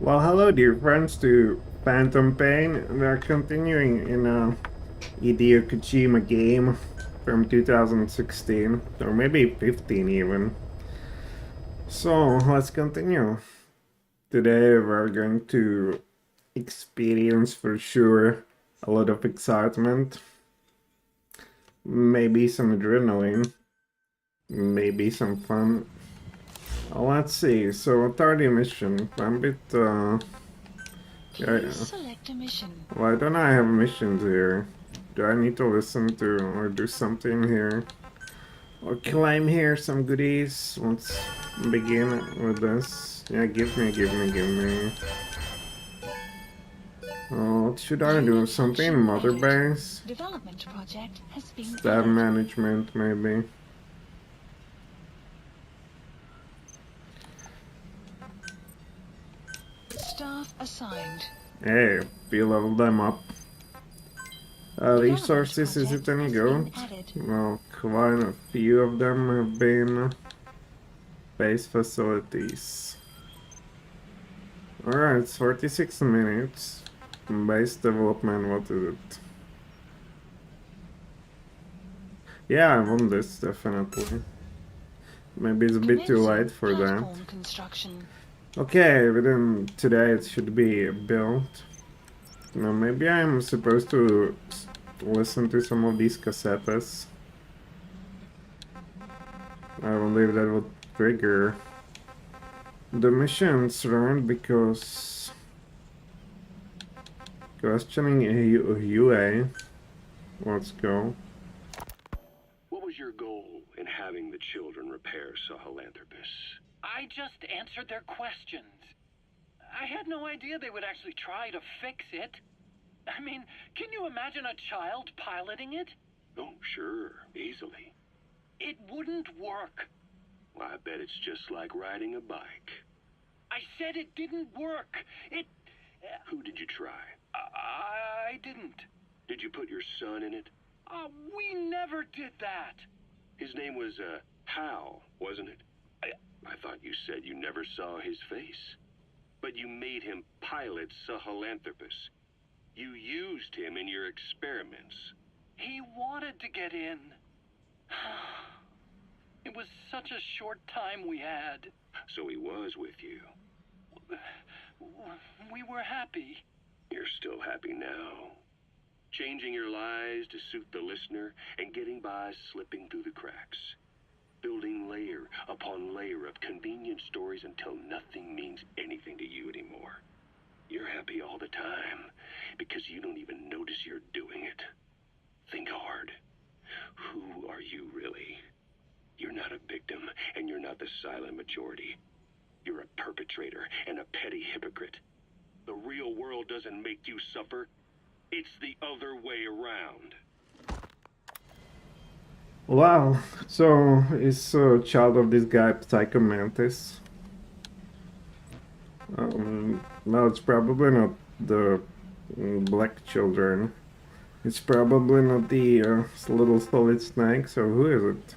Well, hello, dear friends, to Phantom Pain. We are continuing in a Hideo Kojima game from 2016, or maybe 15 even. So, let's continue. Today, we're going to experience for sure a lot of excitement, maybe some adrenaline, maybe some fun. Let's see. So, what are the missions? I'm a bit, Please yeah. select a mission. Why don't I have missions here? Do I need to listen to or do something here? Or claim here some goodies? Let's begin with this. Yeah, give me. What should I do? Unit Something function mother added. base? Development project has been Staff added. management, maybe. Staff assigned. Hey, we leveled them up. Development Resources, is it project any has good? been added. Well, quite a few of them have been base facilities. Alright, it's 46 minutes. Base development, what is it? Yeah, I want this, definitely. Maybe it's a bit too late Commencing for that. platform construction. Okay, within today it should be built. Now, maybe I'm supposed to listen to some of these cassettes. I believe that will trigger the missions, right? Because questioning a UA. Let's go. What was your goal in having the children repair Sahelanthropus? I just answered their questions. I had no idea they would actually try to fix it. I mean, can you imagine a child piloting it? Oh, sure, easily. It wouldn't work. Well, I bet it's just like riding a bike. I said it didn't work. Who did you try? I didn't. Did you put your son in it? We never did that. His name was, Hal, wasn't it? I thought you said you never saw his face. But you made him pilot Sahelanthropus. You used him in your experiments. He wanted to get in. It was such a short time we had. So he was with you. We were happy. You're still happy now. Changing your lies to suit the listener and getting by slipping through the cracks. Building layer upon layer of convenient stories until nothing means anything to you anymore. You're happy all the time because you don't even notice you're doing it. Think hard. Who are you really? You're not a victim, and you're not the silent majority. You're a perpetrator and a petty hypocrite. The real world doesn't make you suffer. It's the other way around. Wow, so is a child of this guy Psycho Mantis? Well, it's probably not the black children. It's probably not the little solid snake, so who is it?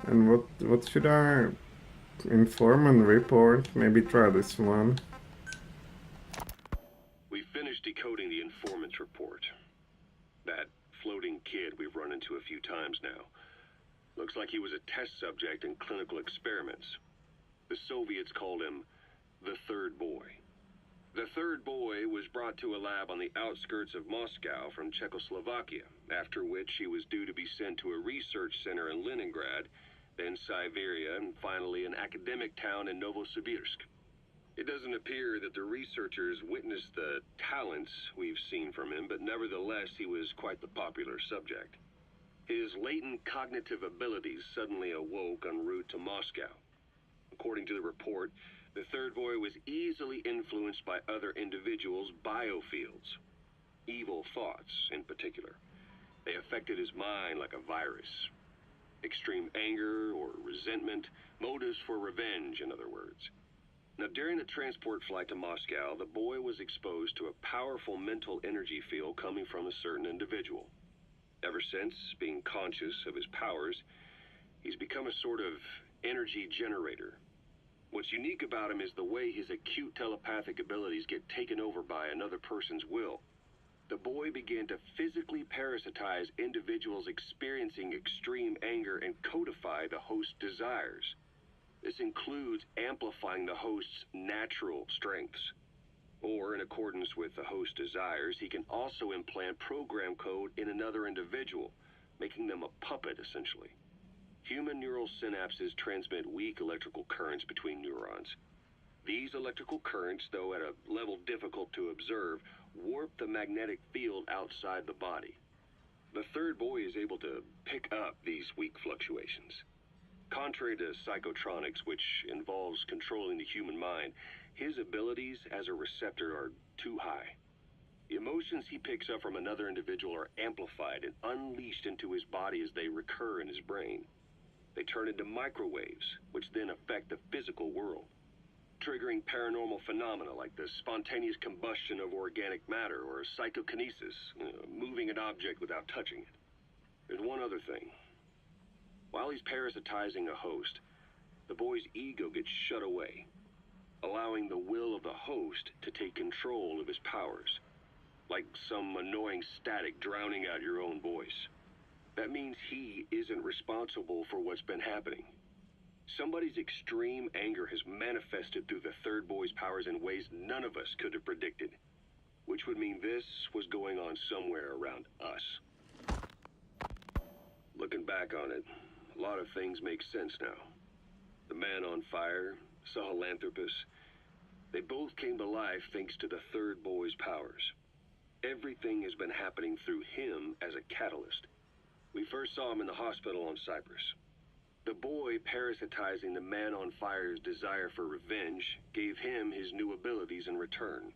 And what should I inform and report? Maybe try this one. We finished decoding the informant's report. That floating kid we've run into a few times now. Looks like he was a test subject in clinical experiments. The Soviets called him the Third Boy. The Third Boy was brought to a lab on the outskirts of Moscow from Czechoslovakia, after which he was due to be sent to a research center in Leningrad, then Siberia, and finally an academic town in Novosibirsk. It doesn't appear that the researchers witnessed the talents we've seen from him, but nevertheless he was quite the popular subject. His latent cognitive abilities suddenly awoke en route to Moscow. According to the report, the Third Boy was easily influenced by other individuals' biofields. Evil thoughts, in particular. They affected his mind like a virus. Extreme anger or resentment, motives for revenge, in other words. Now, during the transport flight to Moscow, the boy was exposed to a powerful mental energy field coming from a certain individual. Ever since, being conscious of his powers, he's become a sort of energy generator. What's unique about him is the way his acute telepathic abilities get taken over by another person's will. The boy began to physically parasitize individuals experiencing extreme anger and codify the host's desires. This includes amplifying the host's natural strengths. Or, in accordance with the host's desires, he can also implant program code in another individual, making them a puppet, essentially. Human neural synapses transmit weak electrical currents between neurons. These electrical currents, though at a level difficult to observe, warp the magnetic field outside the body. The third boy is able to pick up these weak fluctuations. Contrary to psychotronics, which involves controlling the human mind, his abilities as a receptor are too high. The emotions he picks up from another individual are amplified and unleashed into his body as they recur in his brain. They turn into microwaves, which then affect the physical world, triggering paranormal phenomena like the spontaneous combustion of organic matter or psychokinesis, moving an object without touching it. There's one other thing. While he's parasitizing a host, the boy's ego gets shut away, allowing the will of the host to take control of his powers, like some annoying static drowning out your own voice. That means he isn't responsible for what's been happening. Somebody's extreme anger has manifested through the third boy's powers in ways none of us could have predicted, which would mean this was going on somewhere around us. Looking back on it, a lot of things make sense now. The man on fire, Sahelanthropus, they both came to life thanks to the third boy's powers. Everything has been happening through him as a catalyst. We first saw him in the hospital on Cyprus. The boy parasitizing the man on fire's desire for revenge gave him his new abilities in return.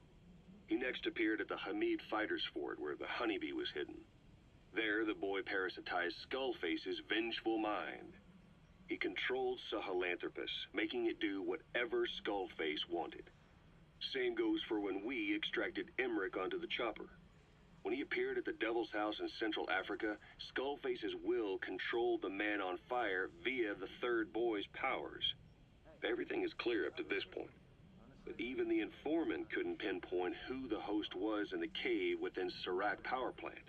He next appeared at the Hamid Fighters Fort where the honeybee was hidden. There, the boy parasitized Skullface's vengeful mind. He controlled Sahelanthropus, making it do whatever Skullface wanted. Same goes for when we extracted Emmerich onto the chopper. When he appeared at the Devil's House in Central Africa, Skullface's will controlled the man on fire via the third boy's powers. Everything is clear up to this point. But even the informant couldn't pinpoint who the host was in the cave within Surat power plant.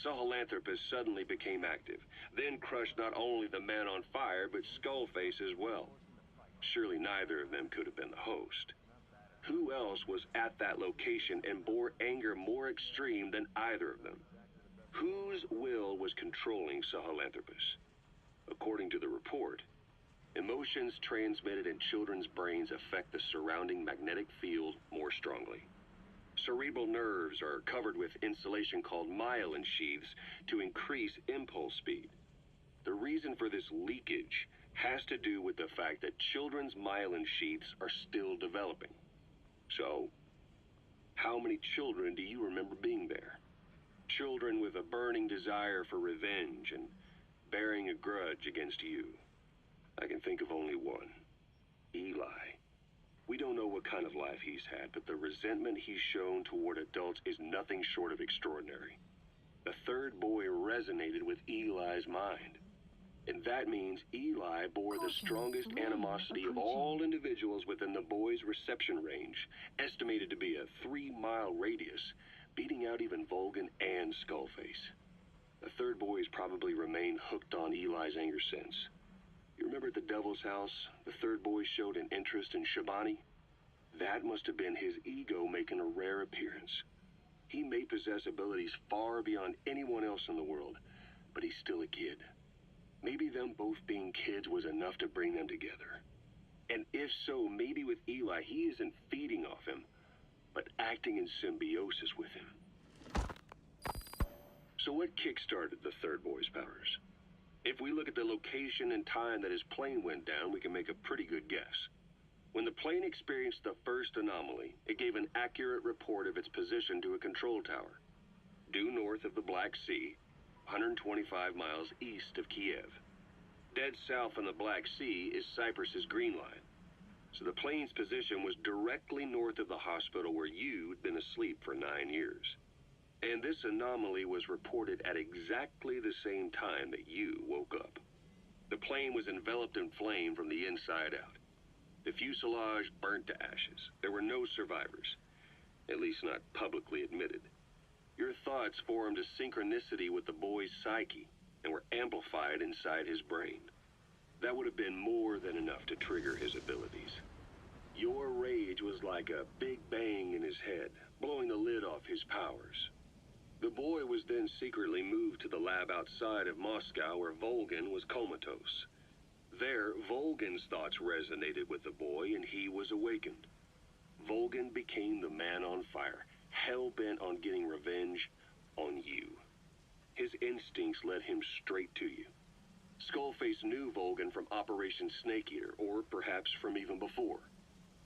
Sahelanthropus suddenly became active, then crushed not only the man on fire, but Skullface as well. Surely neither of them could have been the host. Who else was at that location and bore anger more extreme than either of them? Whose will was controlling Sahelanthropus? According to the report, emotions transmitted in children's brains affect the surrounding magnetic field more strongly. Cerebral nerves are covered with insulation called myelin sheaths to increase impulse speed. The reason for this leakage has to do with the fact that children's myelin sheaths are still developing. So, how many children do you remember being there? Children with a burning desire for revenge and bearing a grudge against you. I can think of only one. Eli. We don't know what kind of life he's had, but the resentment he's shown toward adults is nothing short of extraordinary. The third boy resonated with Eli's mind. And that means Eli bore the strongest animosity of all individuals within the boy's reception range, estimated to be a 3-mile radius, beating out even Volgan and Skullface. The third boy has probably remained hooked on Eli's anger since. You remember at the Devil's House, the third boy showed an interest in Shabani? That must have been his ego making a rare appearance. He may possess abilities far beyond anyone else in the world, but he's still a kid. Maybe them both being kids was enough to bring them together. And if so, maybe with Eli, he isn't feeding off him, but acting in symbiosis with him. So what kick-started the third boy's powers? If we look at the location and time that his plane went down, we can make a pretty good guess. When the plane experienced the first anomaly, it gave an accurate report of its position to a control tower, due north of the Black Sea, 125 miles east of Kiev. Dead south on the Black Sea is Cyprus's Green Line. So the plane's position was directly north of the hospital where you'd been asleep for 9 years. And this anomaly was reported at exactly the same time that you woke up. The plane was enveloped in flame from the inside out. The fuselage burnt to ashes. There were no survivors, at least not publicly admitted. Your thoughts formed a synchronicity with the boy's psyche and were amplified inside his brain. That would have been more than enough to trigger his abilities. Your rage was like a big bang in his head, blowing the lid off his powers. The boy was then secretly moved to the lab outside of Moscow where Volgin was comatose. There, Volgin's thoughts resonated with the boy and he was awakened. Volgin became the man on fire, hell-bent on getting revenge on you. His instincts led him straight to you. Skullface knew Volgin from Operation Snake Eater, or perhaps from even before.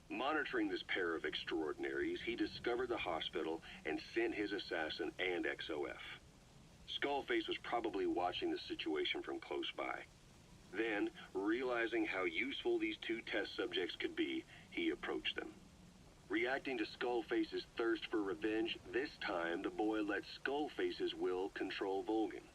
Monitoring this pair of extraordinaries, he discovered the hospital and sent his assassin and XOF. Skullface was probably watching the situation from close by. Then, realizing how useful these two test subjects could be, he approached them. Reacting to Skullface's thirst for revenge, this time the boy let Skullface's will control Volgin.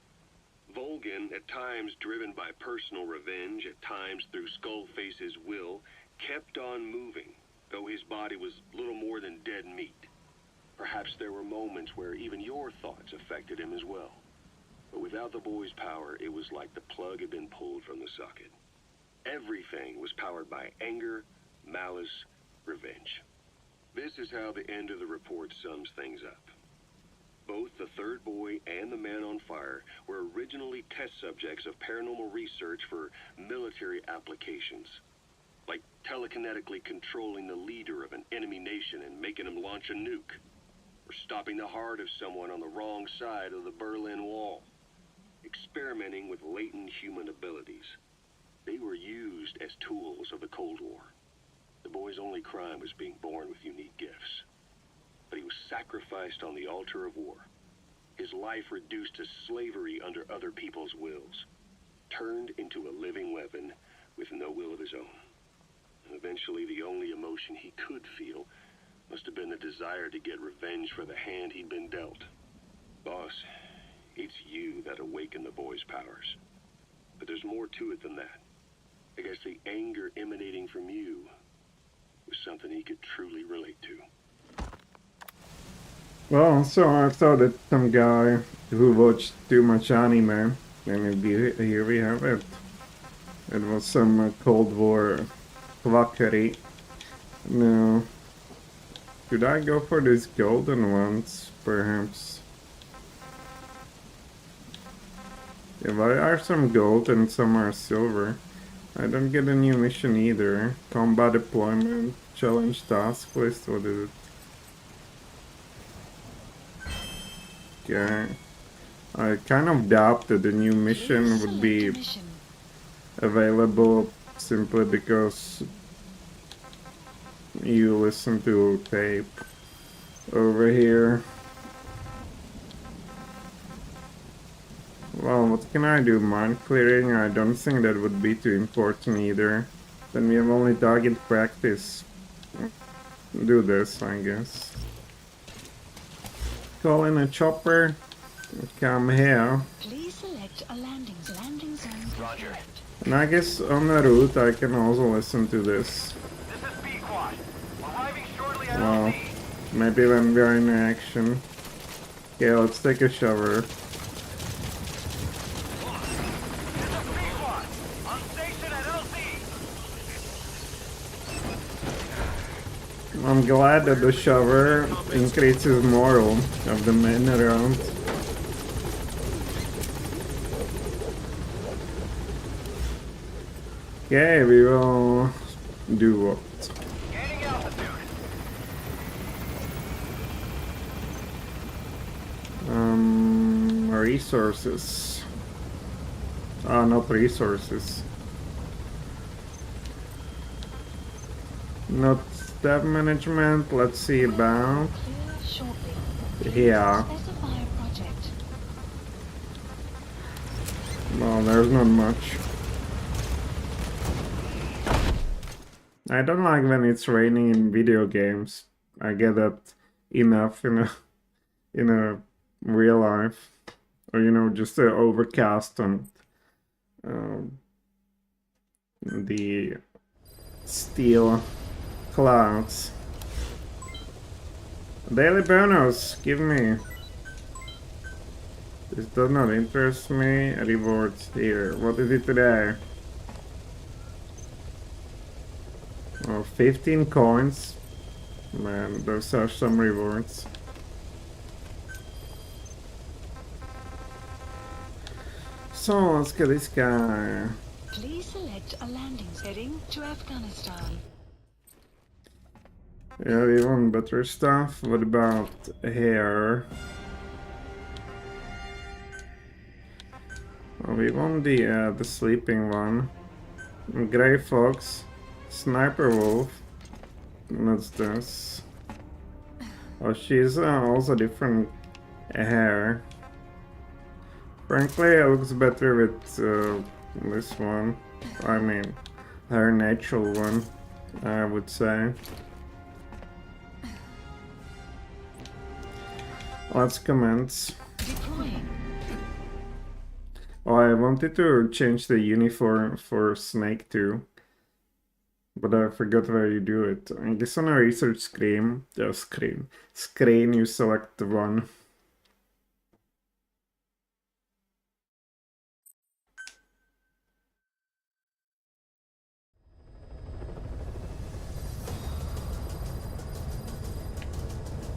Volgin, at times driven by personal revenge, at times through Skullface's will, kept on moving, though his body was little more than dead meat. Perhaps there were moments where even your thoughts affected him as well. But without the boy's power, it was like the plug had been pulled from the socket. Everything was powered by anger, malice, revenge. This is how the end of the report sums things up. Both the third boy and the man on fire were originally test subjects of paranormal research for military applications, like telekinetically controlling the leader of an enemy nation and making him launch a nuke, or stopping the heart of someone on the wrong side of the Berlin Wall, experimenting with latent human abilities. They were used as tools of the Cold War. The boy's only crime was being born with unique gifts. But he was sacrificed on the altar of war. His life reduced to slavery under other people's wills. Turned into a living weapon with no will of his own. And eventually the only emotion he could feel must have been the desire to get revenge for the hand he'd been dealt. Boss, it's you that awakened the boy's powers. But there's more to it than that. I guess the anger emanating from you was something he could truly relate to. Well, so I thought that some guy who watched too much anime, and here we have it. It was some Cold War quackery. Now, should I go for these golden ones, perhaps? Yeah, but there are some gold and some are silver. I don't get a new mission either. Combat deployment, challenge task list, what is it? Okay. I kind of doubt that the new mission would be available simply because you listen to tape over here. Well, what can I do? Mind clearing? I don't think that would be too important either. Then we have only target practice. Do this, I guess. Call in a chopper. Come here. Please select a landing zone. Roger. And I guess on the route I can also listen to this. This is B-Quad. Arriving shortly at Well, LZ. maybe when we are in action. Okay, let's take a shower. This is B-Quad. On station at LZ. I'm glad that the shower increases morale of the men around. Okay, we will do what? Gaining altitude. Resources. Ah, not resources. Not staff management, let's see about. Clear shortly. Yeah. Specify a project. Well, there's not much. I don't like when it's raining in video games. I get that enough in a real life, or just overcast on the steel clouds. Daily bonus, give me. This does not interest me. Rewards here. What is it today? Oh, 15 coins. Man, those are some rewards. So let's get this guy. Please select a landing heading to Afghanistan. Yeah, we want better stuff. What about here? Oh, we want the sleeping one. Grey Fox. Sniper Wolf. What's this? Oh, she's also different hair. Frankly, it looks better with this one. I mean, her natural one, I would say. Let's commence. Deploying. Oh, I wanted to change the uniform for Snake too, but I forgot where you do it. I guess on a research screen, screen, you select the one.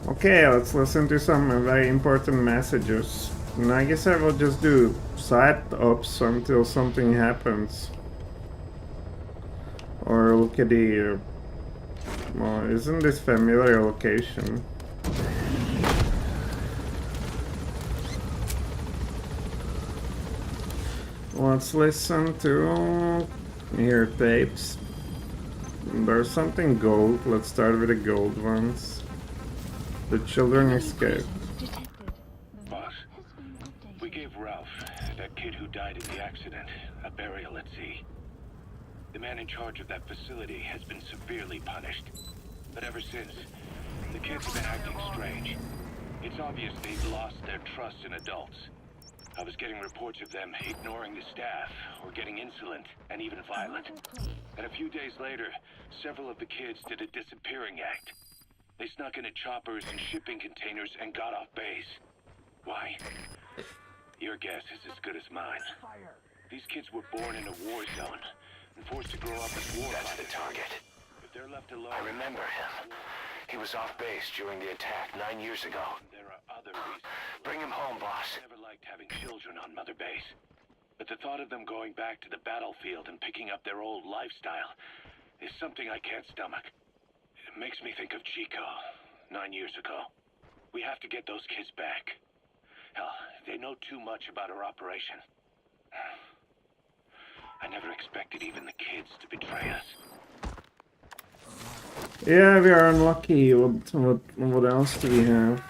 Okay, let's listen to some very important messages. And I guess I will just do side ops until something happens. Or look at the... well, isn't this familiar location? Let's listen to... hear tapes. There's something gold. Let's start with the gold ones. The children escape. Detected. Boss, we gave Ralph, that kid who died in the accident, a burial at sea. The man in charge of that facility has been severely punished. But ever since, the kids have been acting strange. It's obvious they've lost their trust in adults. I was getting reports of them ignoring the staff, or getting insolent, and even violent. And a few days later, several of the kids did a disappearing act. They snuck into choppers and shipping containers and got off base. Why? Your guess is as good as mine. These kids were born in a war zone and forced to grow up as war fighters. That's the target. If they're left alone... I remember him. He was off base during the attack 9 years ago. There are other reasons. Bring him home, boss. I never liked having children on Mother Base. But the thought of them going back to the battlefield and picking up their old lifestyle is something I can't stomach. It makes me think of Chico, 9 years ago. We have to get those kids back. Hell, they know too much about our operation. I never expected even the kids to betray us. Yeah, we are unlucky. What else do we have?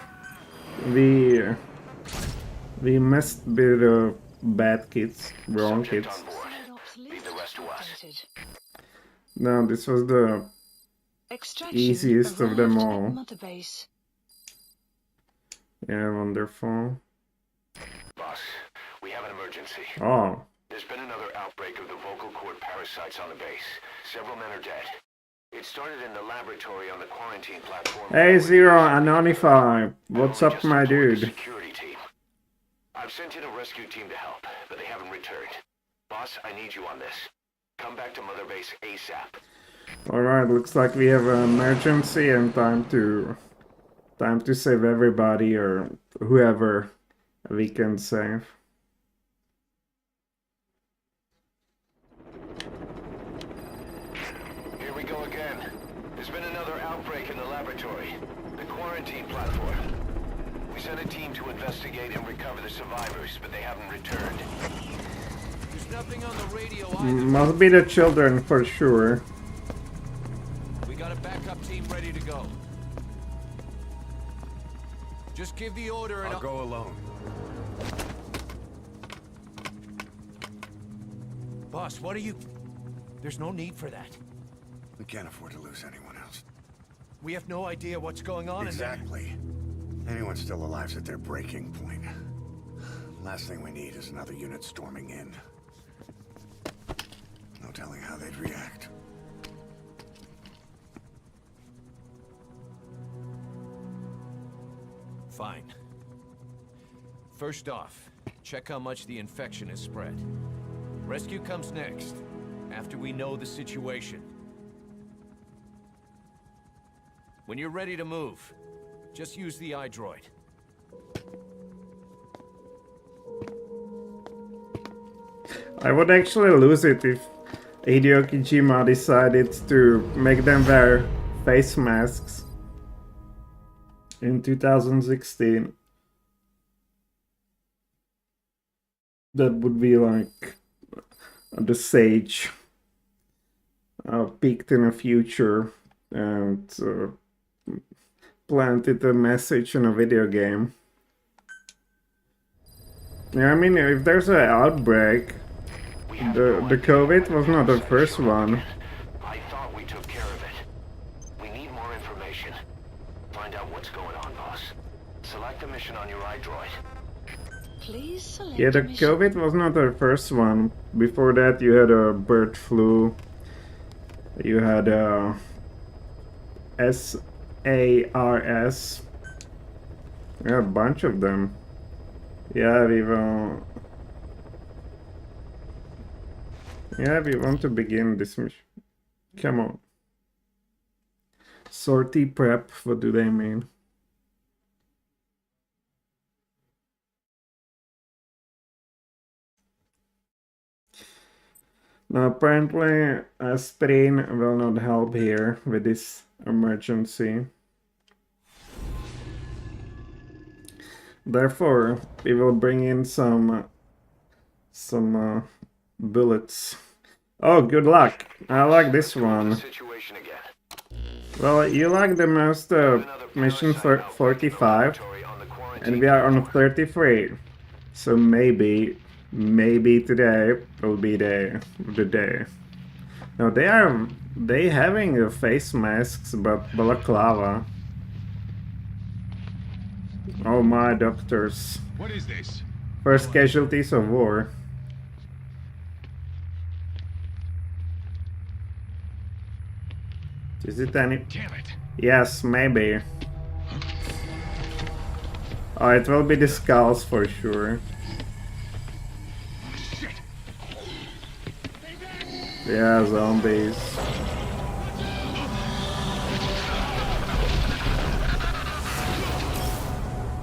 We messed with the bad kids, wrong Subject kids. on board. Leave the rest to us. No, this was the Extraction easiest of them arrived at all. Mother Base. Yeah, wonderful. Boss, we have an emergency. Oh, There's been another outbreak of the vocal cord parasites on the base. Several men are dead. It started in the laboratory on the quarantine platform. hey Zero Anonify, what's I've only up, just my deployed the dude? Security team. I've sent in a rescue team to help, but they haven't returned. Boss, I need you on this. Come back to Mother Base ASAP. Alright, looks like we have an emergency and time to save everybody or whoever we can save. Here we go again. There's been another outbreak in the laboratory. The quarantine platform. We sent a team to investigate and recover the survivors, but they haven't returned. There's nothing on the radio either. Must be the children for sure. We got a backup team ready to go. Just give the order and I'll go alone. Boss, what are you... There's no need for that. We can't afford to lose anyone else. We have no idea what's going on Exactly. Anyone still alive's at their breaking point. Last thing we need is another unit storming in. No telling how they'd react. Fine. First off, check how much the infection has spread. Rescue comes next, after we know the situation. When you're ready to move, just use the iDroid. I would actually lose it if Hideo Kojima decided to make them wear face masks in 2016. That would be like the sage peeked in the future and planted a message in a video game. Yeah, I mean, if there's an outbreak, the COVID was not the first one. I thought we took care of it. We need more information. Find out what's going on, boss. Select the mission on your iDroid. Please select Yeah, the mission. COVID was not the first one. Before that, you had a bird flu. You had SARS. Yeah, a bunch of them. Yeah, we want to begin this mission. Come on. Sortie prep, what do they mean? Now, apparently, aspirin will not help here with this emergency. Therefore, we will bring in some bullets. Oh, good luck! I like this one. Situation again. Well, you like the most mission 45, and we are on 33. So maybe today will be the day. Now they having face masks, but balaclava. Oh my, doctors. What is this? First casualties of war. Is it any? Damn it. Yes, maybe. Oh, it will be the skulls for sure. Shit. Yeah, zombies.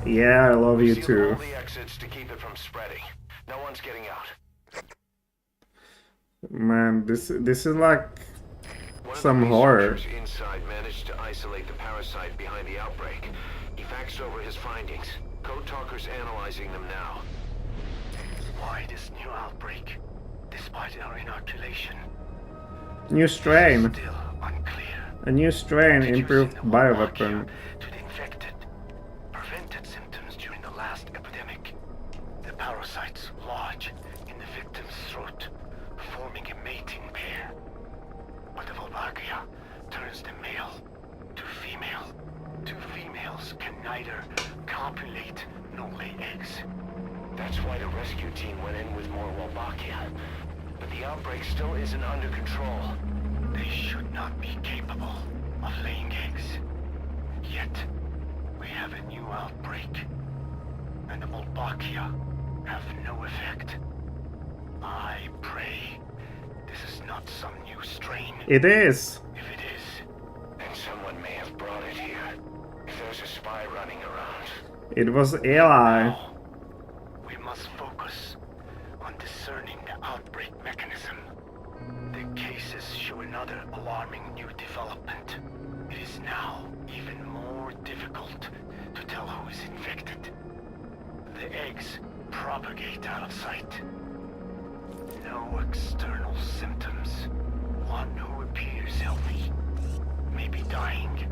Yeah, I love you Seal too. all the exits to keep it from spreading. No one's getting out. Man, this is like One of some the horror. researchers inside managed to isolate the parasite behind the outbreak. He faxed over his findings. Code Talker's analyzing them now. Why this new outbreak, despite our inoculation? New strain. Still unclear. A new strain, improved bioweapon. To the infected, prevented symptoms during the last epidemic. The parasites lodge in the victim's throat, forming a mating pair. But the Volvagia turns the male to female. Two females can neither copulate nor lay eggs. That's why the rescue team went in with more Wolbachia. But the outbreak still isn't under control. They should not be capable of laying eggs. Yet, we have a new outbreak. And the Wolbachia have no effect. I pray this is not some new strain. It is. If it is, And someone may have brought it here. If there's a spy running around. It was Eli. now, we must focus on discerning the outbreak mechanism. The cases show another alarming new development. It is now even more difficult to tell who is infected. The eggs propagate out of sight. No external symptoms. One who appears healthy may be dying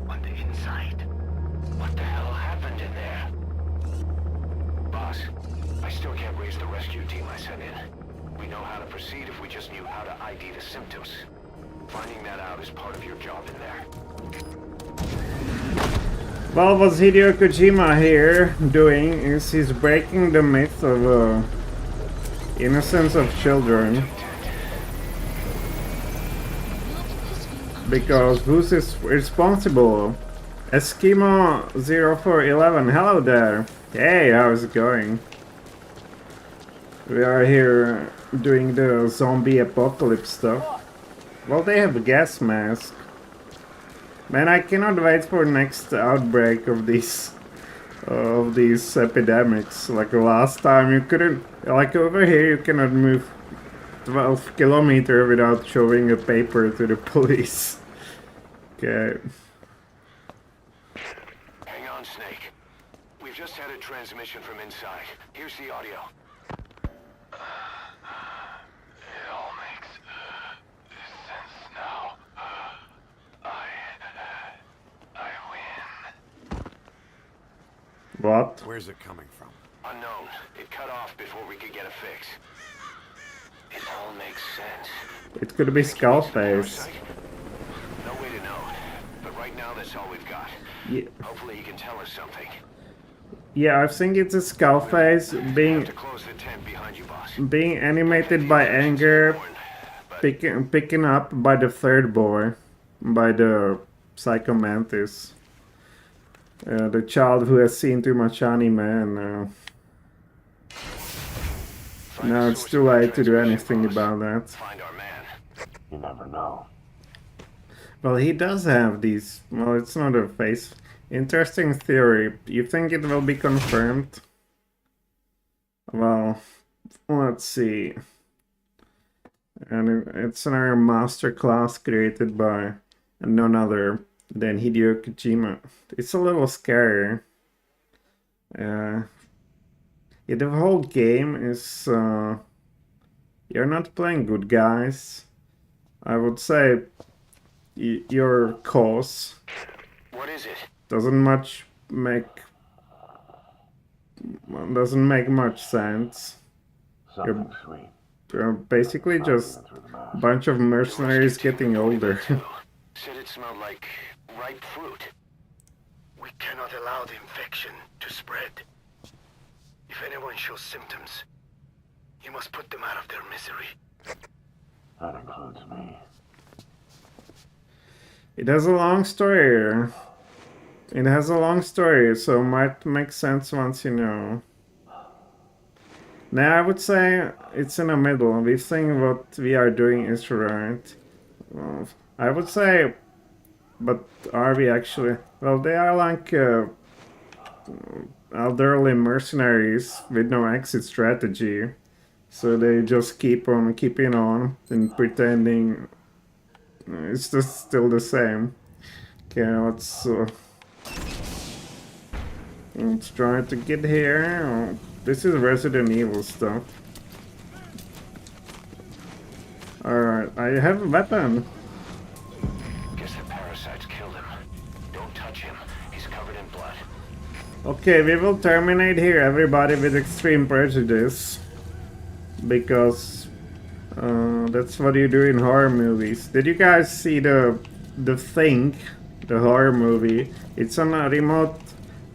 on the inside. What the hell happened in there? Boss, I still can't raise the rescue team I sent in. We know how to proceed if we just knew how to ID the symptoms. Finding that out is part of your job in there. Well, what Hideo Kojima here doing is he's breaking the myth of innocence of children. Because who's responsible Eskimo0411, hello there. Hey, how's it going? We are here doing the zombie apocalypse stuff. Well, they have a gas mask. Man, I cannot wait for next outbreak of these epidemics. Like last time, you couldn't. Like over here, you cannot move 12 kilometers without showing a paper to the police. Okay. Hang on, Snake. We've just had a transmission from inside. Here's the audio. It all makes sense now. I win. What? Where's it coming from? Unknown. It cut off before we could get a fix. It all makes sense. It could be Skullface. No way to know. But right now, that's all we've got. Yeah. Hopefully, you can tell us something. Yeah, I think it's a Skullface We being have to close the tent behind you, boss. being animated by anger, But picking up by the third boy, by the Psycho Mantis, the child who has seen too much anime, and now it's too late to do anything about that. find our man. You never know. Well, he does have these. Well, it's not a face. Interesting theory. You think it will be confirmed? Well, let's see. And it's another masterclass created by none other than Hideo Kojima. It's a little scary. Yeah, the whole game is you're not playing good guys. I would say your cause What is it? doesn't make much sense. Something sweet. You're basically just a bunch of mercenaries getting older. Said it smelled like ripe fruit. We cannot allow the infection to spread. If anyone shows symptoms, you must put them out of their misery. That includes me. It has a long story. It has a long story, so it might make sense once you know. Now I would say it's in the middle. We think what we are doing is right. Well, I would say, but are we actually? Well, they are like elderly mercenaries with no exit strategy, so they just keep on keeping on and pretending it's just still the same. Okay, let's try to get here. Oh, this is Resident Evil stuff. Alright, I have a weapon. Guess the parasites killed him. Don't touch him. He's covered in blood. Okay, we will terminate here everybody with extreme prejudice. Because that's what you do in horror movies. Did you guys see the Thing, the horror movie? It's on a remote,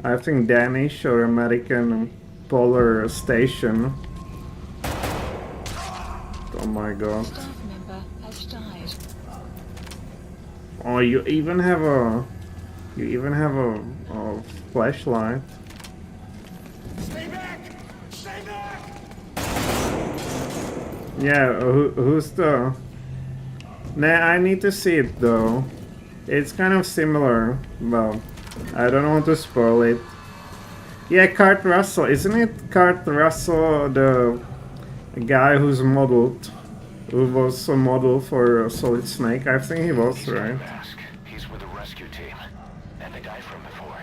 I think Danish or American polar station. Oh my god. Staff member has died. Oh, you even have a flashlight. Stay back! Stay back! Yeah, who's the... Nah, I need to see it though. It's kind of similar. Well, I don't want to spoil it. Yeah, Kurt Russell. Isn't it Kurt Russell, the guy who's modeled? Who was a model for Solid Snake? I think he was, He's got a right? mask. He's with the rescue team. And the guy from before.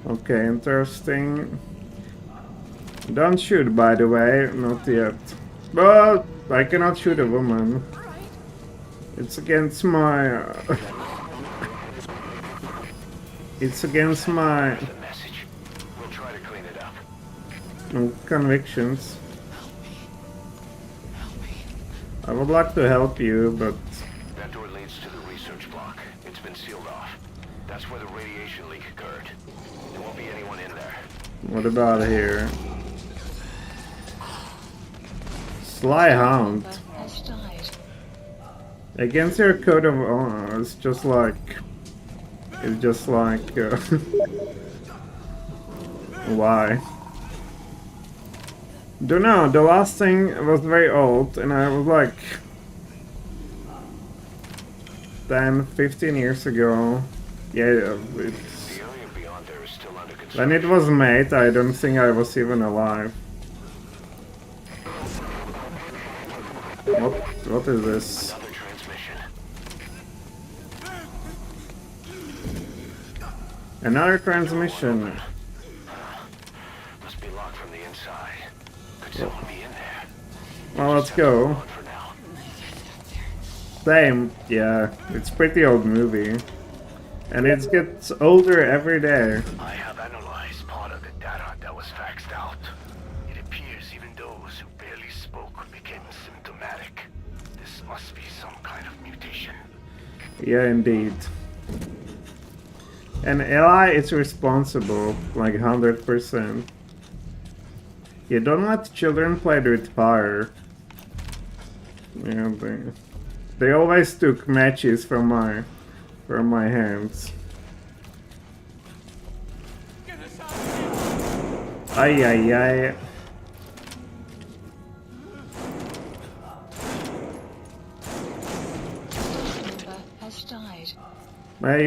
Okay, interesting. Don't shoot, by the way. Not yet. But I cannot shoot a woman. It's against my... it's against my The message. We'll try to clean it up. convictions. I would like to help you, but... That door leads to the research block. It's been sealed off. That's where the radiation leak occurred. There won't be anyone in there. what about here? Sly Hound. Member has died. Against your code of honor, it's just like... It's just like, why? Don't know, the last thing was very old, and I was like 10, 15 years ago. Yeah, it's, The area beyond there is still under construction. when it was made, I don't think I was even alive. What is this? Another transmission. Another transmission. Must be locked from the inside. Could someone be in there? Well, let's go. For now. Same, yeah, it's pretty old movie. And it gets older every day. I have analyzed part of the data that was faxed out. It appears even those who barely spoke became symptomatic. This must be some kind of mutation. Yeah, indeed. And AI is responsible, like 100%. You don't let children play with fire. Yeah, they always took matches from my hands. Ay ay ay. Member has died. Hey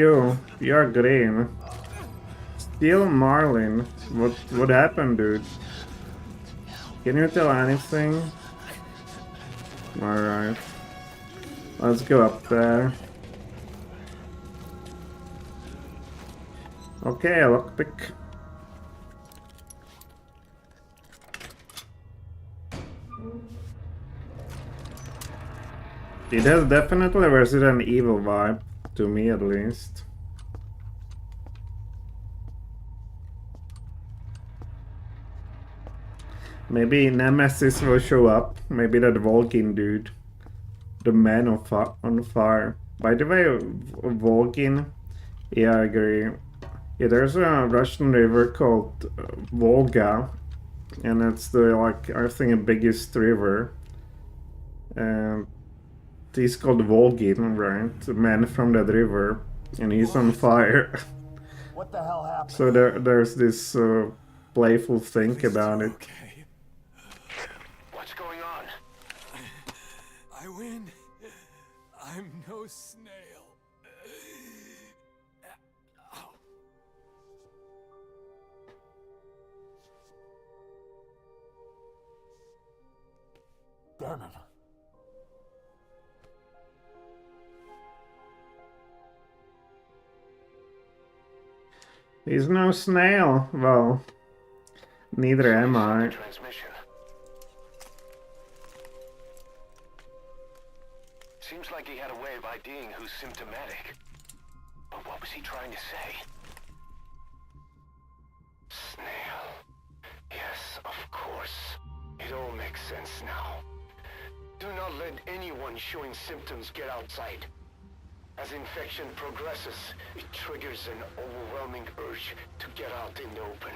you're green. Still Marlin. What happened, dude? Can you tell anything? Alright. Let's go up there. Okay, lockpick. It has definitely Resident Evil vibe, to me at least. Maybe Nemesis will show up. Maybe that Volgin dude. The man on fire. By the way, Volgin. Yeah, I agree. Yeah, there's a Russian river called Volga. And it's the, like, I think the biggest river. And he's called Volgin, right? The man from that river. And he's on fire. What the hell happened? So there's this playful thing about it. What's going on? I win. I'm no snail. Damn it. He's no snail. Well, neither am I. Transmission. Seems like he had a way of IDing who's symptomatic. But what was he trying to say? Snail. Yes, of course. It all makes sense now. Do not let anyone showing symptoms get outside. As infection progresses, it triggers an overwhelming urge to get out in the open.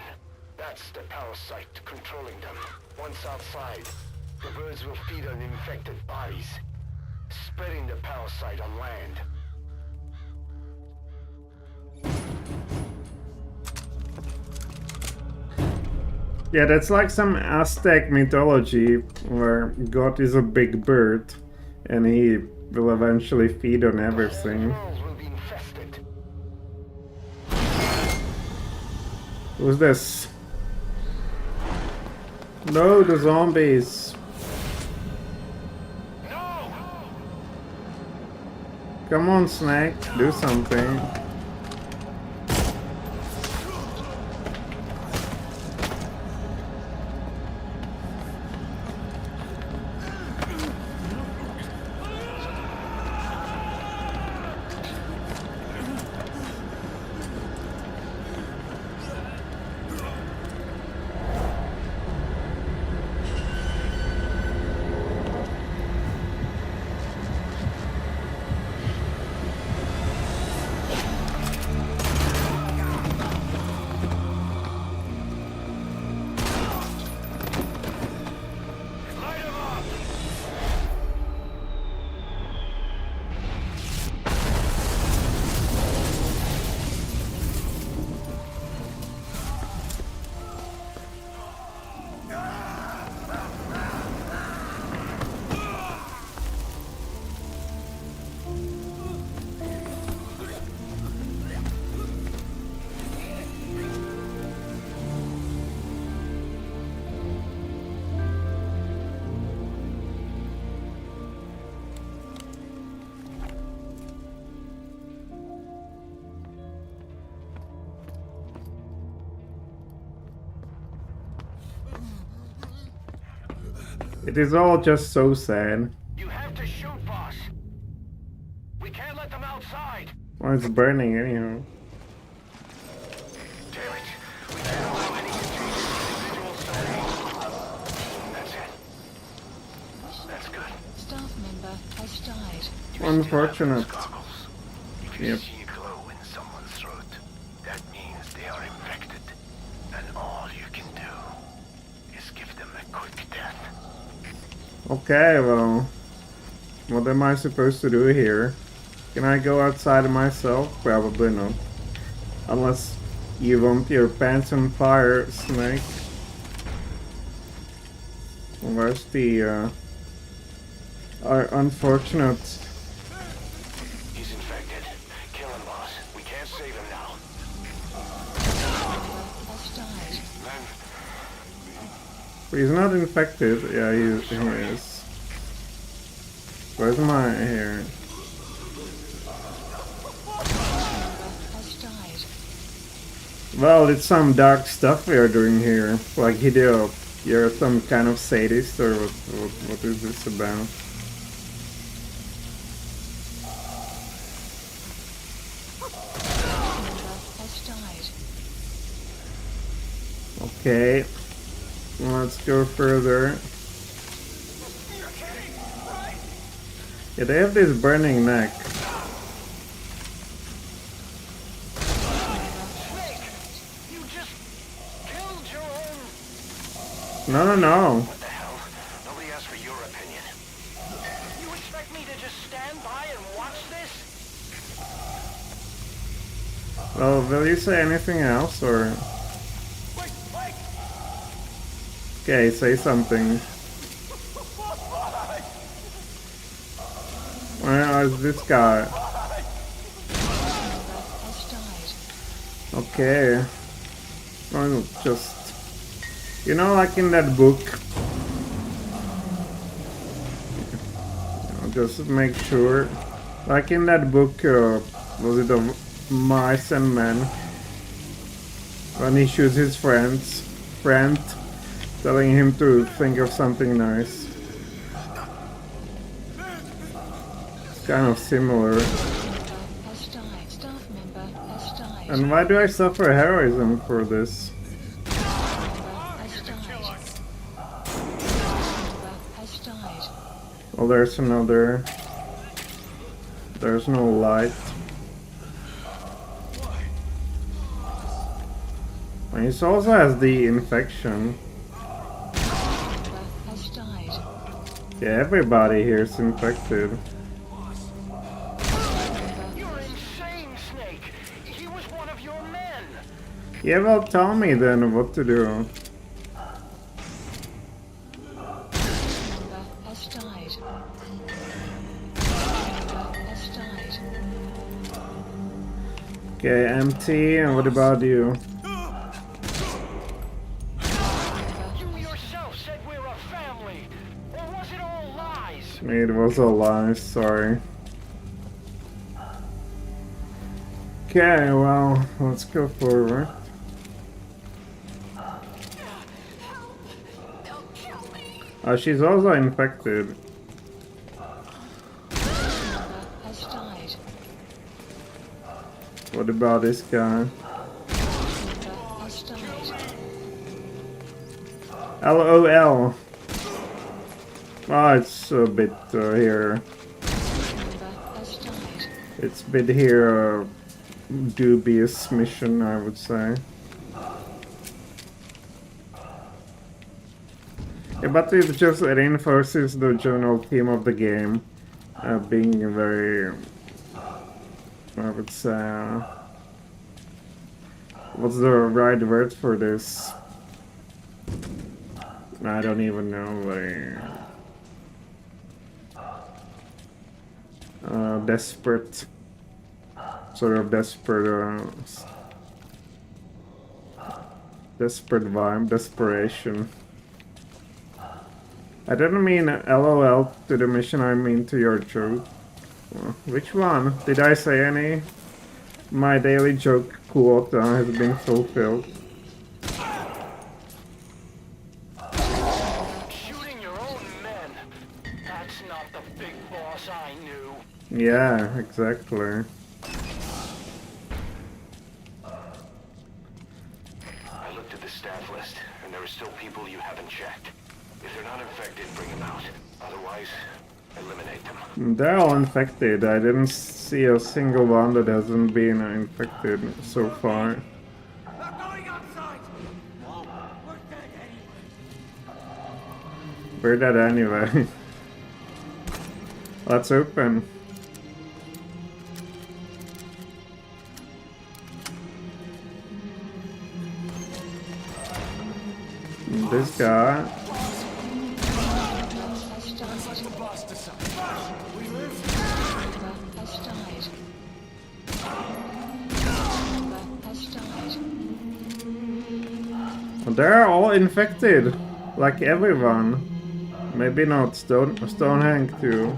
That's the parasite controlling them. Once outside, the birds will feed on infected bodies, spreading the parasite on land. Yeah, that's like some Aztec mythology where God is a big bird and he will eventually feed on everything. The whole world will be infested. Who's this? No, the zombies. No! Come on, Snake, do something. It is all just so sad. You have to shoot, boss. We can't let them outside. Well, it's burning anyhow. Damn it. We can't allow any contagious individuals to. That's it. That's good. Staff member has died. Unfortunate. Goggles. If you Yep. see a glow in someone's throat, that means they are infected. And all you can do is give them a quick death. Okay, well, what am I supposed to do here? Can I go outside myself? Probably not. Unless you want your pants on fire, Snake. Where's the, our unfortunate... He's infected. Kill him, boss. We can't save him now. Has died. Then He's not infected. Yeah, he is. Where's my hair? Has died. Well, it's some dark stuff we are doing here. Like, Hideo, you're some kind of sadist, or what is this about? Has died. Okay. Let's go further. Yeah, they have this burning neck. you just killed your own. No. What the hell? Nobody asked for your opinion. You expect me to just stand by and watch this? Well, will you say anything else, or... Wait! Okay, say something. Where is this guy? Has died. Okay. Well, just... You know, like in that book... I'll just make sure... Like in that book, was it of Mice and Men? When he shoots his friend, telling him to think of something nice. It's kind of similar. Has died. Staff member has died. And why do I suffer heroism for this? Has died. Has died. Well, there's another. There's no light. And he also has the infection. Has died. Yeah, everybody here is infected. You're insane, Snake. He was one of your men. Yeah, well, tell me then what to do. Has died. Has died. Okay, empty. And what about you? You yourself said we're a family. Or was it all lies? It was a lie, sorry. Okay, well, let's go forward. She's also infected. Has died. What about this guy? Has died. LOL. Oh, it's a bit here. Has died. It's a bit here dubious mission, I would say. Yeah, but it just reinforces the general theme of the game, being very, I would say, what's the right word for this? I don't even know, desperate, sort of desperate vibe, desperation. I didn't mean LOL to the mission, I mean to your joke. Which one? Did I say any? My daily joke quota has been fulfilled. Shooting your own Yeah, exactly. I looked at the staff list, and there are still people you haven't checked. If they're not infected, bring them out. Otherwise, eliminate them. They're all infected. I didn't see a single one that hasn't been infected so far. Not going outside! No, we're dead anyway. We're dead anyway. Let's open. This guy. They're all infected, like everyone. Maybe not Stonehenge too.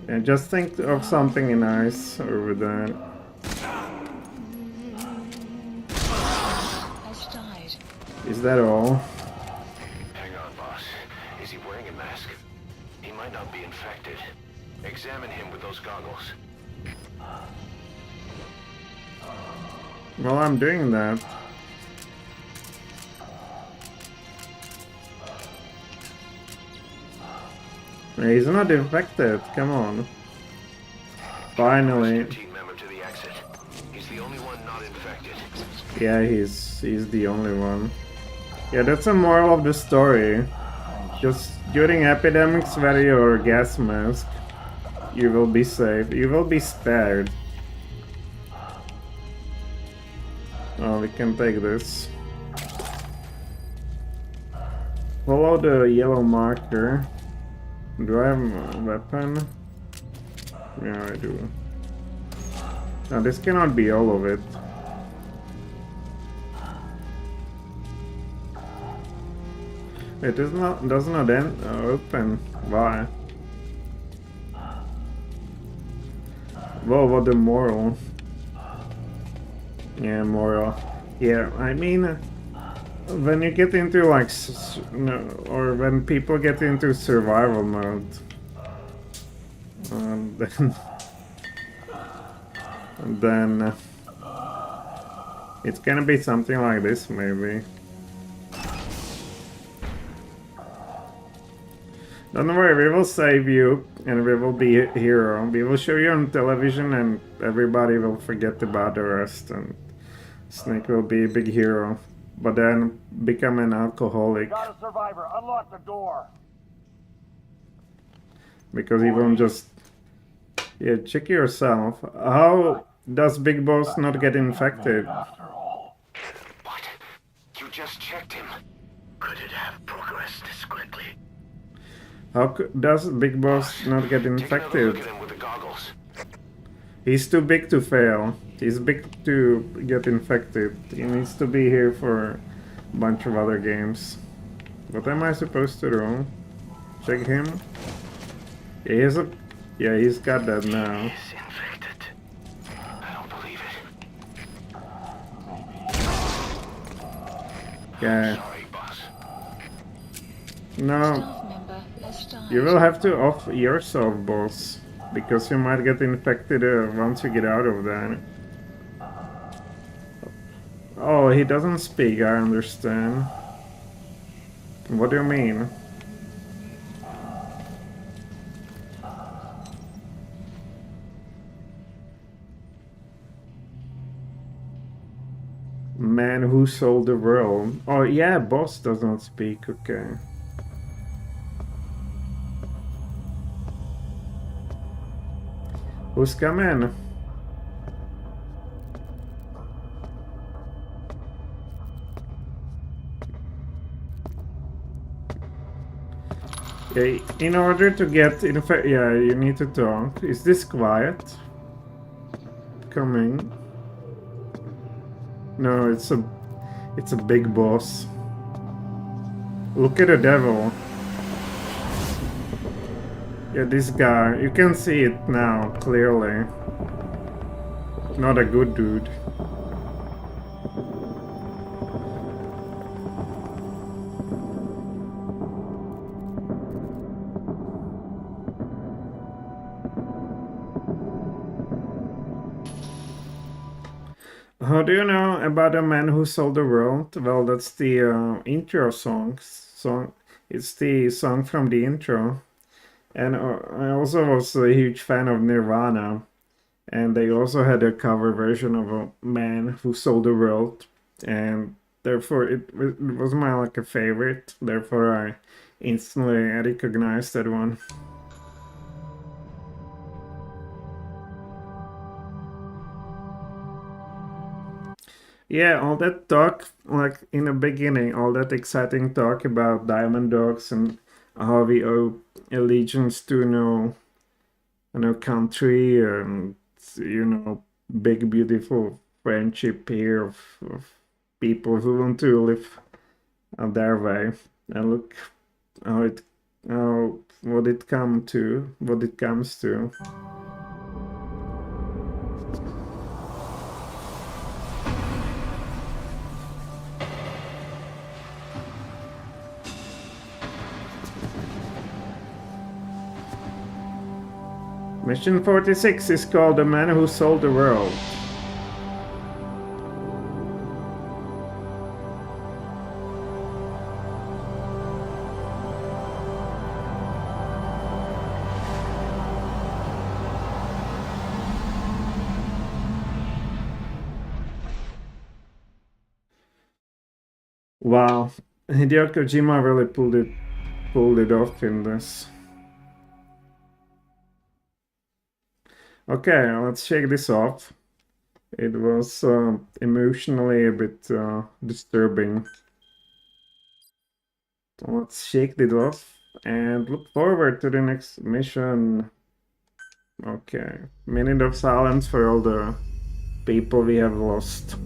And just think of something nice over there. Is that all? Hang on, boss. Is he wearing a mask? He might not be infected. Examine him with those goggles. Well, I'm doing that. He's not infected, come on. Finally. Team member to the exit. He's the only one not infected. Yeah, he's the only one. Yeah, that's the moral of the story. Just during epidemics wear your gas mask. You will be safe. You will be spared. Oh, we can take this. Follow the yellow marker. Do I have a weapon? Yeah, I do. Now this cannot be all of it. It is not. Does not end open. Why? Whoa! What the moral? Yeah, moral. Yeah, I mean, when you get into like, or when people get into survival mode, then it's gonna be something like this, maybe. Don't worry, we will save you, and we will be a hero. We will show you on television, and everybody will forget about the rest, and Snake will be a big hero, but then become an alcoholic. Got a survivor. Unlock the door. Because he won't just... Yeah, check yourself. How does Big Boss not get infected? What? You just checked him. Could it have progressed this quickly? How does Big Boss not get Take another infected? look at him with the goggles. He's too big to fail. He's big to get infected. He needs to be here for a bunch of other games. What am I supposed to do? Check him? Yeah, he's got that now. He's infected. I don't believe it. Yeah. Sorry, boss. No. You will have to off yourself, boss. Because you might get infected once you get out of that. Oh, he doesn't speak, I understand. What do you mean? Man who sold the world. Oh yeah, boss does not speak, okay. Who's coming? Okay, in order to get yeah, you need to talk. Is this quiet? Coming. No, it's a big boss. Look at the devil. Yeah, this guy, you can see it now, clearly. Not a good dude. How do you know about the man who sold the world? Well, that's the intro song. It's the song from the intro. And I also was a huge fan of Nirvana, and they also had a cover version of a man who sold the world, and therefore it was my like a favorite. Therefore, I instantly recognized that one. Yeah, all that talk, like in the beginning, all that exciting talk about diamond dogs and how we owe allegiance to no country and big beautiful friendship here of people who want to live their way. And look how it how what it comes to. Mission 46 is called The Man Who Sold the World. Wow, Hideo Kojima really pulled it off in this. Okay, let's shake this off. It was emotionally a bit disturbing. Let's shake it off and look forward to the next mission. Okay, minute of silence for all the people we have lost.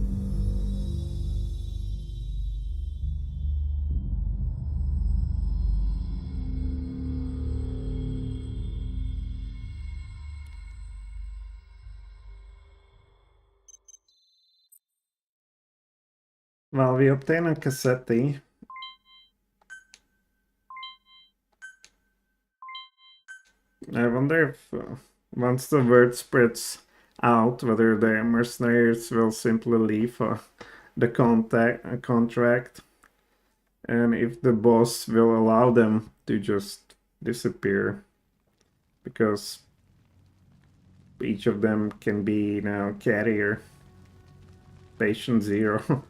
Well, we obtain a cassette. I wonder if once the word spreads out, whether the mercenaries will simply leave the contract, and if the boss will allow them to just disappear, because each of them can be now carrier, patient zero.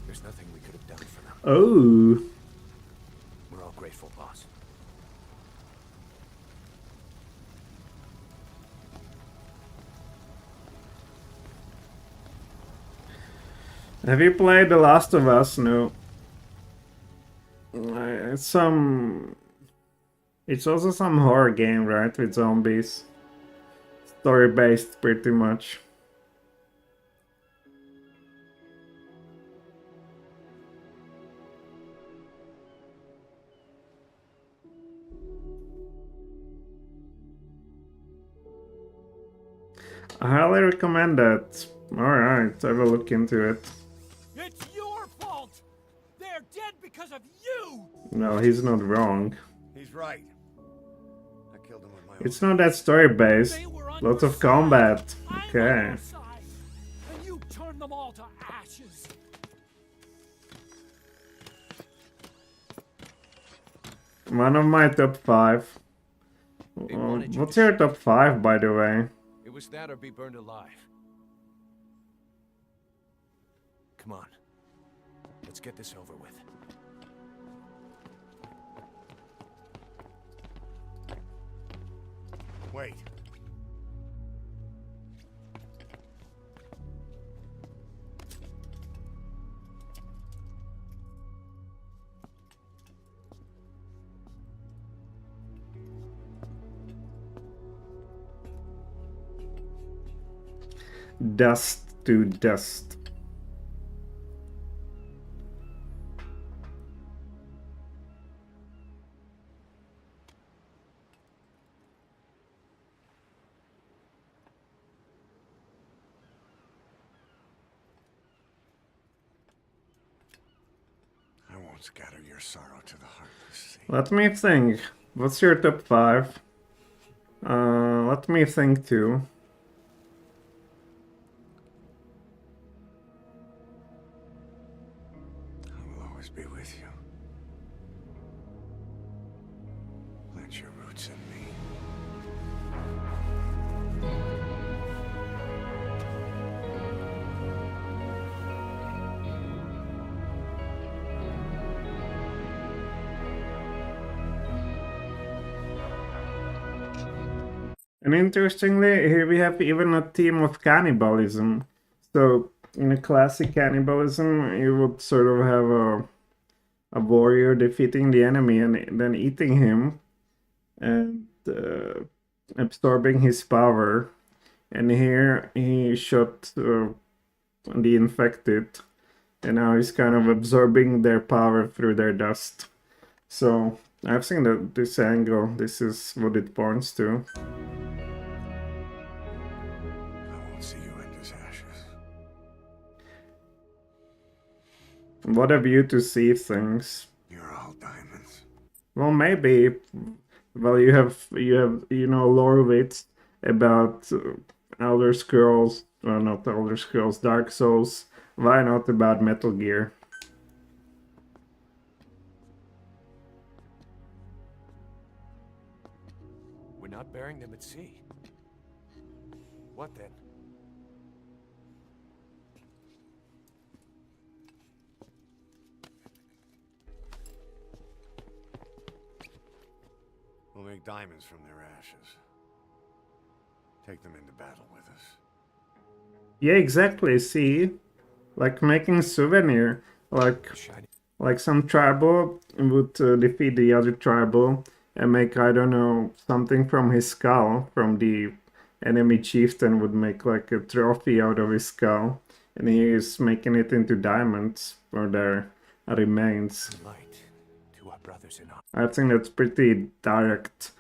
There's nothing we could have done for them. Oh. We're all grateful, boss. Have you played The Last of Us? No. It's also some horror game, right? With zombies. Story based, pretty much. I highly recommend that. Alright, I will look into it. It's your fault! They're dead because of you! No, he's not wrong. He's right. I killed him with my own. It's not that story based. They were on Lots your of combat. side. I'm on Okay. your side. And you turned them all to ashes. One of my top 5. They wanted you What's to your shoot. top 5, by the way? It was that or be burned alive. Come on. Let's get this over with. Wait. Dust to dust. won't scatter your sorrow to the heartless sea. Let me think. What's your top 5? Let me think too. I will always be with you. Plant your roots in me. And interestingly, here we have even a theme of cannibalism. So, in a classic cannibalism, you would sort of have a warrior defeating the enemy and then eating him and absorbing his power. And here he shot the infected, and now he's kind of absorbing their power through their dust. So, I've seen this angle. This is what it points to. See you end as ashes. What a view to see things. You're all diamonds. Well, maybe. Well, you have lore bits about Elder Scrolls. Well, not Elder Scrolls, Dark Souls. Why not about Metal Gear? We're not burying them at sea. What then? We'll make diamonds from their ashes. Take them into battle with us. Yeah, exactly. See, like making souvenir, like some tribal would defeat the other tribal and make, I don't know, something from his skull. From the enemy chieftain would make like a trophy out of his skull, and he is making it into diamonds for their remains. Light to our brothers in arms. I think that's pretty direct,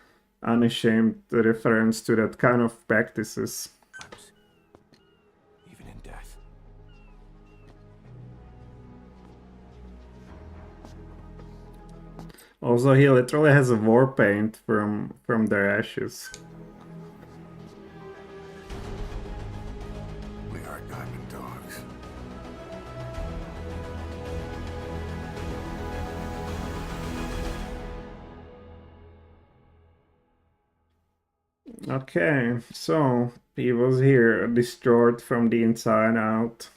unashamed reference to that kind of practices. Even in death. Also, he literally has a war paint from their ashes. We are diamond dogs. Okay, so he was here, destroyed from the inside out,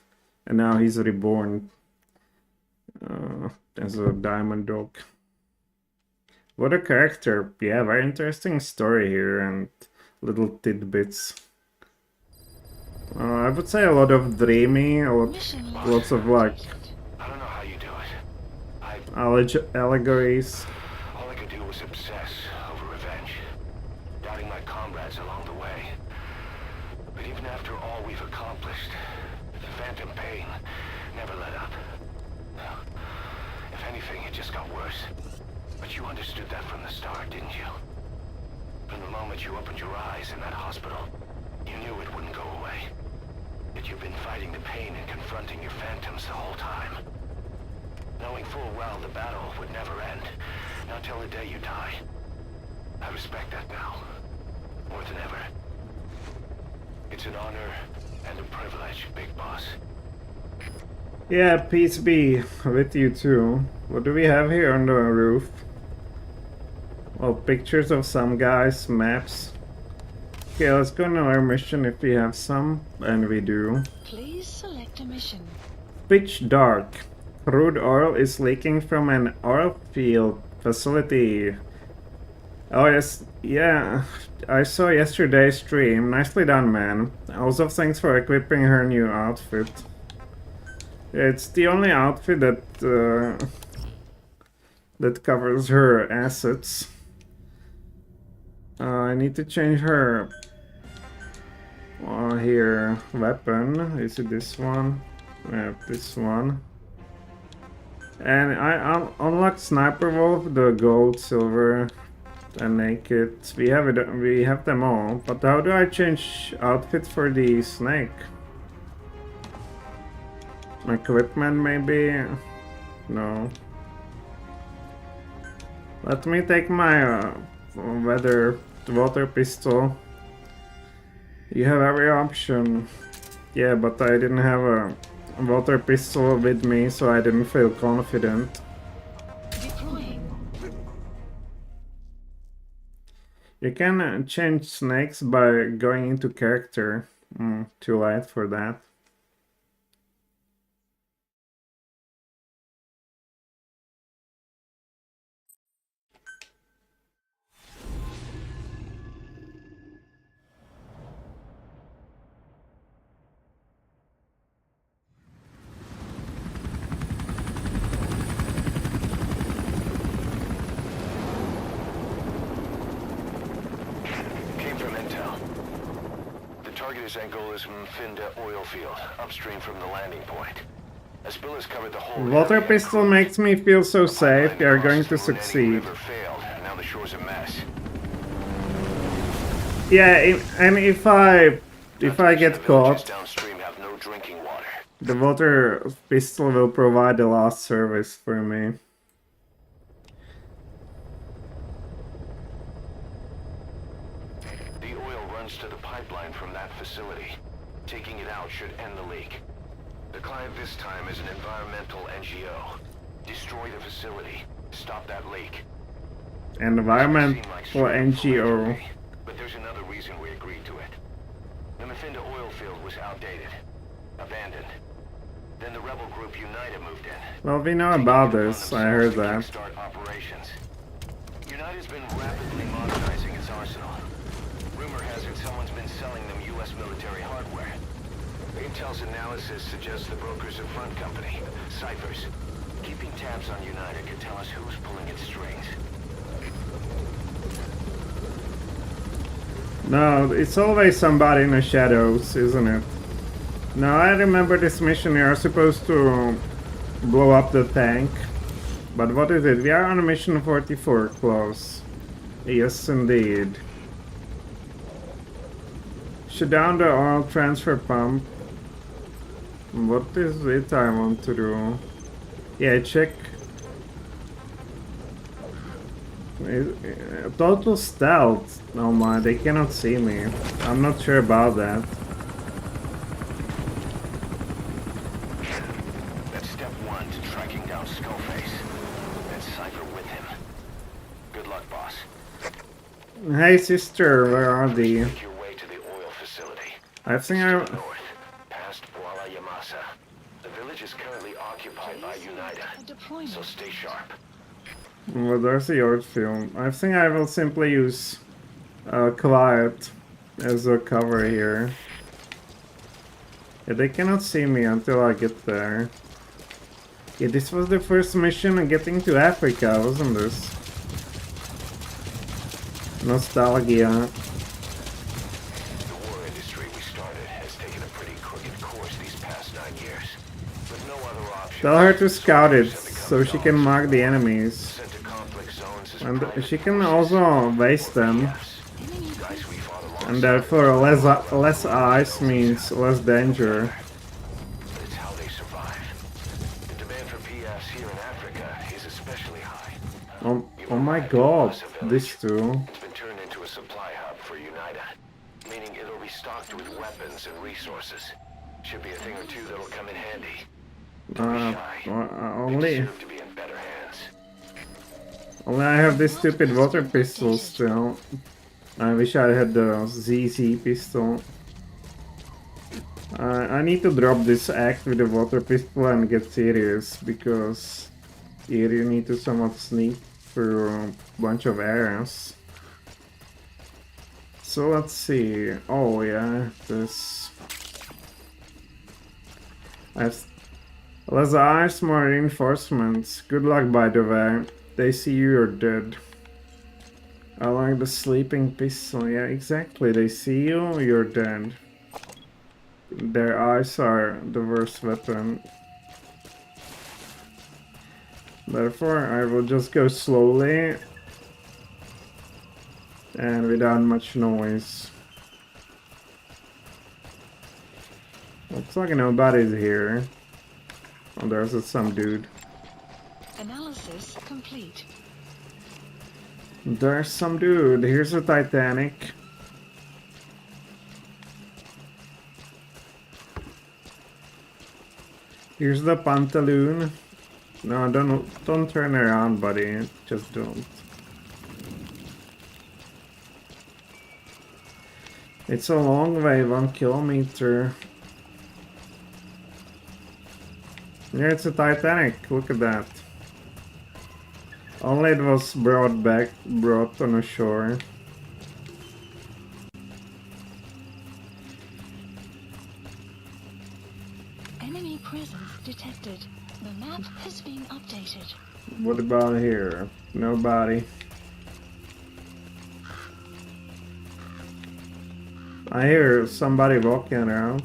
and now he's reborn as a diamond dog. What a character. Yeah, very interesting story here and little tidbits. I would say a lot of dreamy, lots of like I don't know how you do it. allegories. All I could do was obsess over revenge, doubting my comrades along the way. But even after all we've accomplished, the phantom pain never let up. If anything, it just got worse. But you understood that from the start, didn't you? From the moment you opened your eyes in that hospital, you knew it wouldn't go away. Yet you've been fighting the pain and confronting your phantoms the whole time. Knowing full well the battle would never end, not till the day you die. I respect that now, more than ever. It's an honor and a privilege, Big Boss. Yeah, peace be with you too. What do we have here on the roof? Well, pictures of some guys, maps. Okay, let's go on our mission if we have some, and we do. Please select a mission. Pitch dark. Crude oil is leaking from an oil field facility. Oh yes, yeah, I saw yesterday's stream. Nicely done, man. Also, thanks for equipping her new outfit. It's the only outfit that that covers her assets. I need to change her here weapon. Is it this one? Yeah, this one. And I unlocked Sniper Wolf, the gold, silver, and naked. We have it. We have them all. But how do I change outfit for the snake? Equipment maybe? No. Let me take my water pistol. You have every option. Yeah, but I didn't have a water pistol with me, so I didn't feel confident. Deploying. You can change snakes by going into character. Too late for that. Came from intel. The target is Angola's Mfinda oil field, upstream from the landing point. As Bill has covered the whole Water pistol makes me feel so safe. They are going to succeed. succeed. Failed. Now the shore's a mess. Yeah, and if I get caught, Downstream have no drinking water. the water pistol will provide the last service for me. The oil runs to the pipeline from that facility. Taking it out should end the leak. The client this time is an environmental NGO. Destroy the facility. Stop that leak. Environmental NGO. But there's another reason we agreed to it. The Mfinda oil field was outdated. Abandoned. Then the rebel group United moved in. Well, we know about this. I heard that. Start operations. United's been rapidly modernizing its arsenal. Rumor has it someone's been selling them U.S. military hardware. Intel's analysis suggests the broker's a front company, Cyphers. Keeping tabs on United can tell us who's pulling its strings. No, it's always somebody in the shadows, isn't it? No, I remember this mission. You are supposed to blow up the tank. But what is it? We are on mission 44, close. Yes, indeed. Shut down the oil transfer pump. What is it I want to do? Yeah, check. Total stealth. Oh my, they cannot see me. I'm not sure about that. That's step one to tracking down Skullface. And Cypher with him. Good luck, boss. Hey sister, where are they? Make your way to the oil facility. I think North, past Kuala Yamasa. The village is currently occupied by United, Deployment. so stay sharp. Well, there's the old film. I think I will simply use Quiet as a cover here. Yeah, they cannot see me until I get there. Yeah, this was the first mission on getting to Africa, wasn't this? Nostalgia. The war industry we started has taken a pretty crooked course these past 9 years. With no other option. Tell her to scout it so she can mark the enemies. Sent to conflict zones as And private she can forces also waste them. Guys we fought And alongside therefore less eyes means less danger. but it's how they survive. The demand for PFs here in Africa is especially high. Oh my god, this too. It's been turned into a supply hub for United, meaning it'll be stocked with weapons and resources. Should be a thing or two that'll come in handy. Only Deserve to be in better hands. I have this stupid water pistol still. I wish I had the ZZ pistol. I need to drop this act with the water pistol and get serious, because here you need to somewhat sneak through a bunch of areas. So let's see. Oh yeah, this. Less eyes, more reinforcements. Good luck, by the way. They see you're dead. I like the sleeping pistol. Yeah, exactly. They see you, you're dead. Their eyes are the worst weapon. Therefore, I will just go slowly and without much noise. Looks like nobody's here. Oh, there's some dude. Analysis complete. There's some dude. Here's the Titanic. Here's the Pantaloon. No, don't turn around, buddy. Just don't. It's a long way, 1 kilometer. Yeah, it's a Titanic. Look at that. Only it was brought on a shore. Enemy presence detected. The map has been updated. What about here? Nobody. I hear somebody walking around.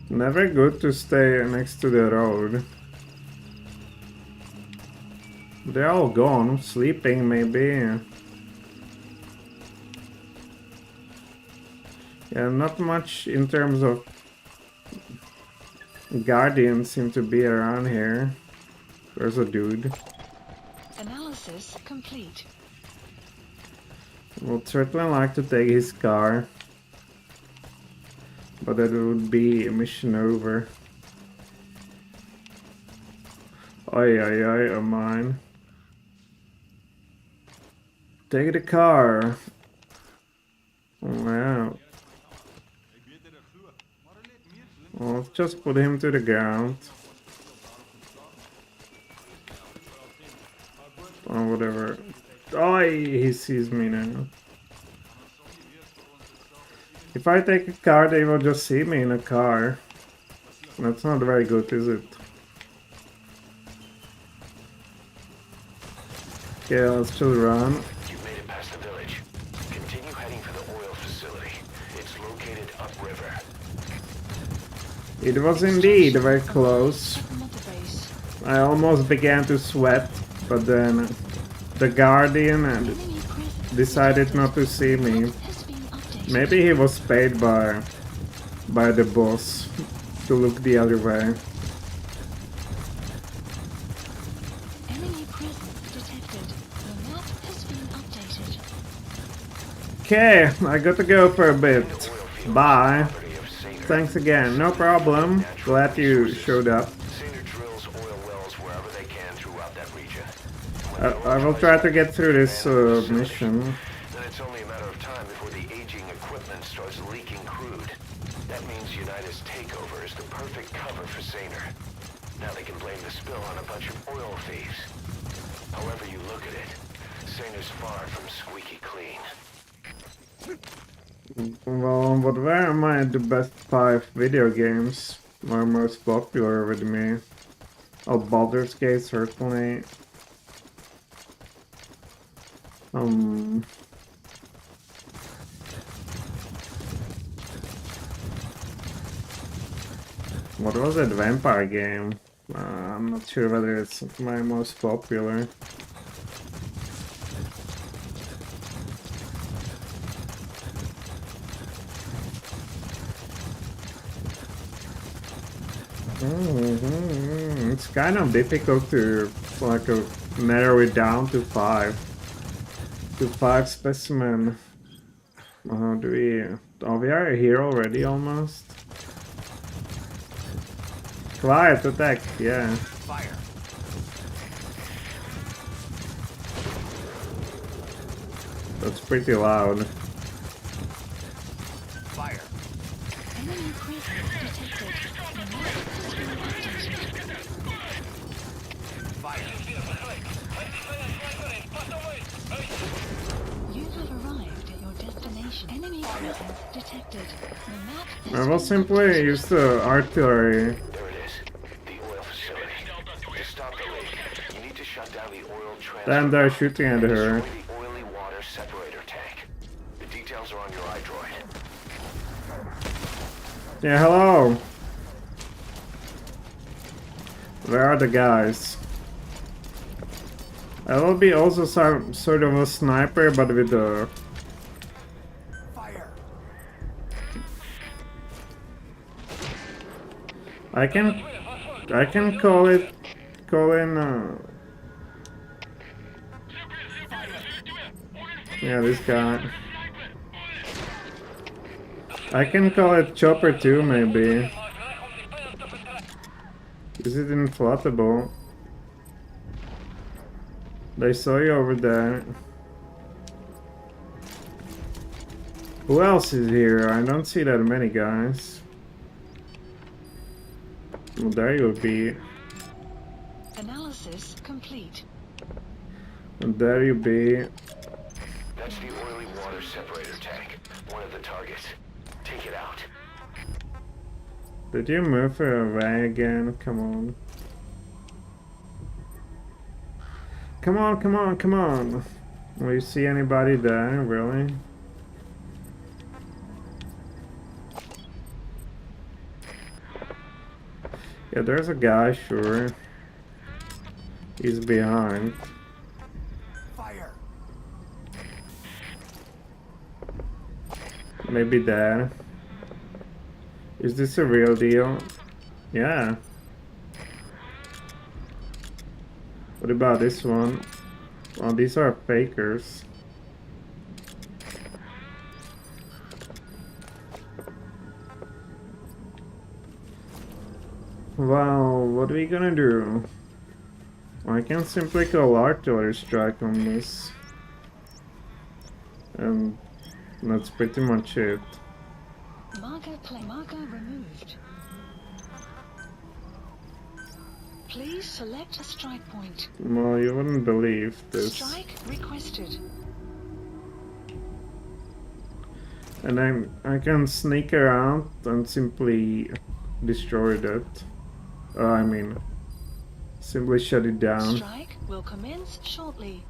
Never good to stay next to the road. They're all gone, sleeping maybe. Yeah, not much in terms of guardians seem to be around here. There's a dude. Analysis complete. Would certainly like to take his car. But that would be a mission over. Oi, a mine. Take the car. Wow. Well, let's just put him to the ground. Or whatever. Oh, he sees me now. If I take a car, they will just see me in a car. That's not very good, is it? Okay, let's just run. You've made it past the village. Continue heading for the oil facility. It's located upriver. It was indeed very close. I almost began to sweat, but then the Guardian decided not to see me. Maybe he was paid by the boss to look the other way. Enemy presence detected. The map has been updated. Okay, I got to go for a bit. Bye. Thanks again. No problem. Glad you showed up. Saner drills oil wells wherever they can throughout that region. I will try to get through this mission. Then it's only a matter of time before the aging equipment starts leaking crude. That means United's takeover is the perfect cover for Saner. Now they can blame the spill on a bunch of oil thieves. However you look at it, Saner's far from squeaky clean. Well, but where am I the best 5 video games are most popular with me? Oh, Baldur's Gate, certainly. What was that vampire game? I'm not sure whether it's my most popular. It's kind of difficult to narrow it down to 5. To 5 specimen. How do we? Oh, we are here already almost. Quiet attack, yeah. Fire. That's pretty loud. Fire. Enemy presence detected. The map has been updated. Fire. You have arrived at your destination. Enemy presence detected. The map has I will been simply use the artillery. There it is. The oil facility. To stop the leak, you need to shut down the oil transfer. Then they're shooting at and her. destroy the oily water separator tank. The details are on your iDroid. Yeah, hello. Where are the guys? I will be also some sort of a sniper, but with a... Fire. I can call in. Yeah, this guy. I can call it Chopper too, maybe. Is it inflatable? They saw you over there. Who else is here? I don't see that many guys. Well, there you'll be. Analysis complete. And there you be. That's the oily water separator tank. One of the targets. Take it out. Did you move away again? Come on. Come on, come on, come on. Will you see anybody there, really? Yeah, there's a guy, sure. He's behind. Fire. Maybe that. Is this a real deal? Yeah. What about this one? Oh, these are fakers. Wow, what are we gonna do? I can simply call artillery strike on this. And that's pretty much it. Marker removed. Please select a strike point. Well, you wouldn't believe this. Strike requested. And I can sneak around and simply destroy that. I mean, simply shut it down. Strike will commence shortly.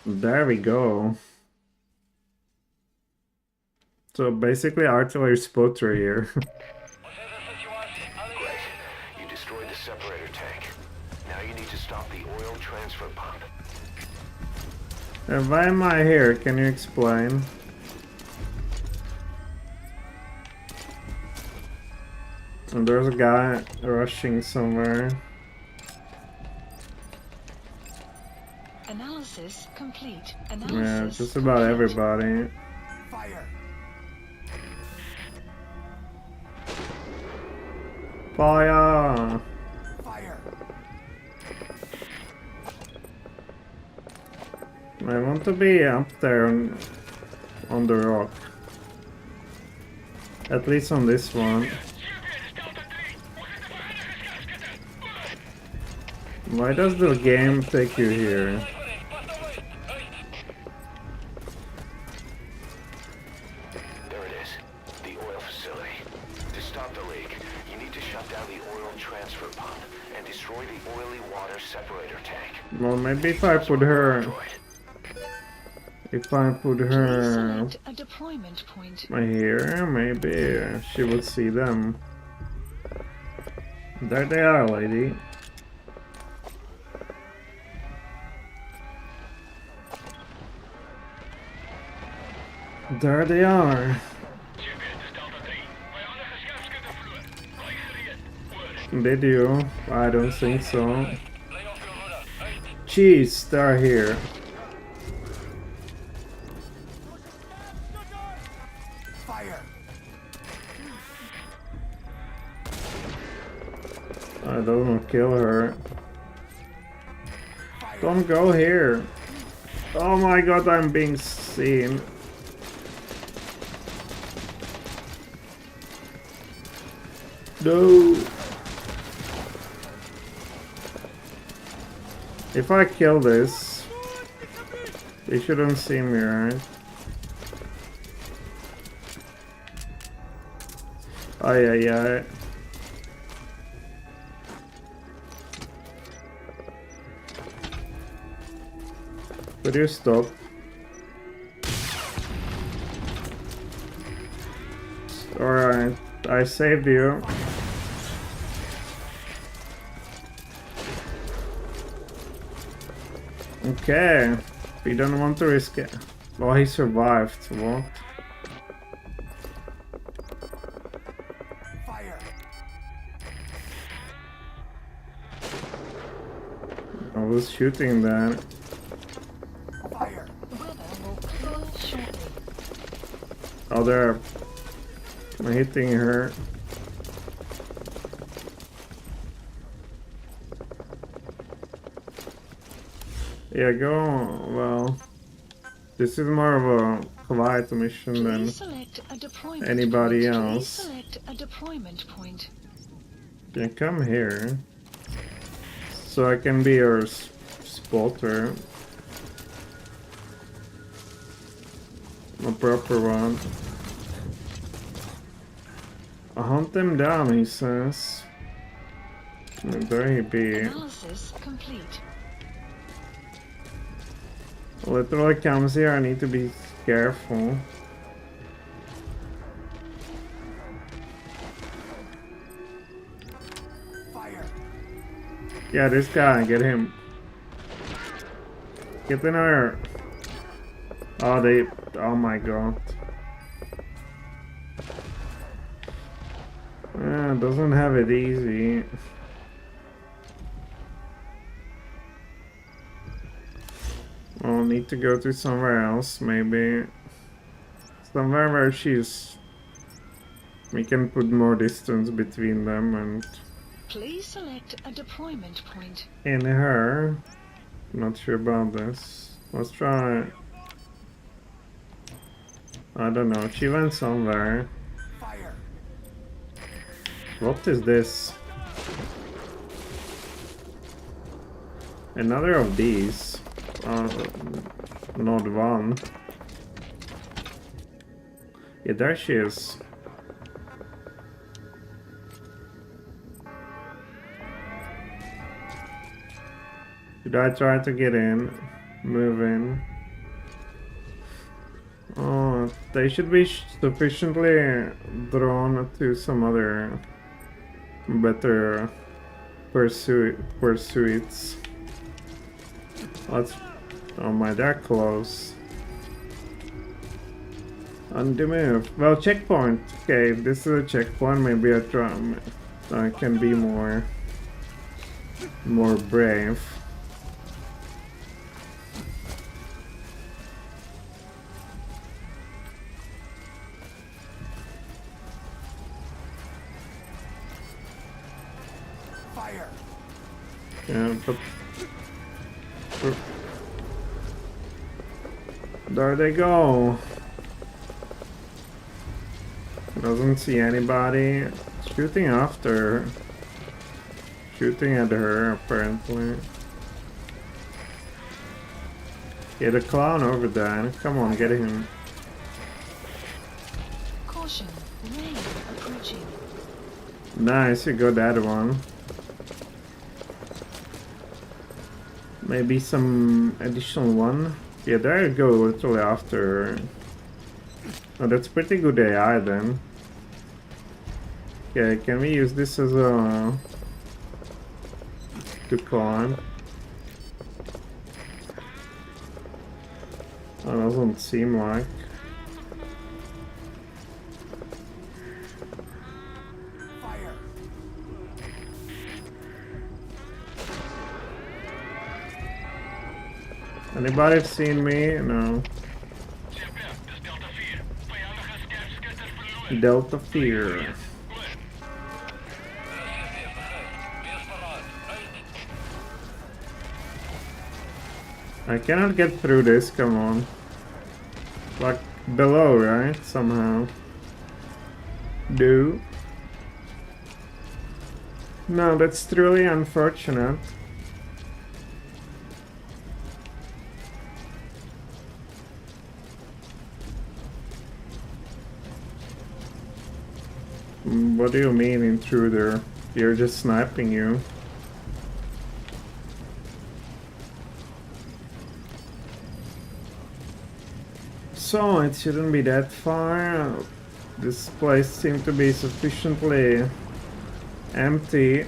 There we go. So basically artillery spotter here. Great. You destroyed the separator tank. Now you need to stop the oil transfer pump. And why am I here? Can you explain? And there's a guy rushing somewhere. Analysis complete. Yeah, Analysis just about complete. everybody. Fire. Fire! Fire. I want to be up there on the rock. At least on this one. Why does the game take you here? There it is. The oil facility. To stop the leak, you need to shut down the oil transfer pump and destroy the oily water separator tank. Well, maybe if I put her... If I put Please her select a deployment point. here, maybe she would see them. There they are, lady. There they are. Did you? I don't think so. Jeez, they're here. Fire. I don't want to kill her. Don't go here. Oh my god, I'm being seen. No. If I kill this, they shouldn't see me, right? Ay, ay, ay. Could you stop? Alright, I saved you. Okay, we don't want to risk it. Oh, he survived. What? Fire! I was shooting that. Fire! Weather will clear shortly. Oh, there. I'm hitting her. Yeah, go. Well, this is more of a quiet mission than Please select a deployment anybody point. else. Please select a deployment point. Yeah, come here. So I can be your spotter. A proper one. I'll hunt them down, he says. There he be. Analysis complete. Literally comes here, I need to be careful. Fire! Yeah, this guy, get him. Get in her. Oh my god. Yeah, doesn't have it easy. I'll need to go to somewhere else, maybe. Somewhere where we can put more distance between them and Please select a deployment point. in her. Not sure about this. Let's try. I don't know. She went somewhere. Fire! What is this? Another of these. Not one. Yeah, there she is. Should I try to get in? Move in? Oh, they should be sufficiently drawn to some other better pursuits. Let's. Oh my, they're close. On the move. Well, checkpoint. Okay, if this is a checkpoint, maybe I can be more brave. Fire! Yeah, but there they go. Doesn't see anybody. Shooting after. Shooting at her, apparently. Get a clown over there. Come on, get him. Caution, rain approaching. Nice, you got that one. Maybe some additional one. Yeah, there you go, literally after her. Oh, that's pretty good AI then. Okay, can we use this as a... to climb? That doesn't seem like. Fire! Anybody seen me? No. Delta Fear. I cannot get through this, come on. Like below, right? Somehow. Do. No, that's truly unfortunate. What do you mean, intruder? You're just sniping you. So, it shouldn't be that far. This place seemed to be sufficiently empty.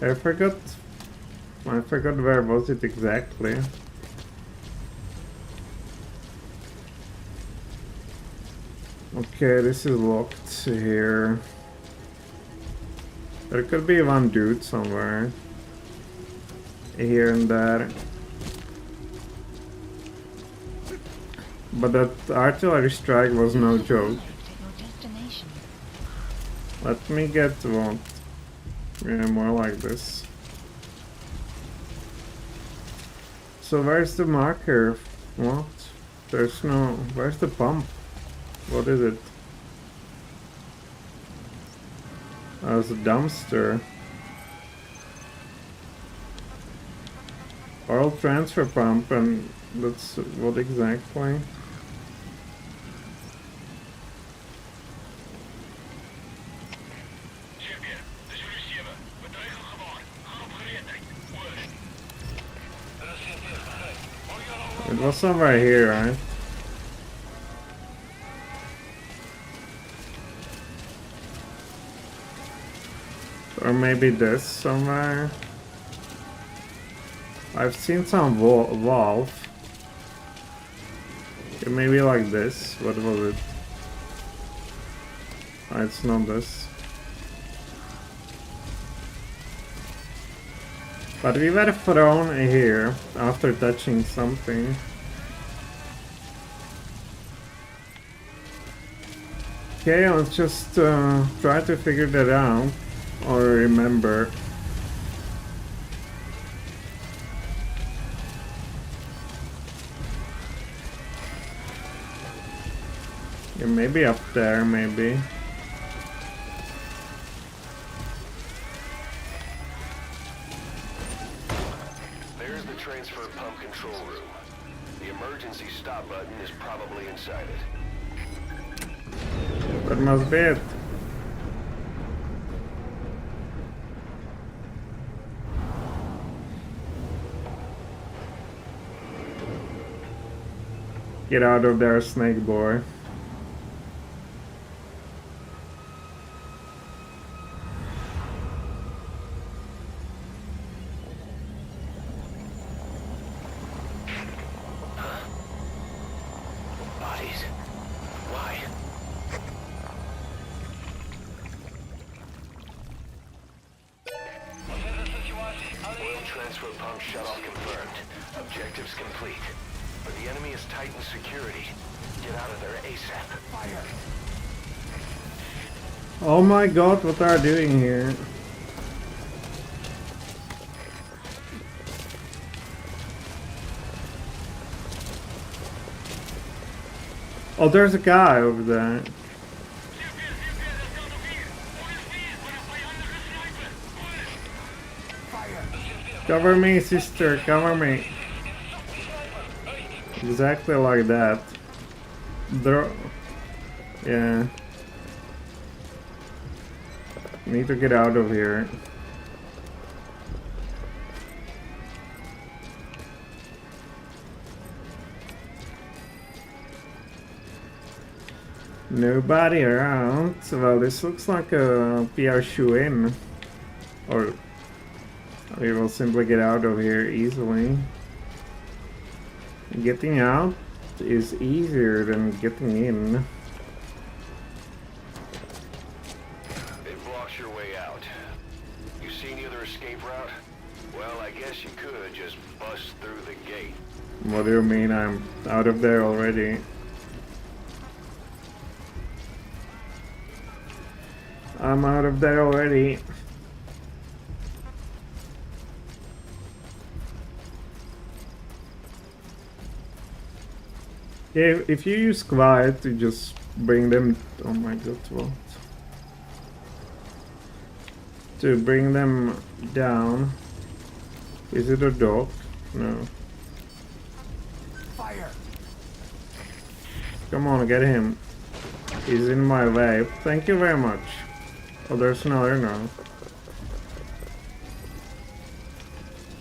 I forgot where was it exactly. Okay, this is locked here. There could be one dude somewhere. Here and there. But that artillery strike was no joke. Your destination. Let me get one. Yeah, more like this. So where's the marker? What? There's no... Where's the pump? What is it? Oh, it's a dumpster. Oil transfer pump, and that's what exactly? It was somewhere here, right? Or maybe this somewhere. I've seen some valve. Okay, maybe like this. What was it? Oh, it's not this. But we were thrown here after touching something. Okay, let's just try to figure that out. Or remember. Yeah, maybe up there, maybe. There's the transfer pump control room. The emergency stop button is probably inside it. That must be it. Get out of there, snake boy. Bodies? Why? Oil transfer pump shut-off confirmed. Objectives complete. But the enemy has tightened security. Get out of there ASAP. Fire! Oh my god, what are you doing here? Oh, there's a guy over there. Cover me, sister, cover me. Exactly like that. Yeah. Need to get out of here. Nobody around. Well, this looks like a PR shoe-in. Or we will simply get out of here easily. Getting out is easier than getting in. It blocks your way out. You see any other escape route? Well, I guess you could just bust through the gate. What do you mean? I'm out of there already. I'm out of there already. Yeah, if you use quiet to just bring them... Oh my god, what? To bring them down. Is it a dog? No. Fire! Come on, get him. He's in my way. Thank you very much. Oh, there's another now.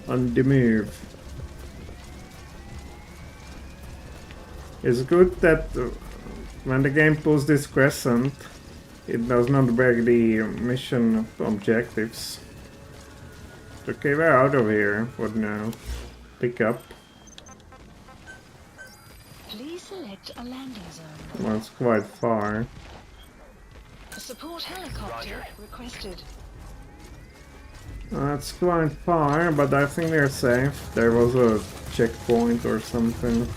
On the move. It's good that when the game pulls this crescent, it does not break the mission objectives. Okay, we're out of here for now. Pick up. Please select select a landing zone. Well, it's quite far. A support helicopter requested. It's quite far, but I think they're safe. There was a checkpoint or something.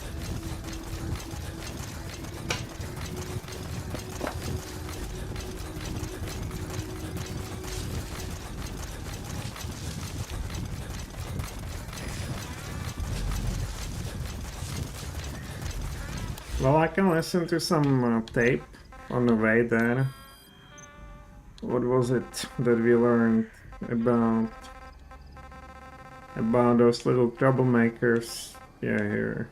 Well, I can listen to some tape on the way there. What was it that we learned about those little troublemakers? Yeah, here.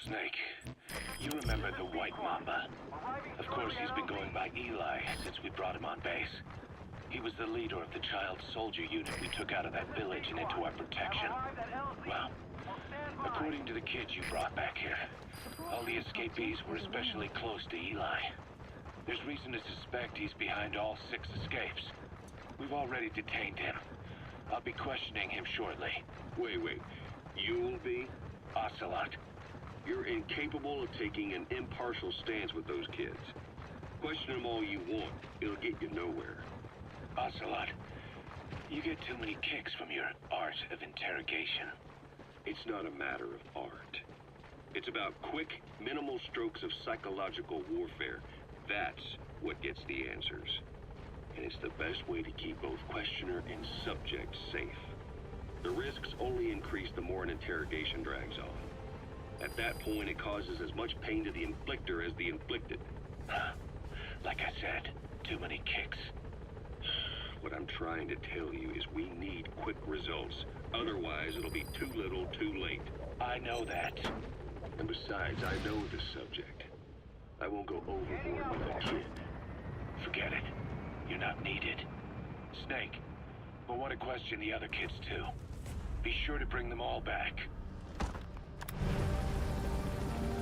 Snake, you remember the White Mamba? Of course, he's been going by Eli since we brought him on base. He was the leader of the child soldier unit we took out of that village and into our protection. Well, according to the kids you brought back here, all the escapees were especially close to Eli. There's reason to suspect he's behind all 6 escapes. We've already detained him. I'll be questioning him shortly. Wait. You'll be? Ocelot. You're incapable of taking an impartial stance with those kids. Question them all you want. It'll get you nowhere. Ocelot, you get too many kicks from your art of interrogation. It's not a matter of art. It's about quick, minimal strokes of psychological warfare. That's what gets the answers. And it's the best way to keep both questioner and subject safe. The risks only increase the more an interrogation drags on. At that point, it causes as much pain to the inflictor as the inflicted. Like I said, too many kicks. What I'm trying to tell you is we need quick results. Otherwise, it'll be too little, too late. I know that. And besides, I know the subject. I won't go overboard with a kid. Forget it. You're not needed. Snake, we'll want to question the other kids too. Be sure to bring them all back.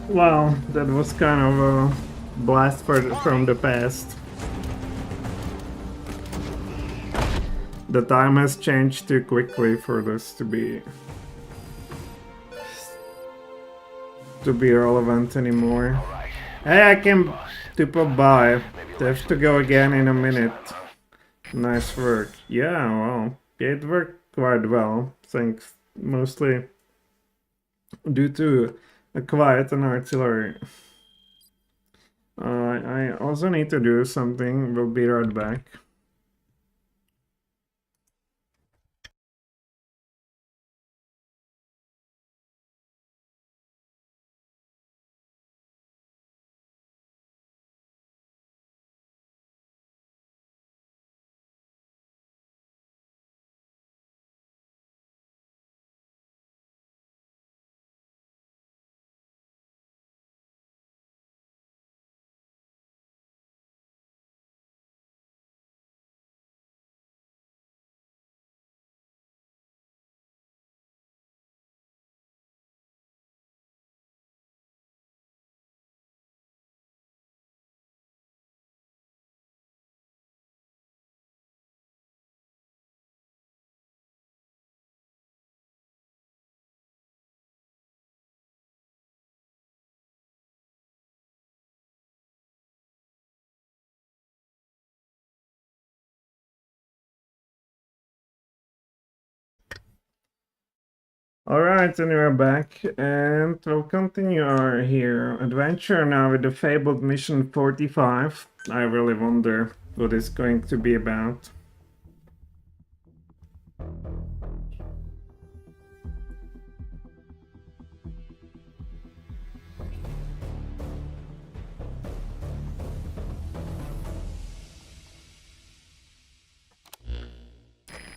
Well, that was kind of a blast from the past. The time has changed too quickly for this to be relevant anymore. Hey, I came to pop by. They have to go again in a minute. Nice work. Yeah, well, it worked quite well. Thanks, mostly due to a quiet and artillery. I also need to do something. We'll be right back. Alright, and we're back, and we'll continue our adventure now with the fabled mission 45. I really wonder what it's going to be about.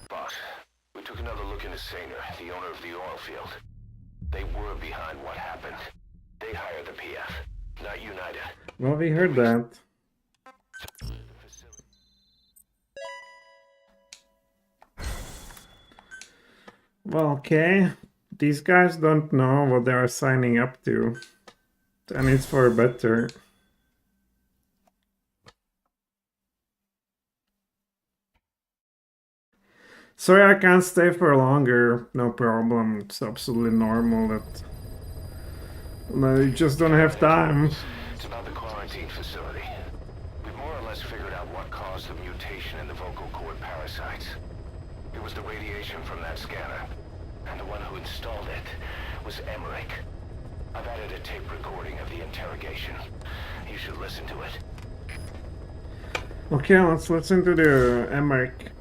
Boss, we took another look into Saner, the owner of the oil field. They were behind what happened. They hired the PF, not United. Well, we heard that. Well, okay. These guys don't know what they are signing up to. And it's for better. Sorry, I can't stay for longer. No problem. It's absolutely normal that No, you just don't have time. It's about the quarantine facility. We've more or less figured out what caused the mutation in the vocal cord parasites. It was the radiation from that scanner. And the one who installed it was Emmerich. I've added a tape recording of the interrogation. You should listen to it. Okay, let's listen to the Emmerich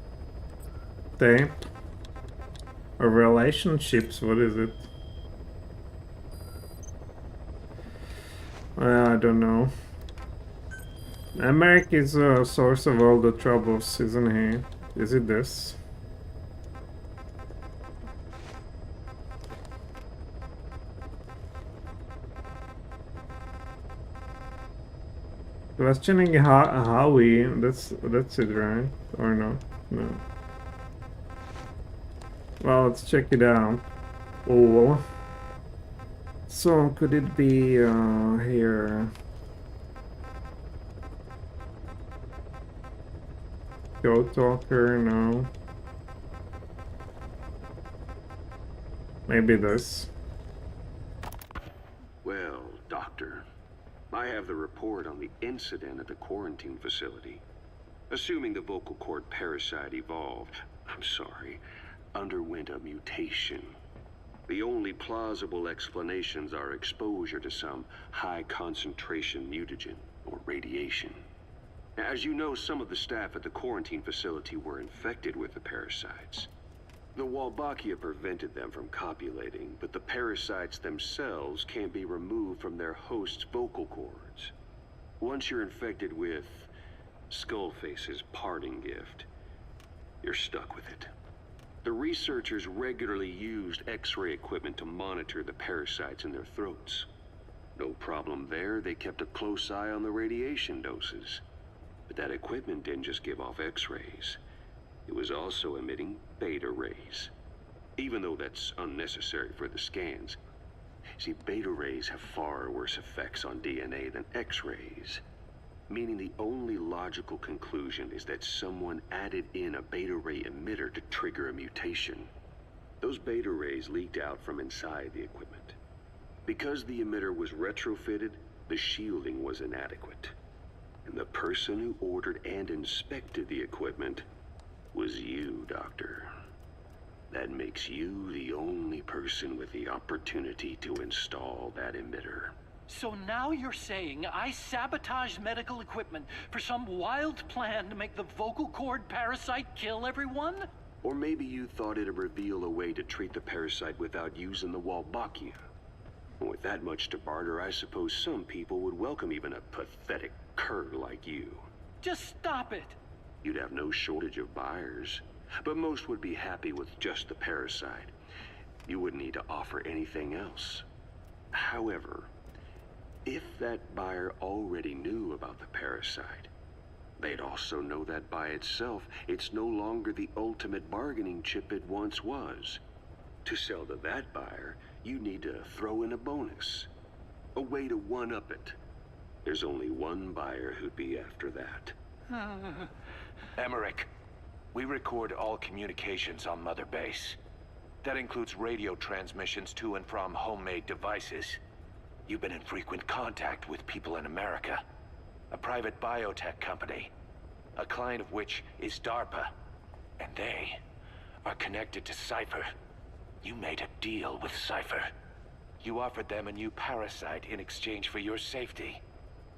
tape. Or relationships, what is it? I don't know. Emmerich is a source of all the troubles, isn't he? Is it this? Questioning Howie, that's it, right? Or no? No. Well, let's check it out. Oh. So, could it be, here? Go Talker, no. Maybe this. Well, Doctor, I have the report on the incident at the quarantine facility. Assuming the vocal cord parasite underwent a mutation. The only plausible explanations are exposure to some high-concentration mutagen, or radiation. As you know, some of the staff at the quarantine facility were infected with the parasites. The Wolbachia prevented them from copulating, but the parasites themselves can't be removed from their host's vocal cords. Once you're infected with Skullface's parting gift, you're stuck with it. The researchers regularly used X-ray equipment to monitor the parasites in their throats. No problem there, they kept a close eye on the radiation doses. But that equipment didn't just give off X-rays. It was also emitting beta rays. Even though that's unnecessary for the scans. See, beta rays have far worse effects on DNA than X-rays. Meaning the only logical conclusion is that someone added in a beta ray emitter to trigger a mutation. Those beta rays leaked out from inside the equipment. Because the emitter was retrofitted, the shielding was inadequate. And the person who ordered and inspected the equipment was you, Doctor. That makes you the only person with the opportunity to install that emitter. So now you're saying I sabotaged medical equipment for some wild plan to make the vocal cord parasite kill everyone? Or maybe you thought it'd reveal a way to treat the parasite without using the Wolbachia. With that much to barter, I suppose some people would welcome even a pathetic cur like you. Just stop it! You'd have no shortage of buyers, but most would be happy with just the parasite. You wouldn't need to offer anything else. However, if that buyer already knew about the parasite, they'd also know that by itself, it's no longer the ultimate bargaining chip it once was. To sell to that buyer, you need to throw in a bonus. A way to one-up it. There's only one buyer who'd be after that. Emmerich, we record all communications on Mother Base. That includes radio transmissions to and from homemade devices. You've been in frequent contact with people in America. A private biotech company. A client of which is DARPA. And they are connected to Cypher. You made a deal with Cypher. You offered them a new parasite in exchange for your safety.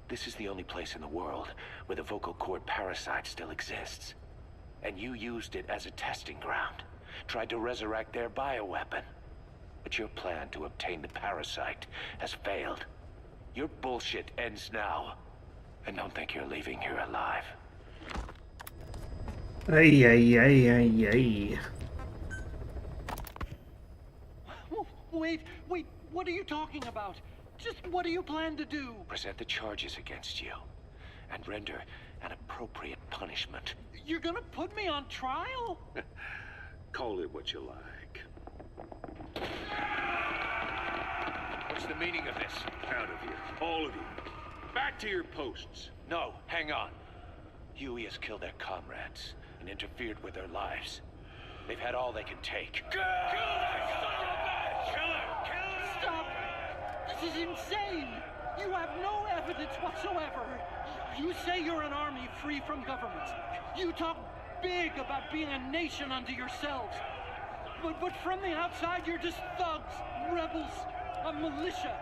This is the only place in the world where the vocal cord parasite still exists. And you used it as a testing ground. Tried to resurrect their bioweapon. But your plan to obtain the parasite has failed. Your bullshit ends now. And don't think you're leaving here alive. Ay, ay, ay, ay, ay. Wait, what are you talking about? Just what do you plan to do? Present the charges against you. And render an appropriate punishment. You're gonna put me on trial? Call it what you like. What's the meaning of this? Out of here, all of you. Back to your posts. No, hang on. Huey has killed their comrades and interfered with their lives. They've had all they can take. Stop! This is insane! You have no evidence whatsoever. You say you're an army free from government. You talk big about being a nation unto yourselves. But from the outside, you're just thugs, rebels, a militia,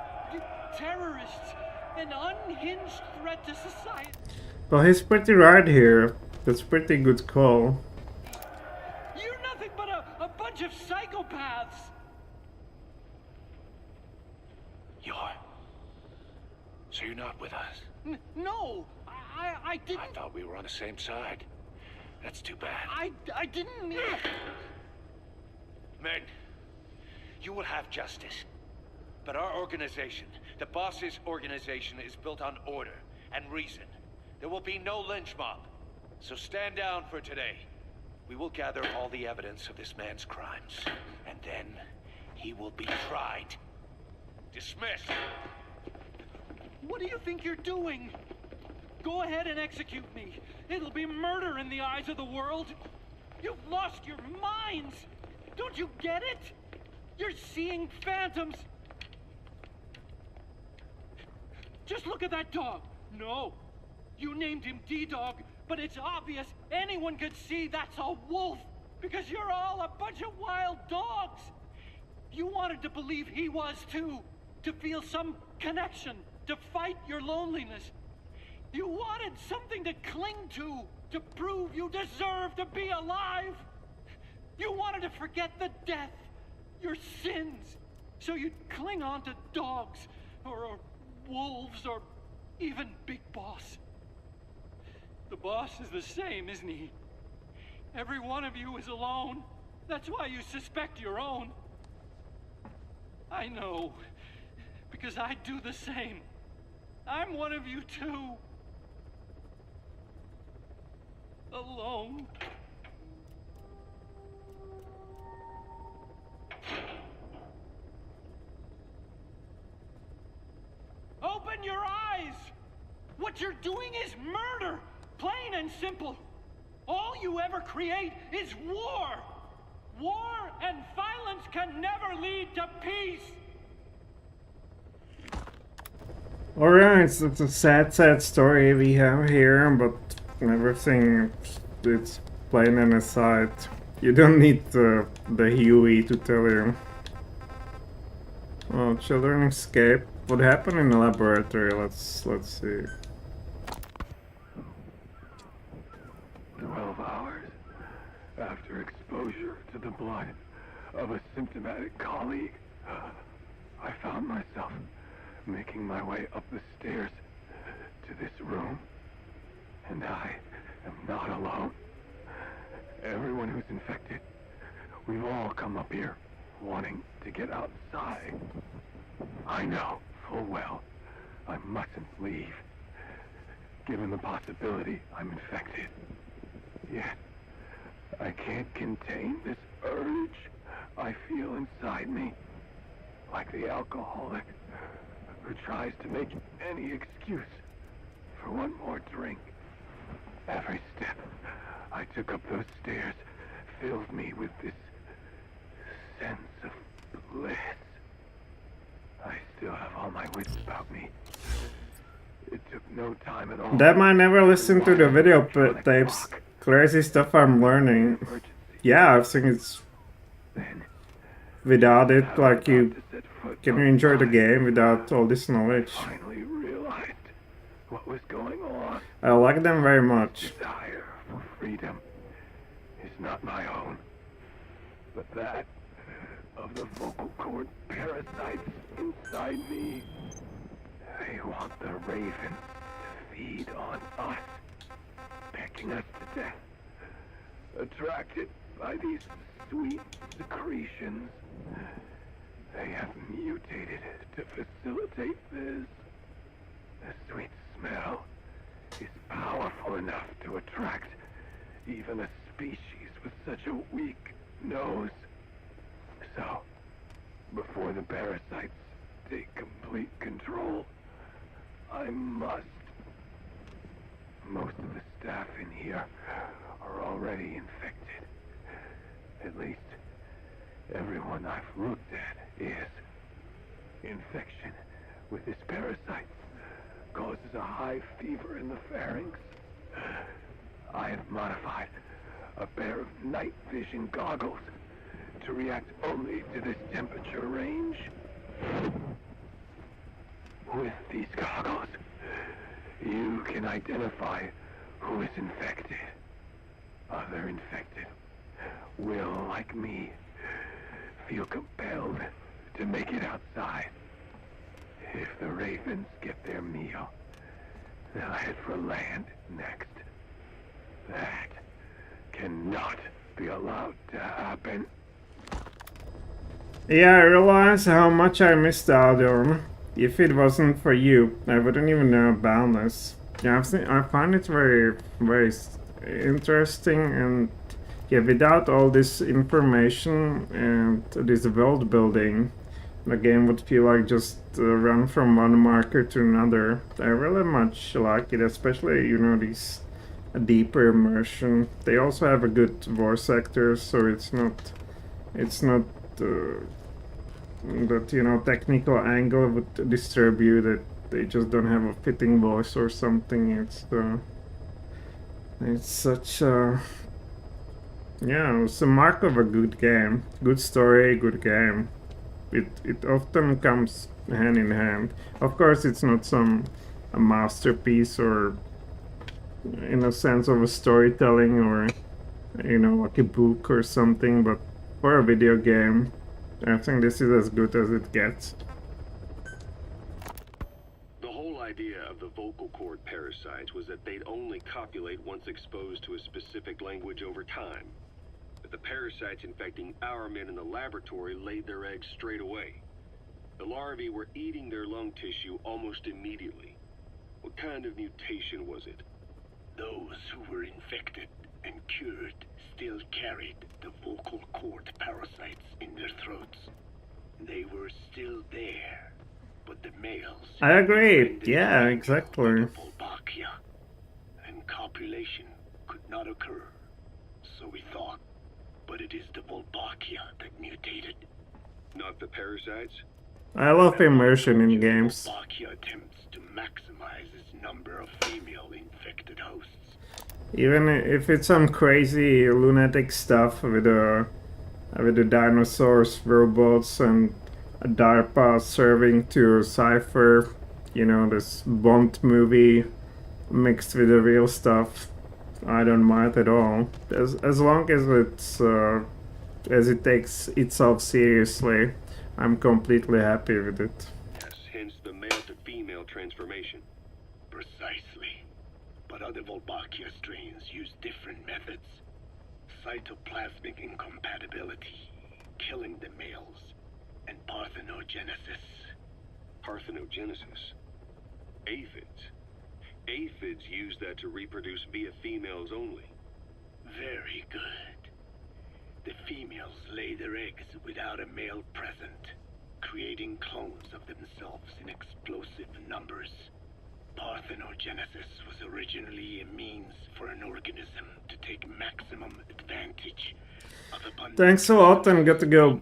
terrorists, an unhinged threat to society. Well, he's pretty right here. That's pretty good call. You're nothing but a bunch of psychopaths. So you're not with us? No, I didn't. I thought we were on the same side. That's too bad. I didn't mean. Men, you will have justice. But our organization, the boss's organization, is built on order and reason. There will be no lynch mob. So stand down for today. We will gather all the evidence of this man's crimes. And then he will be tried. Dismissed. What do you think you're doing? Go ahead and execute me. It'll be murder in the eyes of the world. You've lost your minds. Don't you get it? You're seeing phantoms. Just look at that dog. No, you named him D-Dog, but it's obvious anyone could see that's a wolf because you're all a bunch of wild dogs. You wanted to believe he was too, to feel some connection, to fight your loneliness. You wanted something to cling to prove you deserve to be alive. You wanted to forget the death, your sins, so you'd cling on to dogs, or wolves, or even Big Boss. The boss is the same, isn't he? Every one of you is alone. That's why you suspect your own. I know, because I do the same. I'm one of you too. Alone. Open your eyes! What you're doing is murder! Plain and simple. All you ever create is war! War and violence can never lead to peace! Alright, it's a sad story we have here, but everything, it's plain and aside. You don't need the Huey to tell you. Oh, children escape. What happened in the laboratory? Let's see. 12 hours after exposure to the blood of a symptomatic colleague, I found myself making my way up the stairs to this room. And I am not alone. Everyone who's infected, we've all come up here wanting to get outside. I know full well I mustn't leave, given the possibility I'm infected. Yet, I can't contain this urge I feel inside me, like the alcoholic who tries to make any excuse for one more drink. Every step I took up those stairs filled me with this sense of bliss. I still have all my wits about me. It took no time at all. That might never listen to the video tapes. Crazy stuff I'm learning. Yeah, I think it's... Without it, like, you can enjoy the game without all this knowledge. Finally realized what was going on. I like them very much. Desire for freedom is not my own, but that of the vocal cord parasites inside me. They want the ravens to feed on us, pecking us to death, attracted by these sweet secretions. They have mutated to facilitate this. The sweet smell is powerful enough to attract even a species with such a weak nose. So, before the parasites take complete control, I must. Most of the staff in here are already infected. At least, everyone I've looked at is. Infection with this parasite causes a high fever in the pharynx. I have modified a pair of night vision goggles to react only to this temperature range. With these goggles, you can identify who is infected. Other infected will, like me, feel compelled to make it outside. If the ravens get their meal, they'll head for land next. That cannot be allowed to happen. Yeah, I realize how much I missed out on. If it wasn't for you, I wouldn't even know about this. Yeah, I find it very, very interesting, and yeah, without all this information and this world building, the game would feel like just run from one marker to another. I really much like it, especially, you know, these deeper immersion. They also have a good voice actor, so it's not that, you know, technical angle would disturb you, that they just don't have a fitting voice or something. It's such a, yeah, it's a mark of a good game. Good story, good game. It often comes hand in hand. Of course, it's not a masterpiece, or in a sense of a storytelling, or, you know, like a book or something, but for a video game, I think this is as good as it gets. The whole idea of the vocal cord parasites was that they'd only copulate once exposed to a specific language over time. But the parasites infecting our men in the laboratory laid their eggs straight away. The larvae were eating their lung tissue almost immediately. What kind of mutation was it? Those who were infected and cured still carried the vocal cord parasites in their throats. They were still there, but the males... I agree, yeah, exactly. Wolbachia, and copulation could not occur. So we thought, but it is the Wolbachia that mutated. Not the parasites? I love immersion in games. Wolbachia attempts to maximize its number of female infected hosts. Even if it's some crazy lunatic stuff with the dinosaurs, robots, and a DARPA serving to Cypher, you know, this Bond movie mixed with the real stuff, I don't mind at all. As long as as it takes itself seriously, I'm completely happy with it. Yes, hence the male to female transformation. Precisely. But other Wolbachia strains use different methods. Cytoplasmic incompatibility, killing the males, and parthenogenesis. Parthenogenesis? Aphids? Aphids use that to reproduce via females only. Very good. The females lay their eggs without a male present, creating clones of themselves in explosive numbers. Parthenogenesis was originally a means for an organism to take maximum advantage of abundance. Thanks a lot, and got to go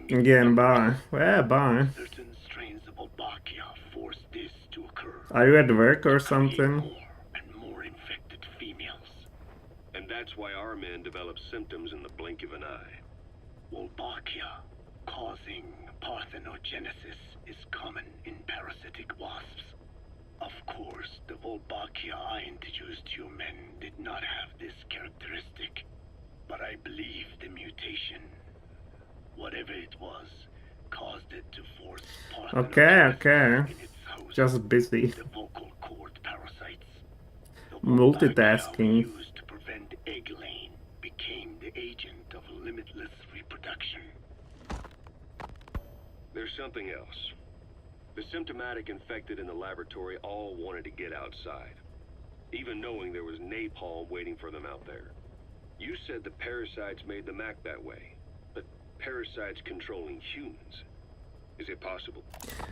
again. Bye. Yeah, bye. Certain strains of Wolbachia force this to occur. Are you at work or something? More and more infected females. And that's why our men develop symptoms in the blink of an eye. Wolbachia causing parthenogenesis is common in parasitic wasps. Of course, the Wolbachia I introduced to you men did not have this characteristic, but I believe the mutation, whatever it was, caused it to force Okay. in its host. Just busy. The vocal cord parasites. The Multitasking. Wolbachia used to prevent egg laying became the agent of limitless reproduction. There's something else. The symptomatic infected in the laboratory all wanted to get outside, even knowing there was napalm waiting for them out there. You said the parasites made them act that way, but parasites controlling humans. Is it possible?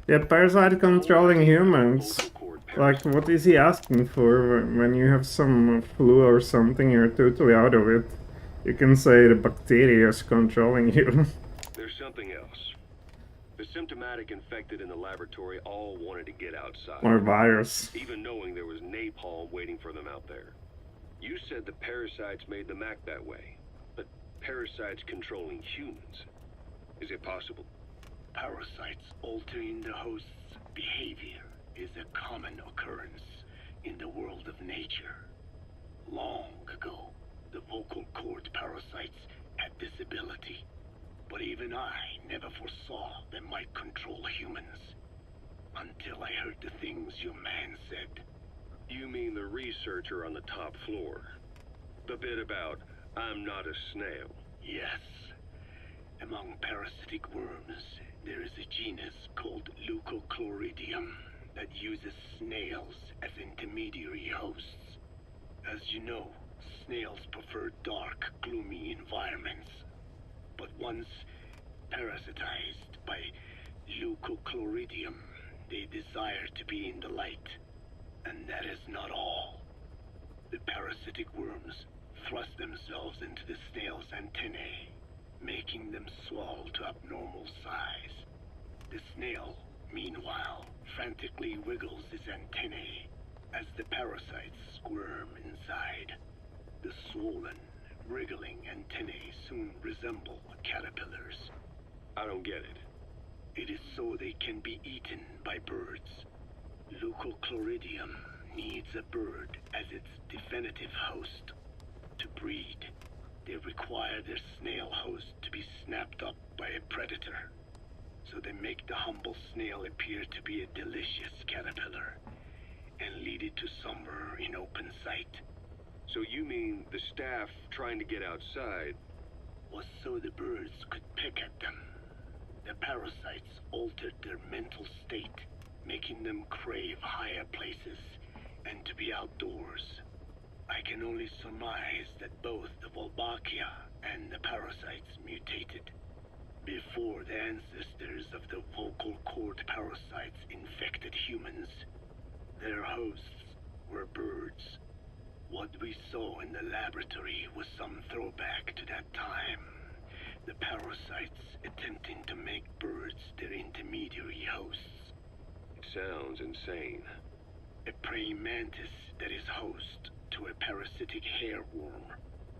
Yeah, parasite controlling humans. Like, what is he asking for? When you have some flu or something, you're totally out of it. You can say the bacteria is controlling you. There's something else. The symptomatic infected in the laboratory all wanted to get outside. Or virus. Even knowing there was napalm waiting for them out there. You said the parasites made them act that way. But parasites controlling humans. Is it possible? Parasites altering the host's behavior is a common occurrence in the world of nature. Long ago, the vocal cord parasites had this ability, but even I never foresaw they might control humans. Until I heard the things your man said. You mean the researcher on the top floor? The bit about, I'm not a snail. Yes. Among parasitic worms, there is a genus called Leucochloridium that uses snails as intermediary hosts. As you know, snails prefer dark, gloomy environments. But once parasitized by Leucochloridium, they desire to be in the light. And that is not all. The parasitic worms thrust themselves into the snail's antennae, making them swell to abnormal size. The snail, meanwhile, frantically wiggles its antennae as the parasites squirm inside. The swollen, wriggling antennae soon resemble caterpillars. I don't get it. It is so they can be eaten by birds. Leucochloridium needs a bird as its definitive host. To breed, they require their snail host to be snapped up by a predator. So they make the humble snail appear to be a delicious caterpillar and lead it to somewhere in open sight. So you mean the staff trying to get outside was so the birds could pick at them. The parasites altered their mental state, making them crave higher places and to be outdoors. I can only surmise that both the Wolbachia and the parasites mutated before the ancestors of the vocal cord parasites infected humans. Their hosts were birds. What we saw in the laboratory was some throwback to that time. The parasites attempting to make birds their intermediary hosts. It sounds insane. A praying mantis that is host to a parasitic hairworm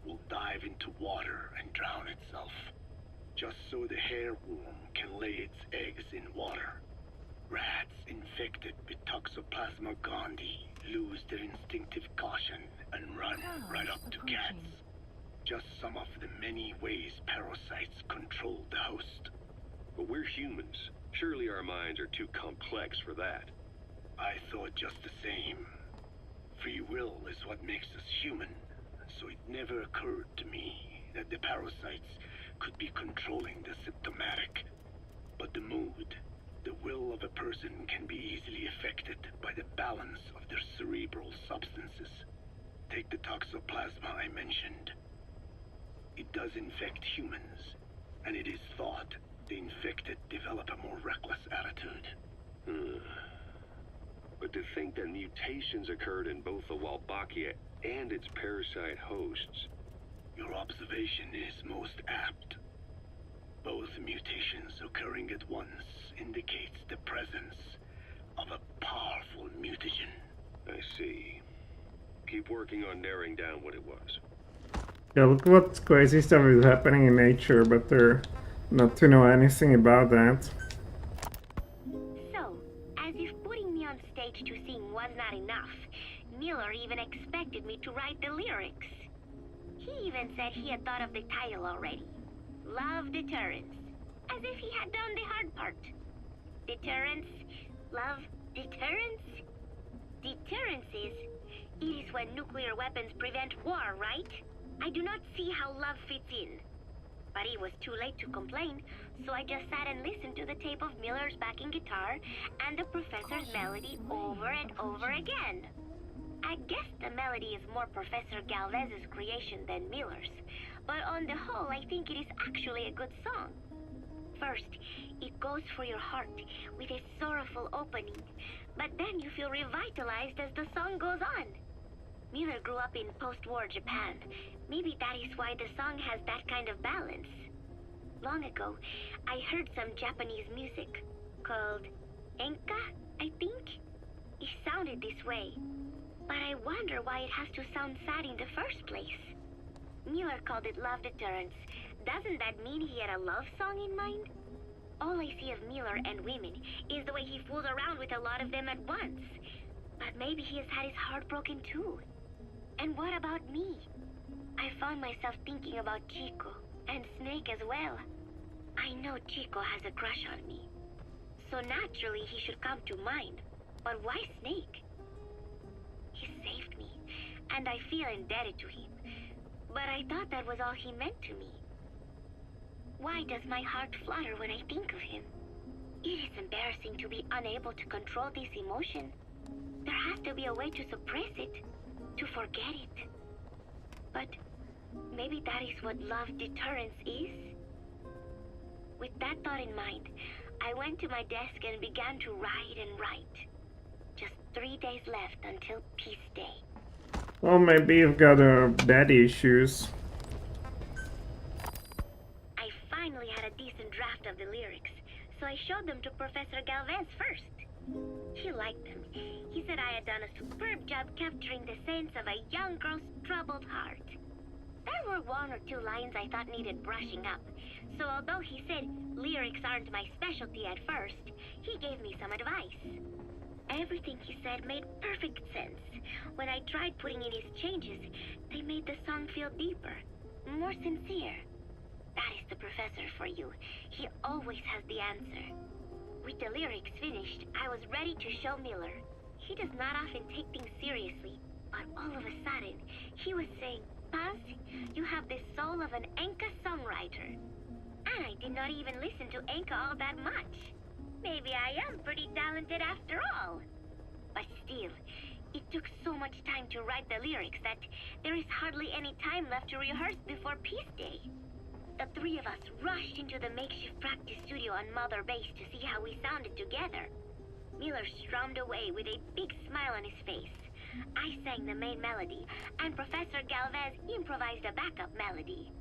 will dive into water and drown itself, just so the hairworm can lay its eggs in water. Rats infected with Toxoplasma gondii lose their instinctive caution and run right up to cats. Just some of the many ways parasites control the host. But we're humans. Surely our minds are too complex for that. I thought just the same. Free will is what makes us human, so it never occurred to me that the parasites could be controlling the symptomatic. But the mood, the will of a person can be easily affected by the balance of their cerebral substances. Take the toxoplasma I mentioned. It does infect humans, and it is thought the infected develop a more reckless attitude. But to think that mutations occurred in both the Wolbachia and its parasite hosts. Your observation is most apt. Both mutations occurring at once indicates the presence of a powerful mutagen. I see. Keep working on narrowing down what it was. Yeah, look what crazy stuff is happening in nature, but they're not to know anything about that. So, as if putting me on stage to sing was not enough, Miller even expected me to write the lyrics. He even said he had thought of the title already. Love Deterrence. As if he had done the hard part. Deterrence? Love? Deterrence? Deterrence is when nuclear weapons prevent war, right? I do not see how love fits in. But it was too late to complain, so I just sat and listened to the tape of Miller's backing guitar and the professor's melody over and over again. I guess the melody is more Professor Galvez's creation than Miller's, but on the whole, I think it is actually a good song. First, it goes for your heart with a sorrowful opening, but then you feel revitalized as the song goes on. Miller grew up in post-war Japan. Maybe that is why the song has that kind of balance. long ago, I heard some Japanese music called enka, I think? It sounded this way. But I wonder why it has to sound sad in the first place. Miller called it love deterrence. Doesn't that mean he had a love song in mind? All I see of Miller and women is the way he fools around with a lot of them at once. But maybe he has had his heart broken too. And what about me? I found myself thinking about Chico and Snake as well. I know Chico has a crush on me, so naturally he should come to mind. But why Snake? He saved me, and I feel indebted to him. But I thought that was all he meant to me. Why does my heart flutter when I think of him? It is embarrassing to be unable to control this emotion. There has to be a way to suppress it, to forget it. But maybe that is what love deterrence is? With that thought in mind, I went to my desk and began to write and write. Just 3 days left until Peace Day. Well, maybe you've got daddy issues. I finally had a decent draft of the lyrics, so I showed them to Professor Galvez first. He liked them. He said I had done a superb job capturing the sense of a young girl's troubled heart. There were 1 or 2 lines I thought needed brushing up, so although he said lyrics aren't my specialty at first, he gave me some advice. Everything he said made perfect sense. When I tried putting in his changes, they made the song feel deeper, more sincere. That is the professor for you. He always has the answer. With the lyrics finished, I was ready to show Miller. He does not often take things seriously, but all of a sudden, he was saying, "Paz, you have the soul of an Enka songwriter." And I did not even listen to Enka all that much. Maybe I am pretty talented after all. But still, it took so much time to write the lyrics that there is hardly any time left to rehearse before Peace Day. The 3 of us rushed into the makeshift practice studio on Mother Base to see how we sounded together. Miller strummed away with a big smile on his face. I sang the main melody, and Professor Galvez improvised a backup melody.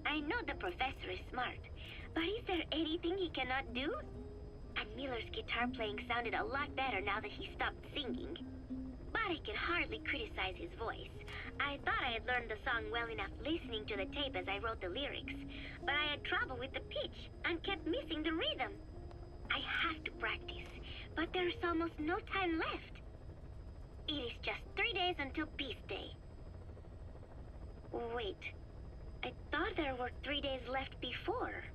I know the professor is smart, but is there anything he cannot do? And Miller's guitar playing sounded a lot better now that he stopped singing. But I can hardly criticize his voice. I thought I had learned the song well enough listening to the tape as I wrote the lyrics, but I had trouble with the pitch and kept missing the rhythm. I have to practice, but there's almost no time left. It is just 3 days until Peace Day. Wait, I thought there were 3 days left before.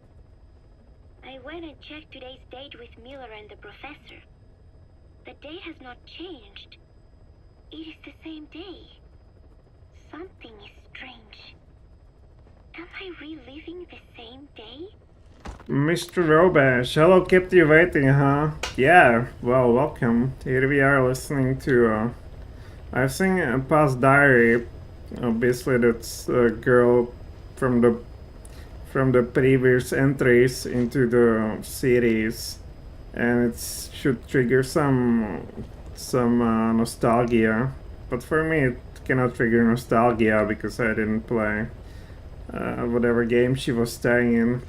I went and checked today's date with Miller and the professor. The date has not changed. It is the same day. Something is strange. Am I reliving the same day? Mr. Robash, hello, kept you waiting, huh? Yeah, well, welcome. Here we are listening to, I've seen a past diary. Obviously, that's a girl from the previous entries into the series, and it should trigger some nostalgia. But for me, it cannot trigger nostalgia because I didn't play whatever game she was staying in.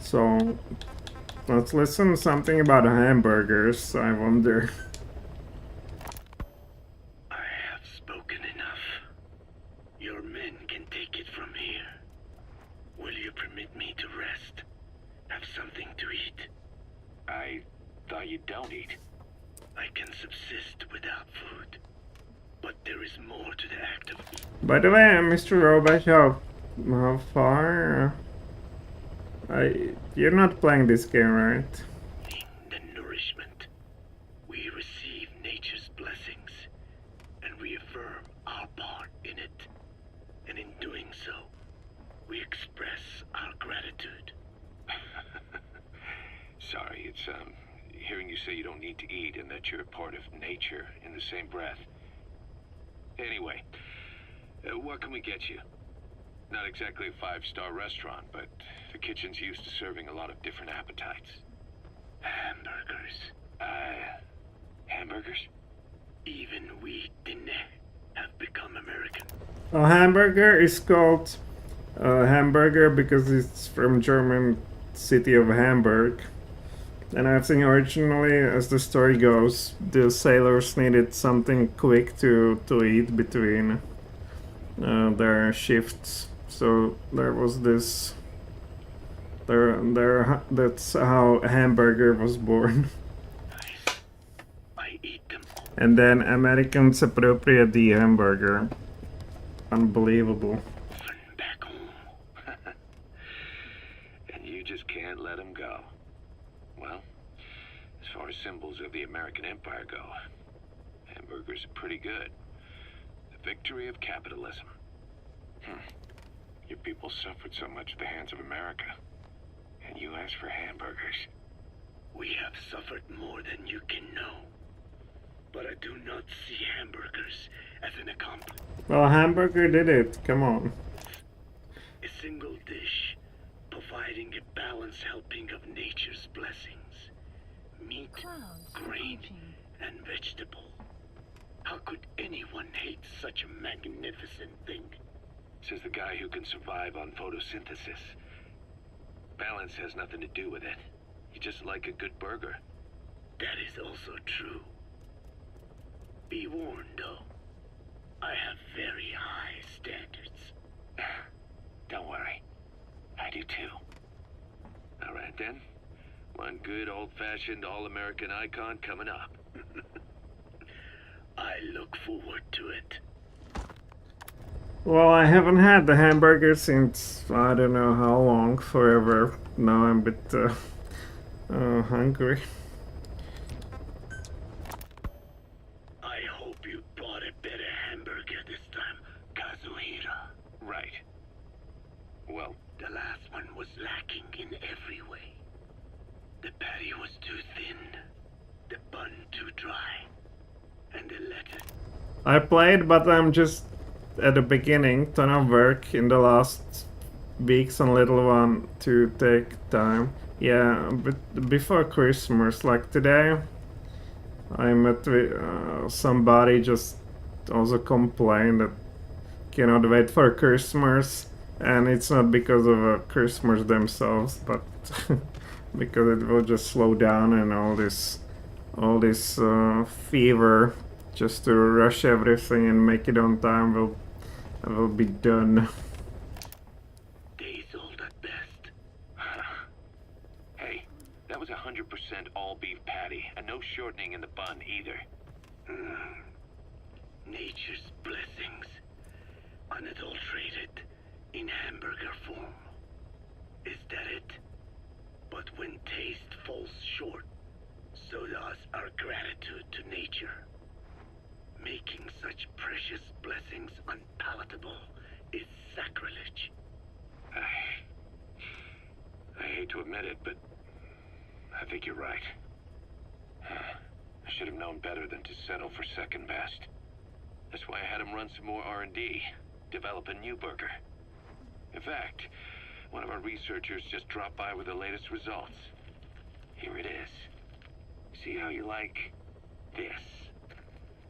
So let's listen to something about hamburgers. I wonder. I have spoken enough. Your men can take it from here. Will you permit me to rest? Have something to eat? I thought you don't eat. I can subsist without food. But there is more to the act of eating. By the way, Mr. Robash, how far? You're not playing this game, right? The nourishment. We receive nature's blessings and reaffirm our part in it. And in doing so, we express our gratitude. Sorry, it's, hearing you say you don't need to eat and that you're a part of nature in the same breath. Anyway, what can we get you? Not exactly a 5-star restaurant, but the kitchen's used to serving a lot of different appetites. Hamburgers. Hamburgers? Even we didn't have become American. A hamburger is called hamburger because it's from German city of Hamburg. And I think originally, as the story goes, the sailors needed something quick to eat between their shifts. So there was this. That's how hamburger was born. I eat them. And then Americans appropriate the hamburger. Unbelievable. Back home. And you just can't let them go. Well, as far as symbols of the American Empire go, hamburgers are pretty good. The victory of capitalism. Your people suffered so much at the hands of America. And you asked for hamburgers. We have suffered more than you can know. But I do not see hamburgers as an accomplishment. Well, hamburger did it. Come on. A single dish, providing a balanced helping of nature's blessings. Meat, grain, and vegetable. How could anyone hate such a magnificent thing? Says the guy who can survive on photosynthesis. Balance has nothing to do with it. You just like a good burger. That is also true. Be warned, though. I have very high standards. Don't worry. I do too. All right then. One good old-fashioned all-American icon coming up. I look forward to it. Well, I haven't had the hamburger since I don't know how long, forever. Now I'm a bit hungry. I hope you bought a better hamburger this time, Kazuhira. Right. Well, the last one was lacking in every way. The patty was too thin, the bun too dry, and the lettuce. I played, but I'm just at the beginning. Ton of work in the last weeks on Little One to take time. Yeah, but before Christmas, like today, I met with somebody just also complained that cannot wait for Christmas, and it's not because of Christmas themselves, but because it will just slow down and all this fever just to rush everything and make it on time will be done. Days old at best. Hey, that was 100% all beef patty, and no shortening in the bun either. Nature's blessings, unadulterated, in hamburger form. Is that it? But when taste falls short, so does our gratitude to nature. Making such precious blessings unpalatable is sacrilege. I hate to admit it, but I think you're right. I should have known better than to settle for second best. That's why I had him run some more R&D, develop a new burger. In fact, one of our researchers just dropped by with the latest results. Here it is. See how you like this?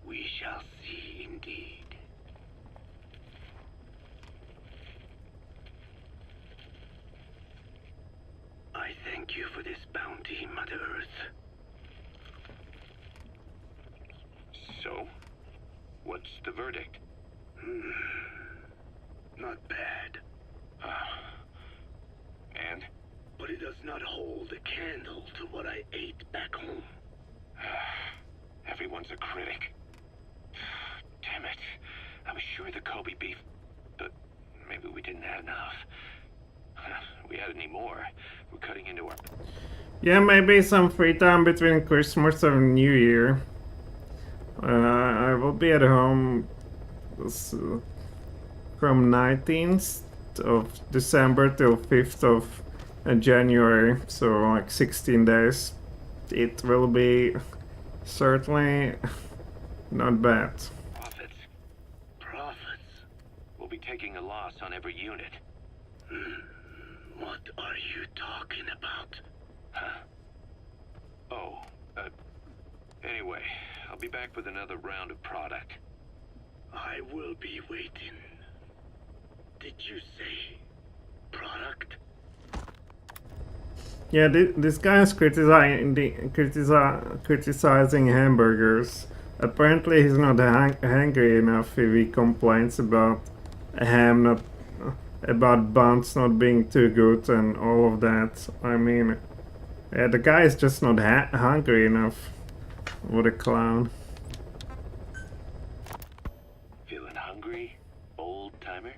We shall see indeed. I thank you for this bounty, Mother Earth. So, what's the verdict? Not bad. And? But it does not hold a candle to what I ate back home. Everyone's a critic. Damn it. I was sure the Kobe beef, but maybe we didn't have enough. If we had any more, we're cutting into our... Yeah, maybe some free time between Christmas and New Year. I will be at home from 19th of December till 5th of January, so like 16 days. It will be certainly not bad. Profits? We'll be taking a loss on every unit. What are you talking about? Huh? Oh, anyway, I'll be back with another round of product. I will be waiting. Did you say product? Yeah, this guy is criticizing hamburgers. Apparently, he's not hungry enough if he complains about ham not, about buns not being too good and all of that. I mean, yeah, the guy is just not hungry enough. What a clown. Feeling hungry, old timer?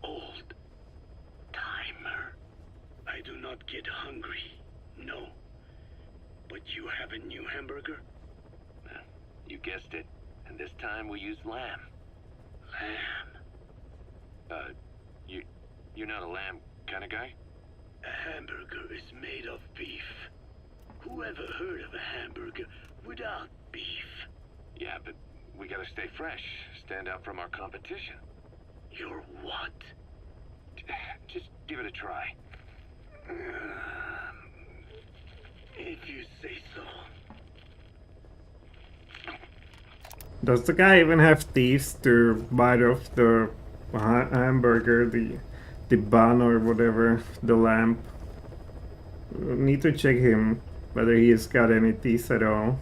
Old timer. I do not get hungry, no. But you have a new hamburger? You guessed it. And this time we used lamb. Lamb? You're not a lamb kind of guy? A hamburger is made of beef. Who ever heard of a hamburger without beef? Yeah, but we gotta stay fresh, stand out from our competition. You're what? Just give it a try. If you say so. Does the guy even have teeth to bite off the hamburger, the bun or whatever, the lamb? Need to check him, whether he's got any teeth at all.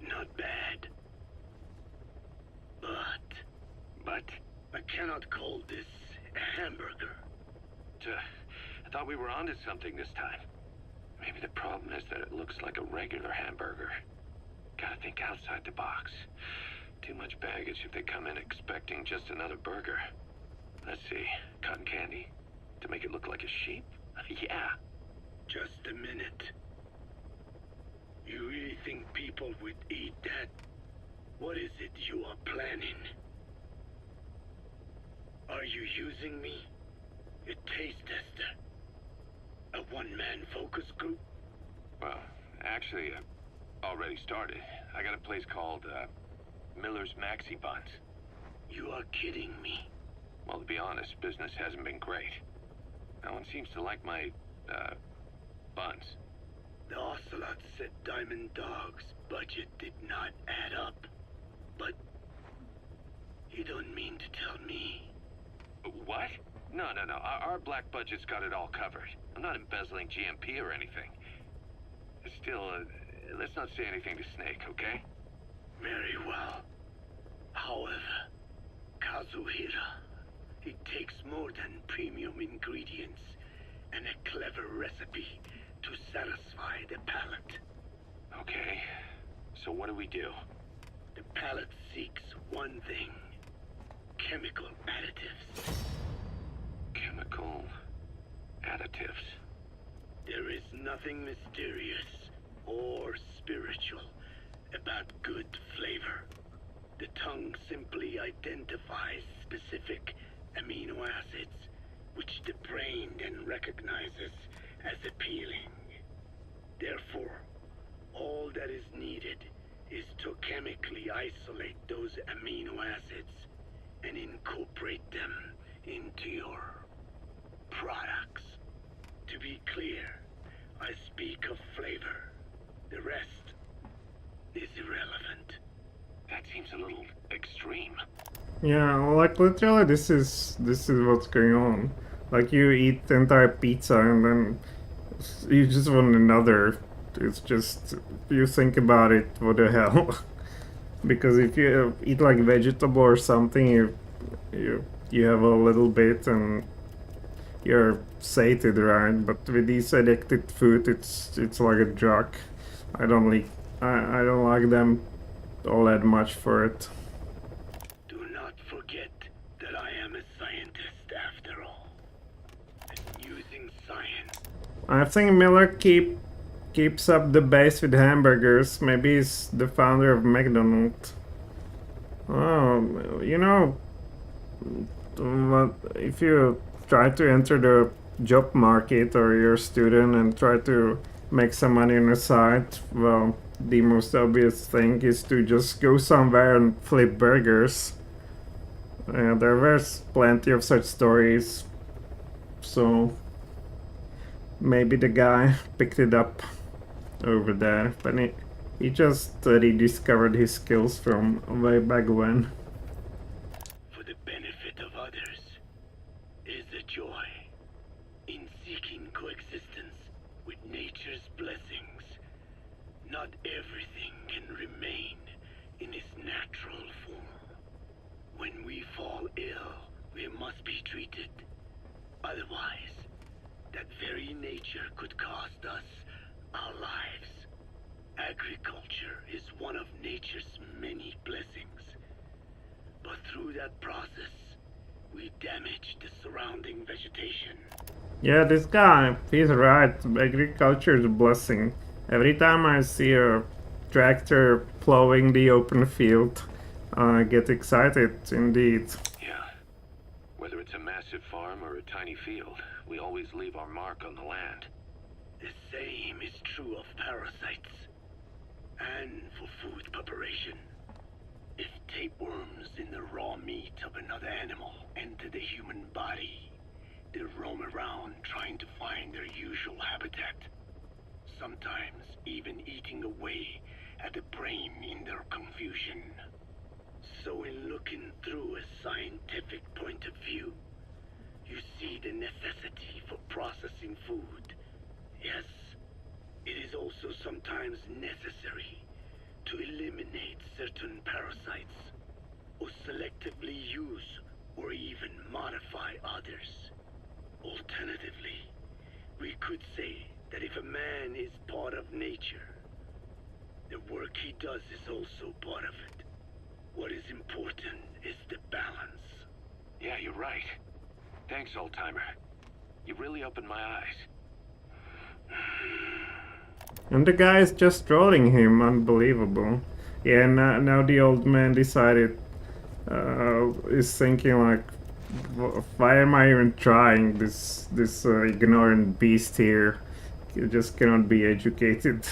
Not bad. But I cannot call this a hamburger. I thought we were onto something this time. Maybe the problem is that it looks like a regular hamburger. Gotta think outside the box. Too much baggage if they come in expecting just another burger. Let's see, cotton candy? To make it look like a sheep? Yeah. Just a minute. You really think people would eat that? What is it you are planning? Are you using me? A taste tester? A one-man focus group? Well, actually, I already started. I got a place called, Miller's Maxi Buns. You are kidding me. Well, to be honest, business hasn't been great. No one seems to like my, buns. The Ocelot said Diamond Dog's budget did not add up. But you don't mean to tell me. What? No. Our black budget's got it all covered. I'm not embezzling GMP or anything. Still, let's not say anything to Snake, okay? Very well. However, Kazuhira, it takes more than premium ingredients and a clever recipe to satisfy the palate. Okay, so what do we do? The palate seeks one thing. Chemical additives. Chemical additives. There is nothing mysterious or spiritual about good flavor. The tongue simply identifies specific amino acids, which the brain then recognizes as appealing. Therefore, all that is needed is to chemically isolate those amino acids and incorporate them into your products. To be clear, I speak of flavor. The rest is irrelevant. That seems a little extreme. Yeah, like literally this is what's going on. Like you eat the entire pizza and then you just want another. It's just, you think about it, what the hell? Because if you eat like vegetable or something, you have a little bit and you're sated, right? But with these addicted food, it's like a drug. I don't like them all that much for it. Do not forget that I am a scientist after all. And using science. I think Miller keeps up the base with hamburgers. Maybe he's the founder of McDonald's. Oh, you know, if you try to enter the job market or you're a student and try to make some money on the side, well, the most obvious thing is to just go somewhere and flip burgers. There's plenty of such stories, so maybe the guy picked it up over there. But He just rediscovered his skills from way back when. For the benefit of others is the joy in seeking coexistence with nature's blessings. Not everything can remain in its natural form. When we fall ill, we must be treated. Otherwise, that very nature could cost us our lives. Agriculture is one of nature's many blessings. But through that process, we damage the surrounding vegetation. Yeah, this guy, he's right. Agriculture is a blessing. Every time I see a tractor plowing the open field, I get excited indeed. Yeah. Whether it's a massive farm or a tiny field, we always leave our mark on the land. The same is true of parasites. And for food preparation. If tapeworms in the raw meat of another animal enter the human body, they roam around trying to find their usual habitat. Sometimes even eating away at the brain in their confusion. So in looking through a scientific point of view, you see the necessity for processing food. Yes, it is also sometimes necessary to eliminate certain parasites, or selectively use or even modify others. Alternatively, we could say that if a man is part of nature, the work he does is also part of it. What is important is the balance. Yeah, you're right. Thanks, old-timer. You really opened my eyes. And the guy is just trolling him, unbelievable. Yeah, now the old man decided, is thinking like, why am I even trying? This ignorant beast here, you just cannot be educated.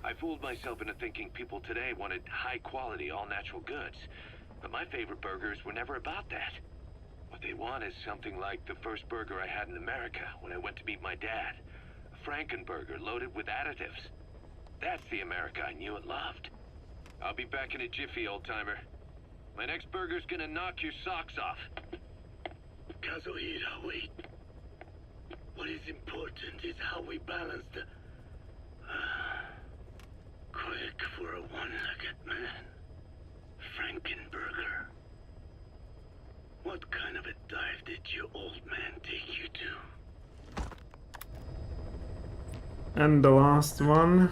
I fooled myself into thinking people today wanted high-quality, all-natural goods. But my favorite burgers were never about that. What they want is something like the first burger I had in America when I went to meet my dad. A Frankenburger loaded with additives. That's the America I knew and loved. I'll be back in a jiffy, old-timer. My next burger's gonna knock your socks off. Kazuhira, wait. What is important is how we balance the... quick for a one-legged man. Frankenburger. What kind of a dive did your old man take you to? And the last one.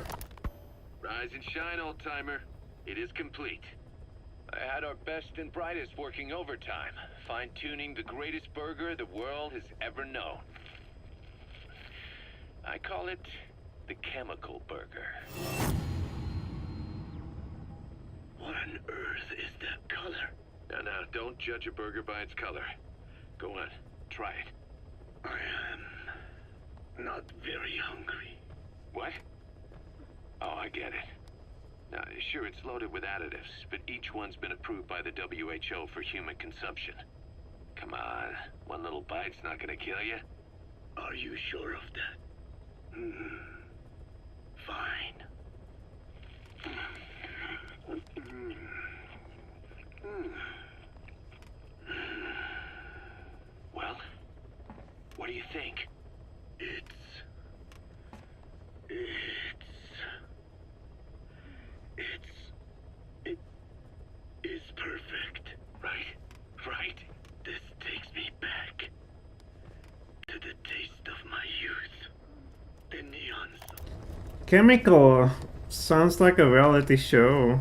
Rise and shine, old-timer. It is complete. I had our best and brightest working overtime, fine-tuning the greatest burger the world has ever known. I call it the chemical burger. What on earth is that color? Now, don't judge a burger by its color. Go on, try it. I am not very hungry. What? Oh, I get it. Now, sure, it's loaded with additives, but each one's been approved by the WHO for human consumption. Come on, one little bite's not gonna kill you. Are you sure of that? Fine. Well, what do you think? It is perfect. Right? This takes me back to the taste of my youth. The neons. Chemical sounds like a reality show.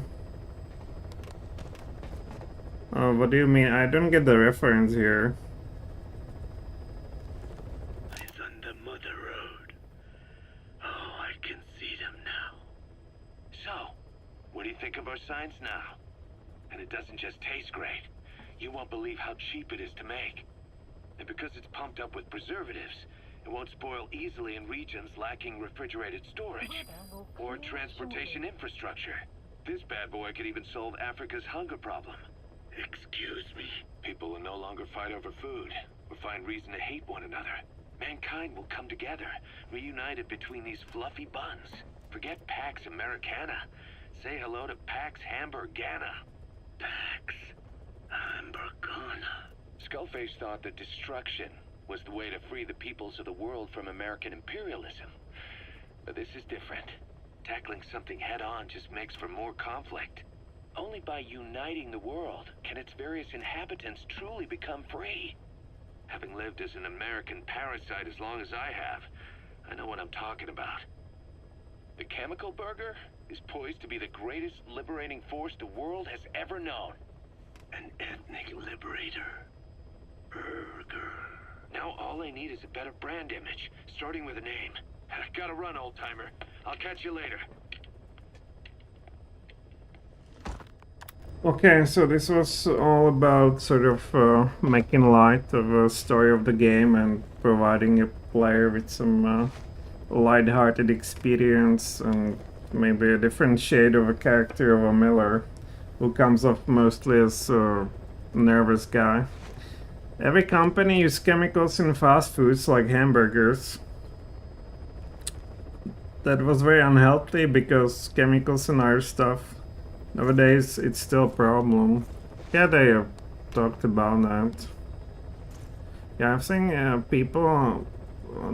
What do you mean? I don't get the reference here. It's on the Mother Road. Oh, I can see them now. So, what do you think of our signs now? And it doesn't just taste great. You won't believe how cheap it is to make. And because it's pumped up with preservatives, it won't spoil easily in regions lacking refrigerated storage or transportation infrastructure. This bad boy could even solve Africa's hunger problem. Excuse me? People will no longer fight over food or find reason to hate one another. Mankind will come together, reunited between these fluffy buns. Forget Pax Americana. Say hello to Pax Hamburgana. Pax Hamburgana. Skullface thought that destruction was the way to free the peoples of the world from American imperialism. But this is different. Tackling something head-on just makes for more conflict. Only by uniting the world can its various inhabitants truly become free. Having lived as an American parasite as long as I have, I know what I'm talking about. The Chemical Burger is poised to be the greatest liberating force the world has ever known. An ethnic liberator. Burger. Now all I need is a better brand image, starting with a name. Gotta run, old-timer. I'll catch you later. Okay, so this was all about sort of making light of the story of the game and providing a player with some light-hearted experience and maybe a different shade of a character of a Miller, who comes off mostly as a nervous guy. Every company uses chemicals in fast foods like hamburgers. That was very unhealthy because chemicals in our stuff, nowadays it's still a problem. Yeah, they talked about that. Yeah, I've seen people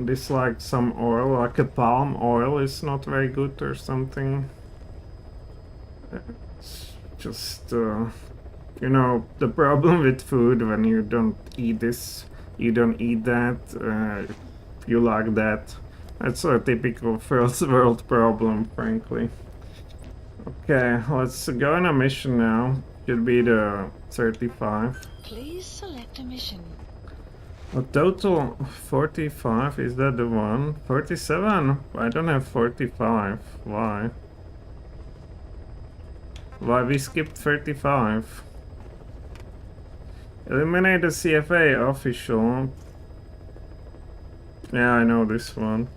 dislike some oil, like a palm oil is not very good or something. It's just, you know, the problem with food when you don't eat this, you don't eat that, you like that. That's a typical first world problem, frankly. Okay, let's go on a mission now. Should be the 35. Please select a mission. A total 45, is that the one? 47? I don't have 45. Why? Why we skipped 35? Eliminate the CFA official. Yeah, I know this one.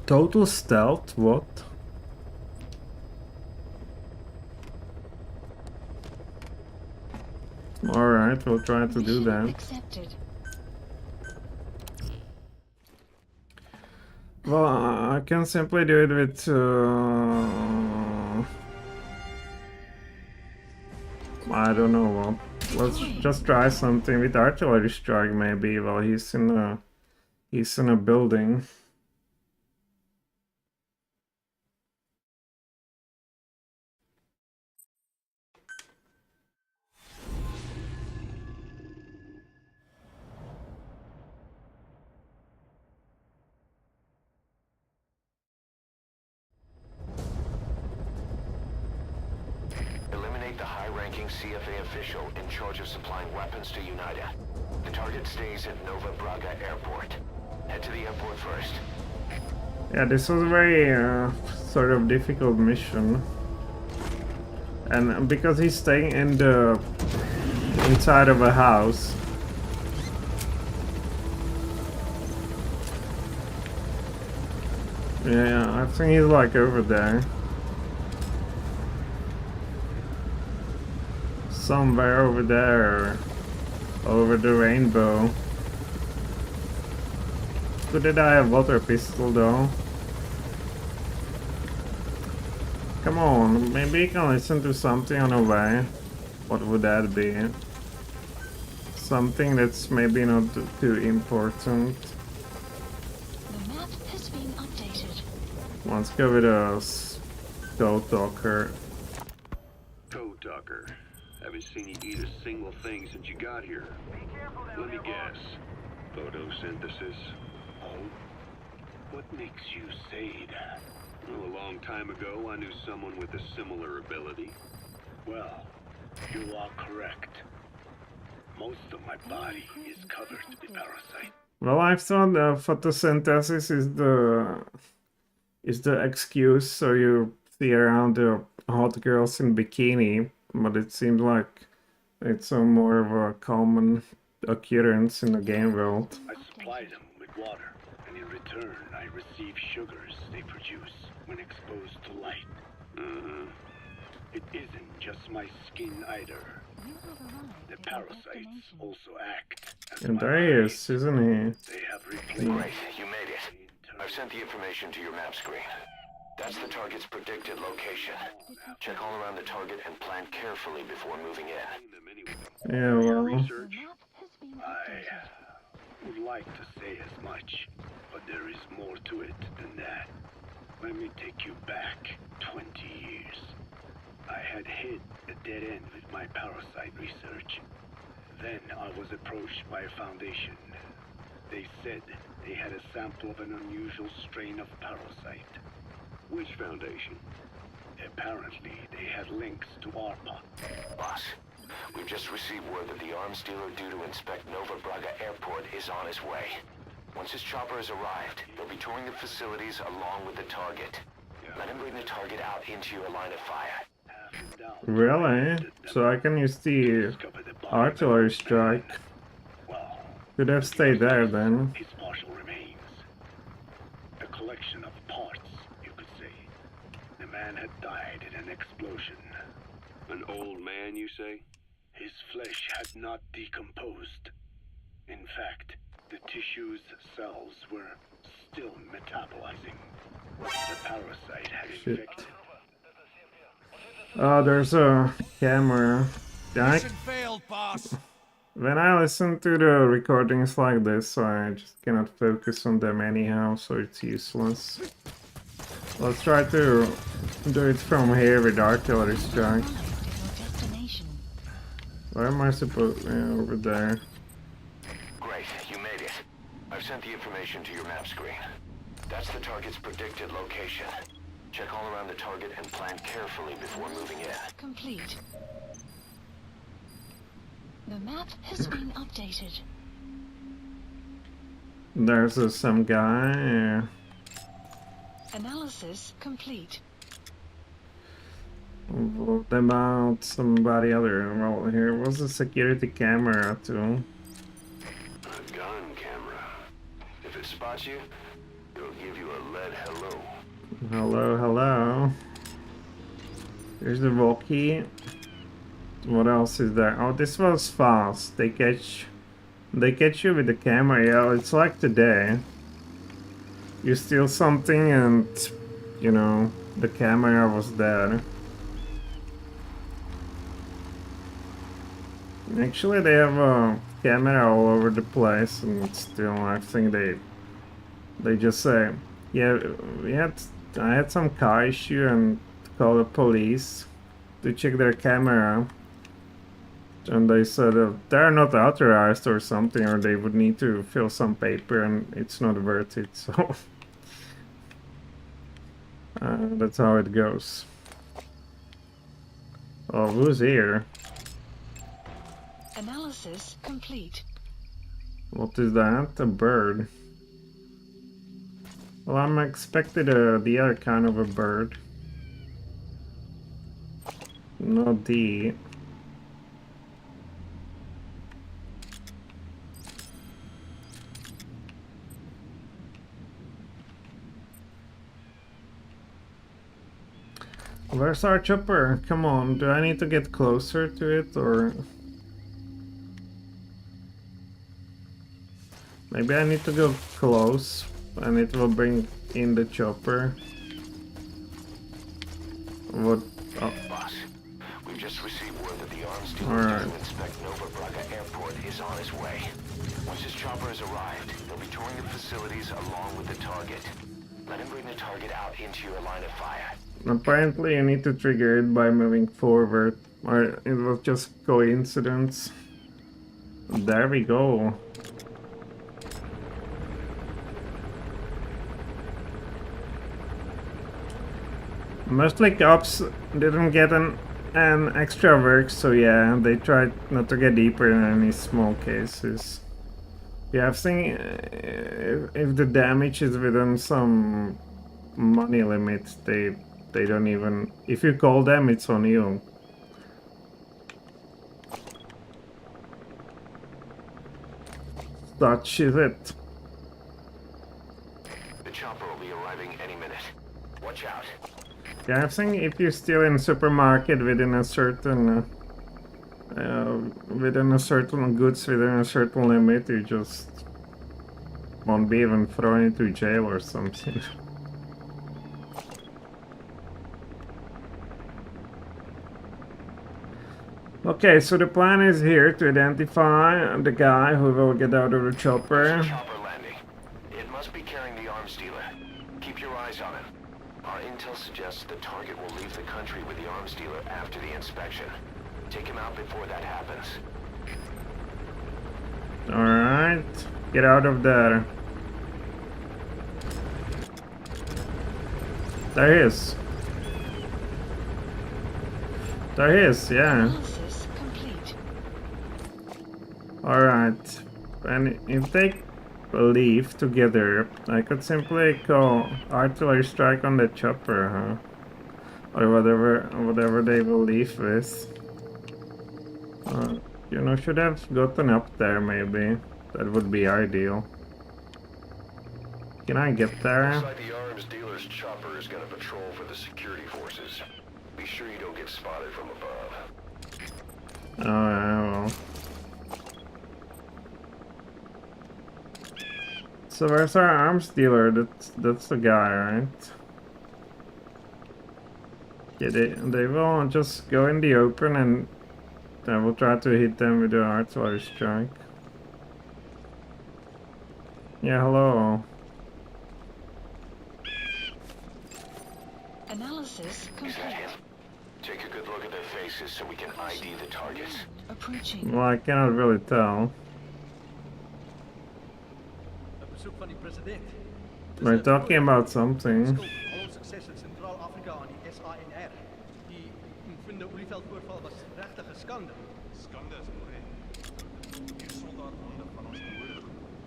Total stealth? What? Alright, we'll try to do that. Accepted. Well, I can simply do it with I don't know what. Let's just try something with artillery strike maybe while he's in a building. Eliminate the high-ranking CFA official in charge of supplying weapons to UNITA. The target stays at Nova Braga Airport. Head to the airport first. Yeah, this was a very sort of difficult mission. And because he's staying in the inside of a house. Yeah, I think he's like over there. Somewhere over there. Over the rainbow. Couldn't I have water pistol though? Come on, maybe you can listen to something on the way. What would that be? Something that's maybe not too important. The map has been updated. Let's go with a Code Talker. Code Talker. Haven't seen you eat a single thing since you got here. Let me guess. Photosynthesis? Oh? What makes you say that? Well, a long time ago, I knew someone with a similar ability. Well, you are correct. Most of my body is covered with parasites. Well, I've thought photosynthesis is the excuse so you see around the hot girls in bikini, but it seems like it's a more of a common occurrence in the game world. I supply them with water, and in return, I receive sugars they produce when exposed to light. It isn't just my skin either. You have arrived The at your parasites destination. also act as And my there he eyes. is, isn't he? They have replaced Great, you made it. I've sent the information to your map screen. That's the target's predicted location. Check all around the target and plan carefully before moving in. Yeah, well, The research. map has been I updated. would like to say as much, but there is more to it than that. Let me take you back 20 years. I had hit a dead end with my parasite research. Then I was approached by a foundation. They said they had a sample of an unusual strain of parasite. Which foundation? Apparently, they had links to ARPA. Boss, we've just received word that the arms dealer due to inspect Nova Braga Airport is on his way. Once his chopper has arrived, they'll be touring the facilities along with the target. Let him bring the target out into your line of fire. really? So I can use the artillery strike. Well, Could have stayed there then. his partial remains. A collection of parts, you could say. The man had died in an explosion. An old man, you say? His flesh had not decomposed. In fact, the tissue's cells were still metabolizing. The parasite had Shit. infected. Oh, there's a camera. Mission failed, boss. When I listen to the recordings like this, I just cannot focus on them anyhow, so it's useless. Let's try to do it from here with artillery strike. Arrived at your destination. Where am I supposed? Yeah, over there. Great, you made it. I've sent the information to your map screen. That's the target's predicted location. Check all around the target and plan carefully before moving in. Complete. The map has been updated. There's some guy. Analysis complete. What about somebody other? Well, here was a security camera too. A gun camera. If it spots you, it'll give you a lead hello. Hello, hello. Here's the walkie. What else is there? Oh, this was fast. They catch you with the camera. Yeah, it's like today. You steal something and, you know, the camera was there. Actually, they have a camera all over the place, and still, I think they just say, yeah, I had some car issue and call the police to check their camera. And they said they're not authorized or something, or they would need to fill some paper, and it's not worth it. So that's how it goes. Oh, who's here? Analysis complete. What is that? A bird. Well, I'm expected the other kind of a bird. Not the... Where's our chopper? Come on, do I need to get closer to it, or... Maybe I need to go close, and it will bring in the chopper. What? Oh. Boss, we've just received word that the arms dealer Alright. to inspect Nova Braga Airport is on his way. Once his chopper has arrived, they'll be touring the facilities along with the target. Let him bring the target out into your line of fire. Apparently you need to trigger it by moving forward, or it was just coincidence. There we go. Mostly cops didn't get an extra work, so yeah, they tried not to get deeper in any small cases. Yeah, I've seen if the damage is within some money limit, they don't even... If you call them, it's on you. Such is it. The chopper will be arriving any minute. Watch out. Yeah, I've seen if you're still in supermarket within a certain within a certain goods within a certain limit, you just won't be even thrown into jail or something. Okay, so the plan is here to identify the guy who will get out of the chopper. Chopper landing. It must be carrying the arms dealer. Keep your eyes on him. Our intel suggests the target will leave the country with the arms dealer after the inspection. Take him out before that happens. Alright, get out of there. There he is. There he is, yeah. Analysis complete. Alright, and if they leave together, I could simply call artillery strike on the chopper, huh? Or whatever they will leave with. You know, should have gotten up there maybe. That would be ideal. Can I get there? Looks like the arms dealer's chopper is gonna patrol for the security forces. Be sure you don't get spotted from above. Oh, yeah, well. So where's our arms dealer? That's the guy, right? Yeah, they will just go in the open and I will try to hit them with the artillery strike. Yeah, hello. Analysis complete. Take a good look at their faces so we can ID the targets. Approaching. Well, I cannot really tell. We're talking about something.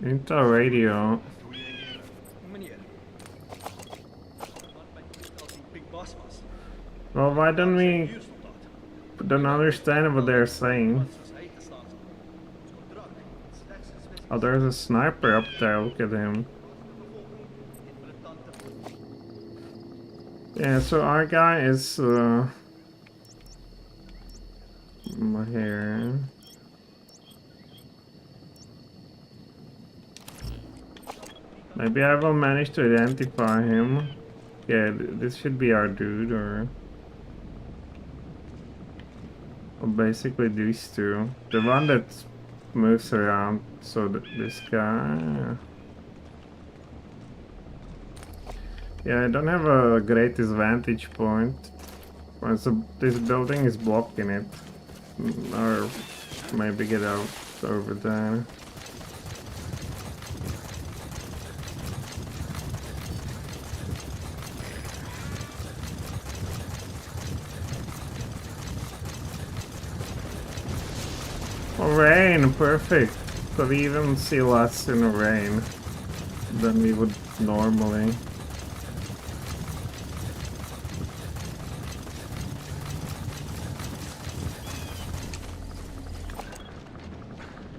Intel radio. Well, why don't we don't understand what they're saying? Oh, there's a sniper up there, look at him. Yeah, so our guy is here. Maybe I will manage to identify him. Yeah, this should be our dude, or basically these two. The one that moves around, so this guy. Yeah, I don't have a greatest vantage point. So this building is blocking it. Or maybe get out over there. Rain, perfect. Could even see less in the rain than we would normally.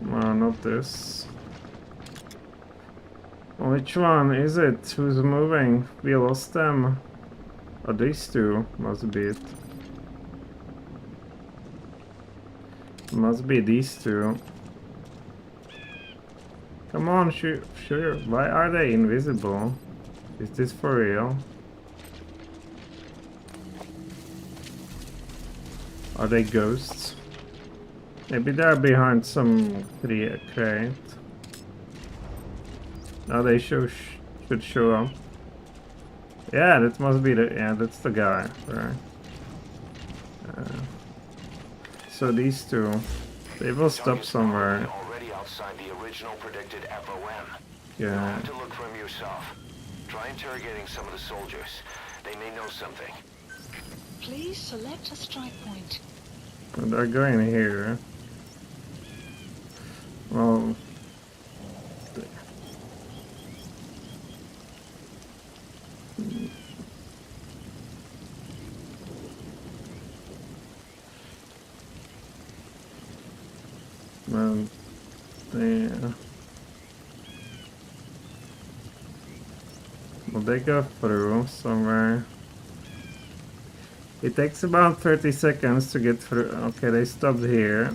No, not this. Which one is it? Who's moving? We lost them. Oh, these two must be it. Must be these two. Come on, sure. Why are they invisible? Is this for real? Are they ghosts? Maybe they're behind some crate. Now they should show up. Yeah, that must be that's the guy, right? So these two, they will stop somewhere. Already outside the original predicted FOM. Yeah. You'll have to look for him yourself. Try interrogating some of the soldiers. They may know something. Please select a strike point. They're going here. Well, will they go through somewhere? It takes about 30 seconds to get through. Okay, they stopped here.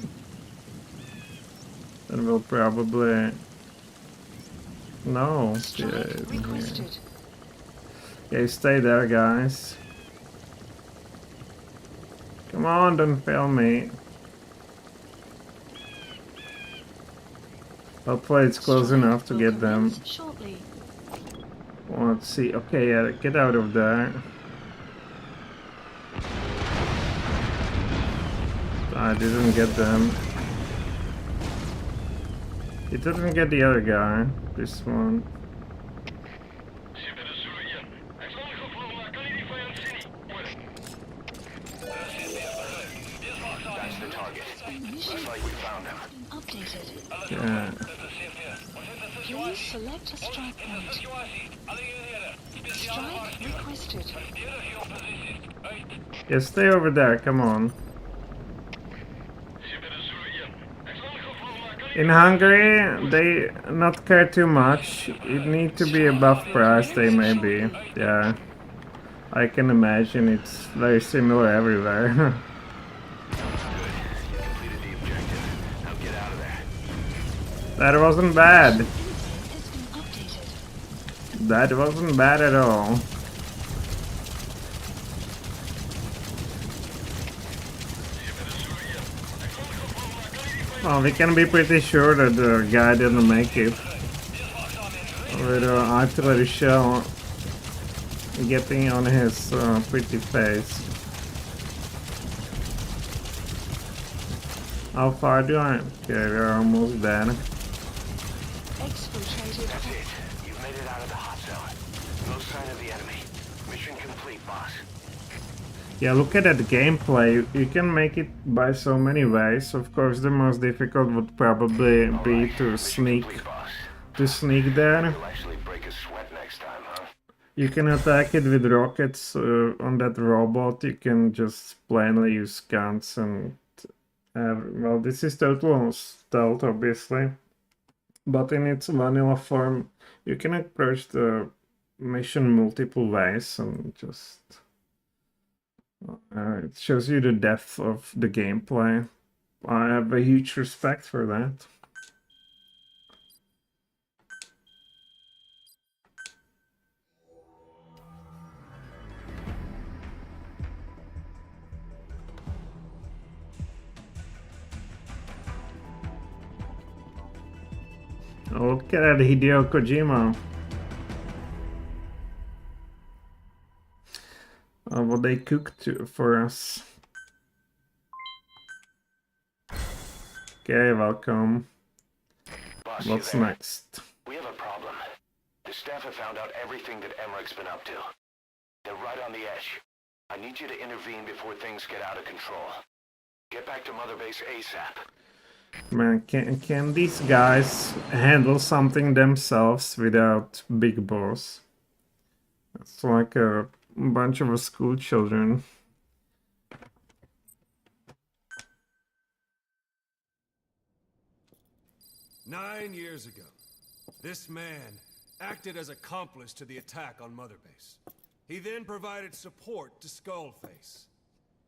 Then we'll probably... No. Strike requested. Okay, stay there, guys. Come on, don't fail me. Hopefully it's close enough to get them. Shortly. Let's see. Okay, yeah, get out of there. I didn't get them. It didn't get the other guy. This one. That's the target. Looks like we found him. Updated. Yeah. Please select a strike point. Strike requested. Yeah, stay over there. Come on. In Hungary, they not care too much. It need to be above price. They may be. Yeah. I can imagine it's very similar everywhere. That wasn't bad. That wasn't bad at all. Well, we can be pretty sure that the guy didn't make it. With an artillery shell getting on his pretty face. How far do I? Okay, we're almost there. Exfiltrated. That's it. You've made it out of the hot zone. No sign of the enemy. Mission complete, boss. Yeah, look at that gameplay. You can make it by so many ways. Of course, the most difficult would probably be to sneak there. You'll actually break a sweat next time, huh? You can attack it with rockets on that robot. You can just plainly use guns and well, this is total stealth, obviously, but in its vanilla form, you can approach the mission multiple ways and just it shows you the depth of the gameplay. I have a huge respect for that. Look at that, Hideo Kojima. What they cooked for us. Okay, welcome. Boss, What's you there? next? We have a problem. The staff have found out everything that Emmerich's been up to. They're right on the edge. I need you to intervene before things get out of control. Get back to Mother Base ASAP. Man, can these guys handle something themselves without Big Boss? It's like a bunch of school children. Nine years ago, this man acted as accomplice to the attack on Mother Base. He then provided support to Skullface.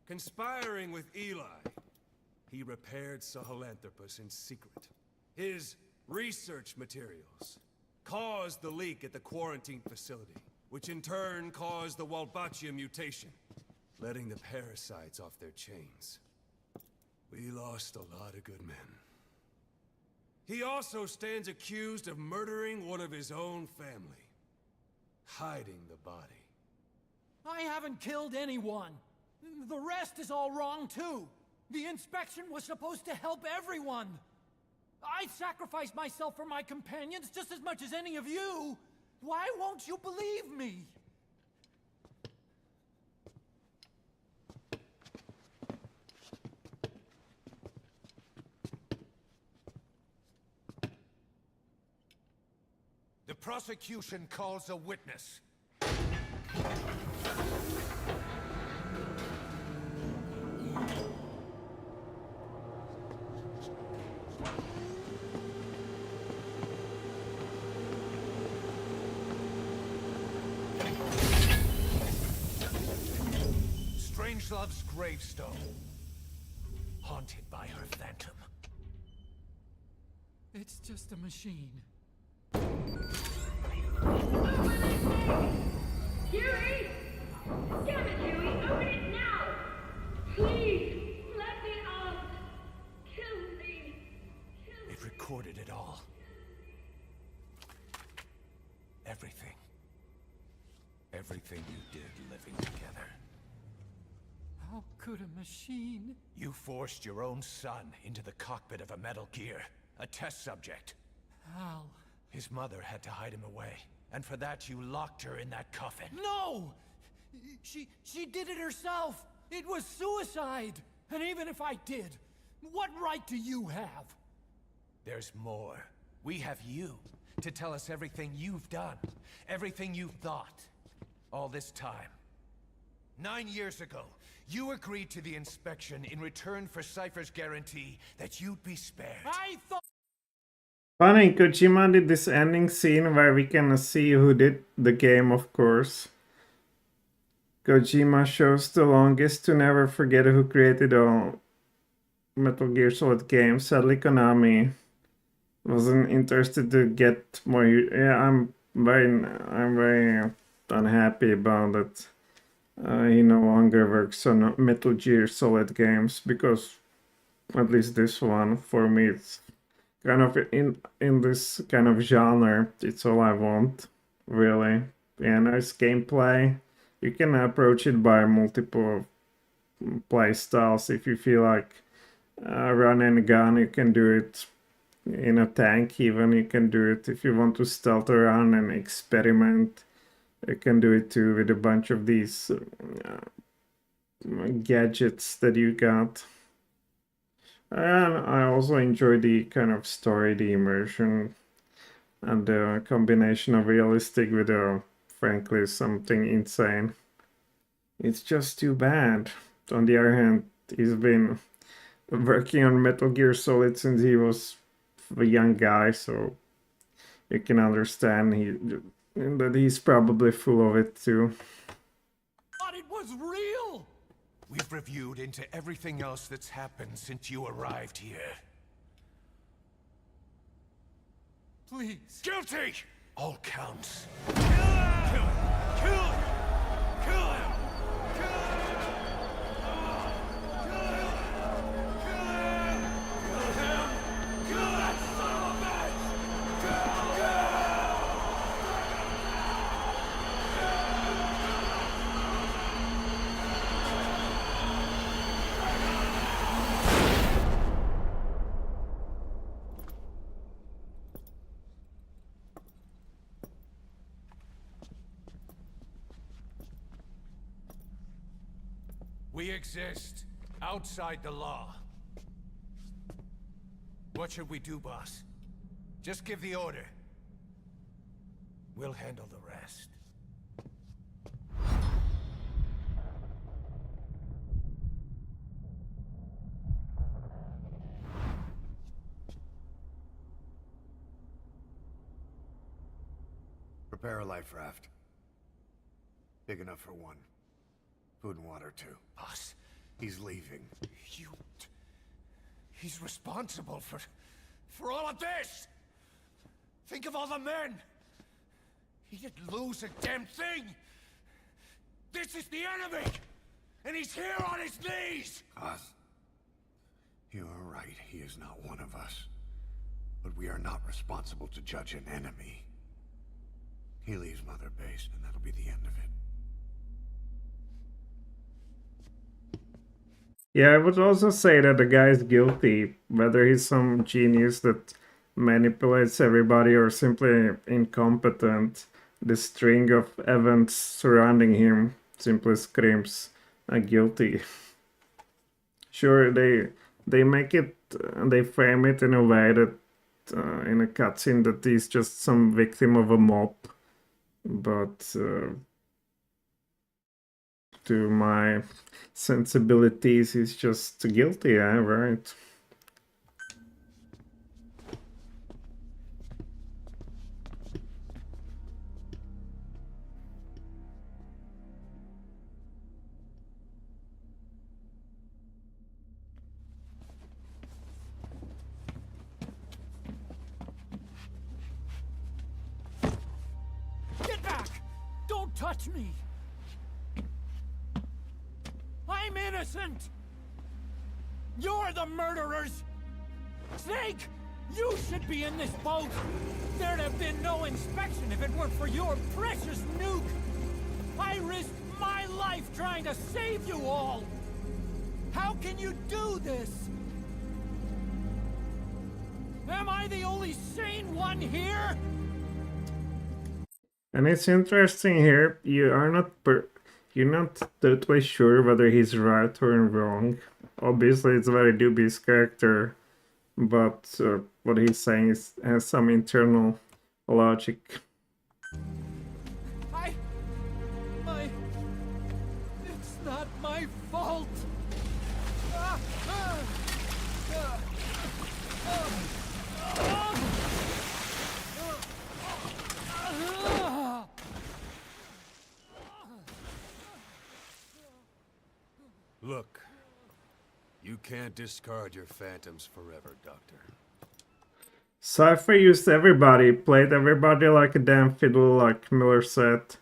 Conspiring with Eli, he repaired Sahelanthropus in secret. His research materials caused the leak at the quarantine facility, which in turn caused the Walbachia mutation, letting the parasites off their chains. We lost a lot of good men. He also stands accused of murdering one of his own family, hiding the body. I haven't killed anyone. The rest is all wrong, too. The inspection was supposed to help everyone. I sacrificed myself for my companions just as much as any of you. Why won't you believe me? The prosecution calls a witness. Strangelove's gravestone, haunted by her phantom. It's just a machine. Huey! Damn it, Huey! Open it now! Please! Let me out! Kill me! It recorded it all. Everything. Everything you did living together. How could a machine? You forced your own son into the cockpit of a Metal Gear, a test subject. How? His mother had to hide him away, and for that you locked her in that coffin. No! She did it herself! It was suicide! And even if I did, what right do you have? There's more. We have you to tell us everything you've done, everything you've thought, all this time. 9 years ago, you agreed to the inspection in return for Cypher's guarantee that you'd be spared. I thought... Funny, Kojima did this ending scene where we can see who did the game, of course. Kojima shows the longest to never forget who created all Metal Gear Solid games. Sadly, Konami wasn't interested to get more. Yeah, I'm very unhappy about it. He no longer works on Metal Gear Solid games because, at least this one, for me, it's kind of in this kind of genre. It's all I want, really. Yeah, nice gameplay. You can approach it by multiple play styles. If you feel like run and gun, you can do it in a tank even. You can do it if you want to stealth around and experiment. You can do it too with a bunch of these gadgets that you got. And I also enjoy the kind of story, the immersion, and the combination of realistic with frankly something insane. It's just too bad. On the other hand, he's been working on Metal Gear Solid since he was a young guy, so you can understand that he's probably full of it too. But it was real! We've reviewed into everything else that's happened since you arrived here. Please. Guilty! All counts. Kill him! Kill him! Kill him! Kill him! We exist outside the law. What should we do, boss? Just give the order. We'll handle the rest. Prepare a life raft. Big enough for one. Food and water, too. Boss, He's leaving. He's responsible for all of this! Think of all the men! He didn't lose a damn thing! This is the enemy! And he's here on his knees! You are right, he is not one of us. But we are not responsible to judge an enemy. He leaves Mother Base, and that'll be the end of it. Yeah, I would also say that the guy is guilty, whether he's some genius that manipulates everybody or simply incompetent. The string of events surrounding him simply screams guilty. Sure, they make it, they frame it in a way that, in a cutscene, that he's just some victim of a mob, but to my sensibilities, he's just guilty, right? touch me! I'm innocent! You're the murderers! Snake! You should be in this boat! There'd have been no inspection if it weren't for your precious nuke! I risked my life trying to save you all! How can you do this? Am I the only sane one here? And it's interesting here, you're not totally sure whether he's right or wrong. Obviously it's a very dubious character, but what he's saying has some internal logic. It's not my fault! Look, you can't discard your phantoms forever, Doctor. Cypher used everybody, played everybody like a damn fiddle, like Miller said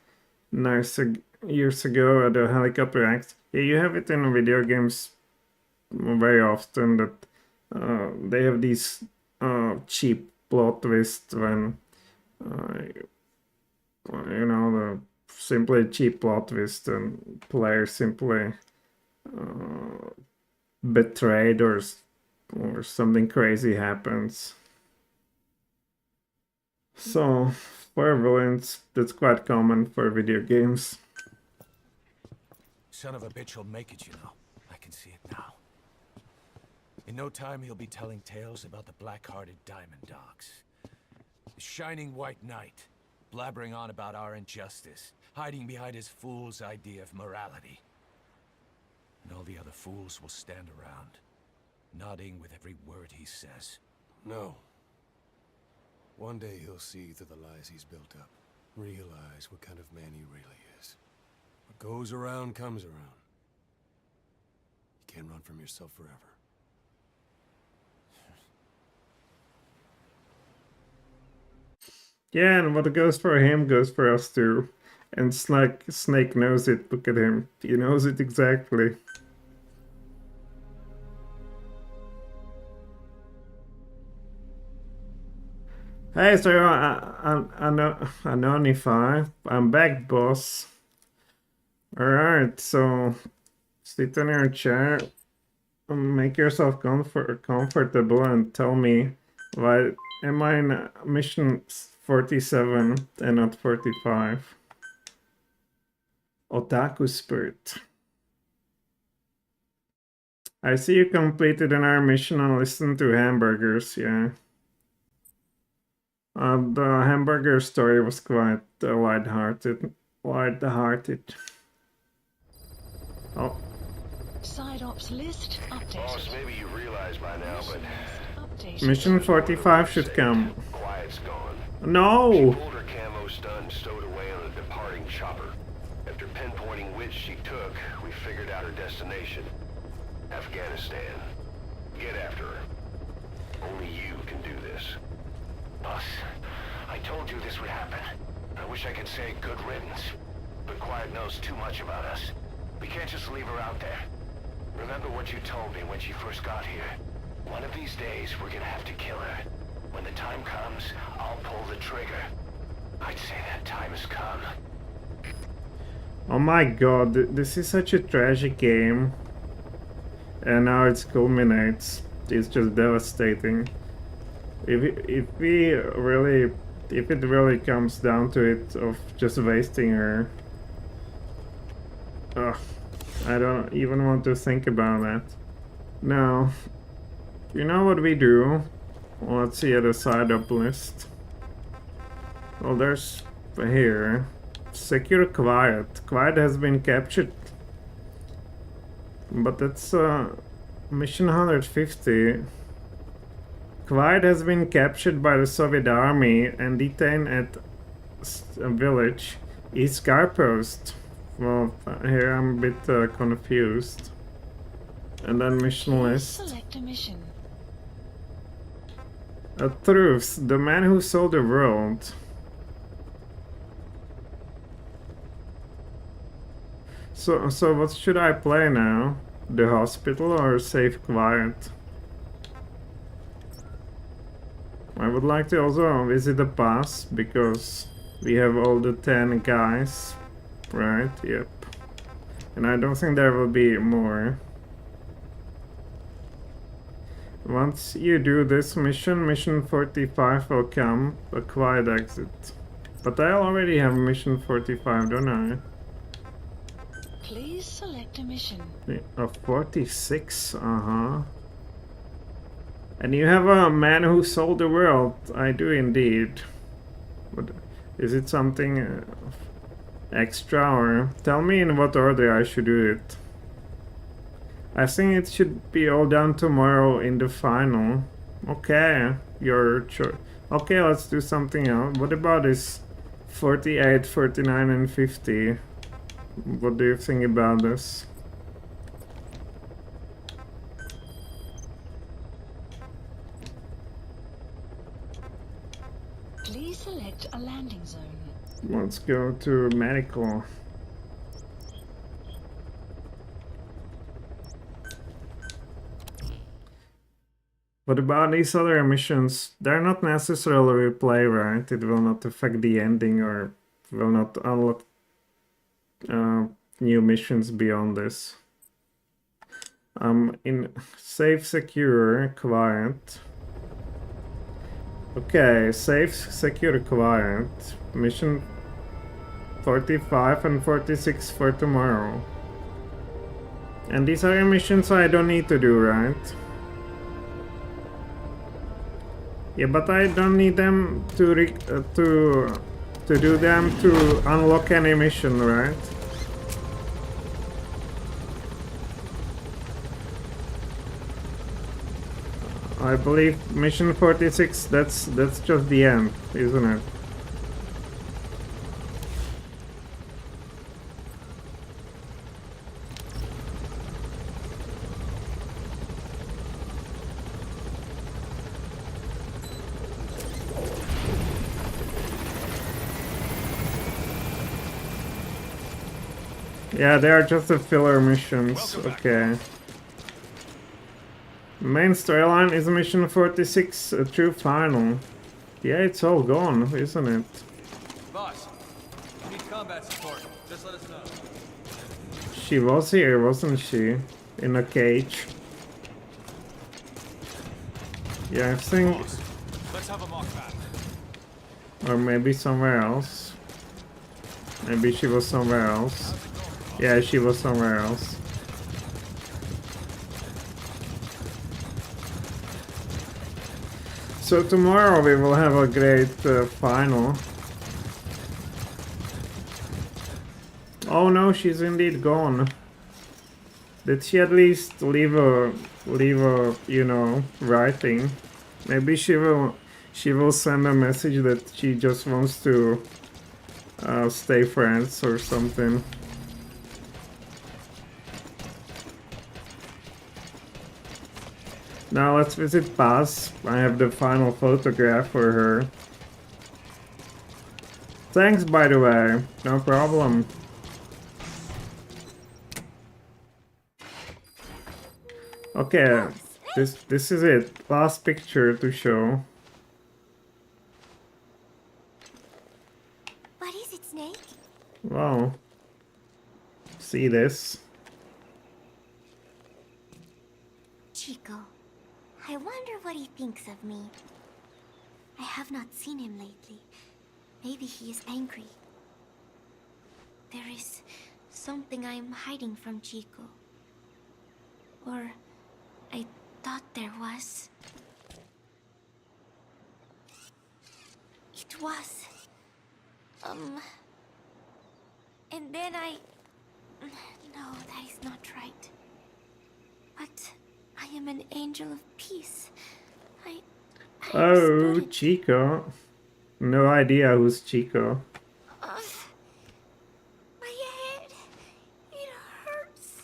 years ago at the helicopter act. Yeah, you have it in video games very often that they have these cheap plot twists when you know, the simply cheap plot twist and players simply betrayed or something crazy happens. So for villains, that's quite common for video games. Son of a bitch will make it, you know. I can see it now. In no time, he'll be telling tales about the black-hearted Diamond Dogs. The Shining White Knight, blabbering on about our injustice, hiding behind his fool's idea of morality. And all the other fools will stand around, nodding with every word he says. No. One day he'll see through the lies he's built up. Realize what kind of man he really is. What goes around comes around. You can't run from yourself forever. Yeah, and what goes for him goes for us too. And Snake knows it. Look at him. He knows it exactly. Hey, so Anonify. I'm back, boss. Alright, so sit in your chair, make yourself comfortable and tell me why am I in mission 47 and not 45? Otaku Spirit. I see you completed an mission and listened to hamburgers, yeah. The hamburger story was quite light-hearted. Oh. Side ops list updated. Boss, maybe you realize by now, but Mission 45 should come. Quiet's gone. No! She pulled her camo stun stowed away on a departing chopper. After pinpointing which she took, we figured out her destination. Afghanistan. Get after her. Only you can do this. Boss, I told you this would happen. I wish I could say good riddance, but Quiet knows too much about us. We can't just leave her out there. Remember what you told me when she first got here. One of these days, we're gonna have to kill her. When the time comes, I'll pull the trigger. I'd say that time has come. Oh my god, this is such a tragic game. And now it culminates. It's just devastating. If it really comes down to it of just wasting her, ugh, I don't even want to think about that. Now, you know what we do? Well, let's see at the side up list. Well, there's here. Secure Quiet. Quiet has been captured. But that's mission 150. Quiet has been captured by the Soviet army and detained at a village, East Garpost. Well, here I'm a bit confused. And then mission list. Select a mission. Truth, the man who sold the world. So what should I play now? The hospital or Safe Quiet? I would like to also visit the pass because we have all the 10 guys, right? Yep. And I don't think there will be more. Once you do this mission, mission 45 will come, a quiet exit. But I already have mission 45, don't I? Please select a mission. 46, uh-huh. And you have a man who sold the world. I do indeed. But is it something extra, or tell me in what order I should do it? I think it should be all done tomorrow in the final. Okay, your choice. Okay, let's do something else. What about this 48, 49, and 50? What do you think about this? Please select a landing zone. Let's go to medical. What about these other missions? They're not necessarily replay, right? It will not affect the ending or will not unlock new missions beyond this. In safe, secure, quiet. Okay, safe, secure, quiet. Mission 45 and 46 for tomorrow. And these are missions I don't need to do, right? Yeah, but I don't need them to do them to unlock any mission, right? I believe mission 46, that's just the end, isn't it? Yeah, they are just the filler missions. Okay. Main storyline is mission 46, a true final. Yeah, it's all gone, isn't it? Boss, you need combat support. Just let us know. She was here, wasn't she? In a cage. Yeah, I think... Boss, let's have a mock back. Or maybe somewhere else. Maybe she was somewhere else. Yeah, she was somewhere else. So tomorrow we will have a great final. Oh no, she's indeed gone. Did she at least leave a you know, writing? Maybe she will send a message that she just wants to stay friends or something. Now let's visit Paz. I have the final photograph for her. Thanks, by the way. No problem. Okay, this is it. Last picture to show. What is it, Snake? Wow. See this? Chico. I wonder what he thinks of me. I have not seen him lately. Maybe he is angry. There is something I am hiding from Chico. Or I thought there was. It was. And then I... No, that is not right. But I am an angel of peace. I Oh, Chico. No idea who's Chico. My head. It hurts.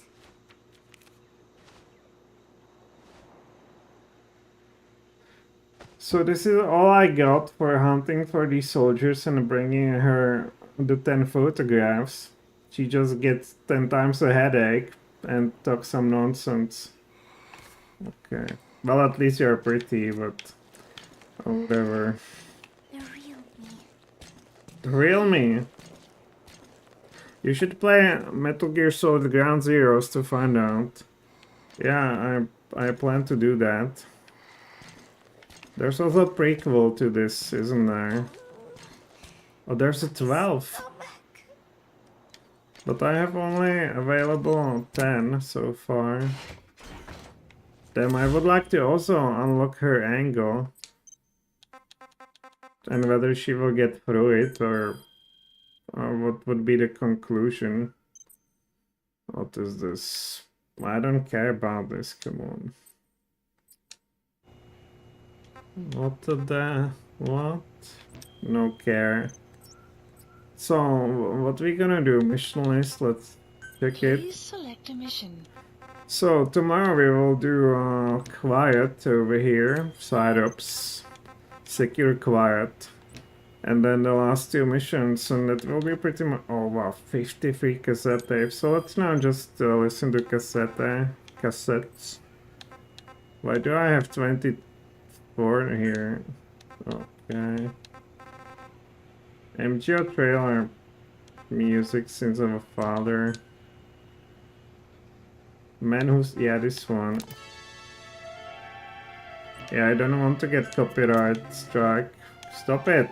So this is all I got for hunting for these soldiers and bringing her the 10 photographs. she just gets 10 times a headache and talks some nonsense. Okay. Well, at least you're pretty, but whatever. The real me. The real me. You should play Metal Gear Solid Ground Zeroes to find out. Yeah, I plan to do that. There's also a prequel to this, isn't there? Oh, there's a 12. But I have only available 10 so far. Damn, I would like to also unlock her angle. And whether she will get through it or what would be the conclusion. What is this? I don't care about this, come on. What? No care. So, what we gonna do? Mission list, let's check it. Please select a mission. So, tomorrow we will do quiet over here, side-ups, secure quiet. And then the last 2 missions, and that will be pretty much... Oh wow, 53 cassette tapes. So let's now just listen to cassettes. Why do I have 24 here? Okay. MGO trailer music, Sins of a Father. Man Who's... Yeah, this one. Yeah, I don't want to get copyright strike. Stop it!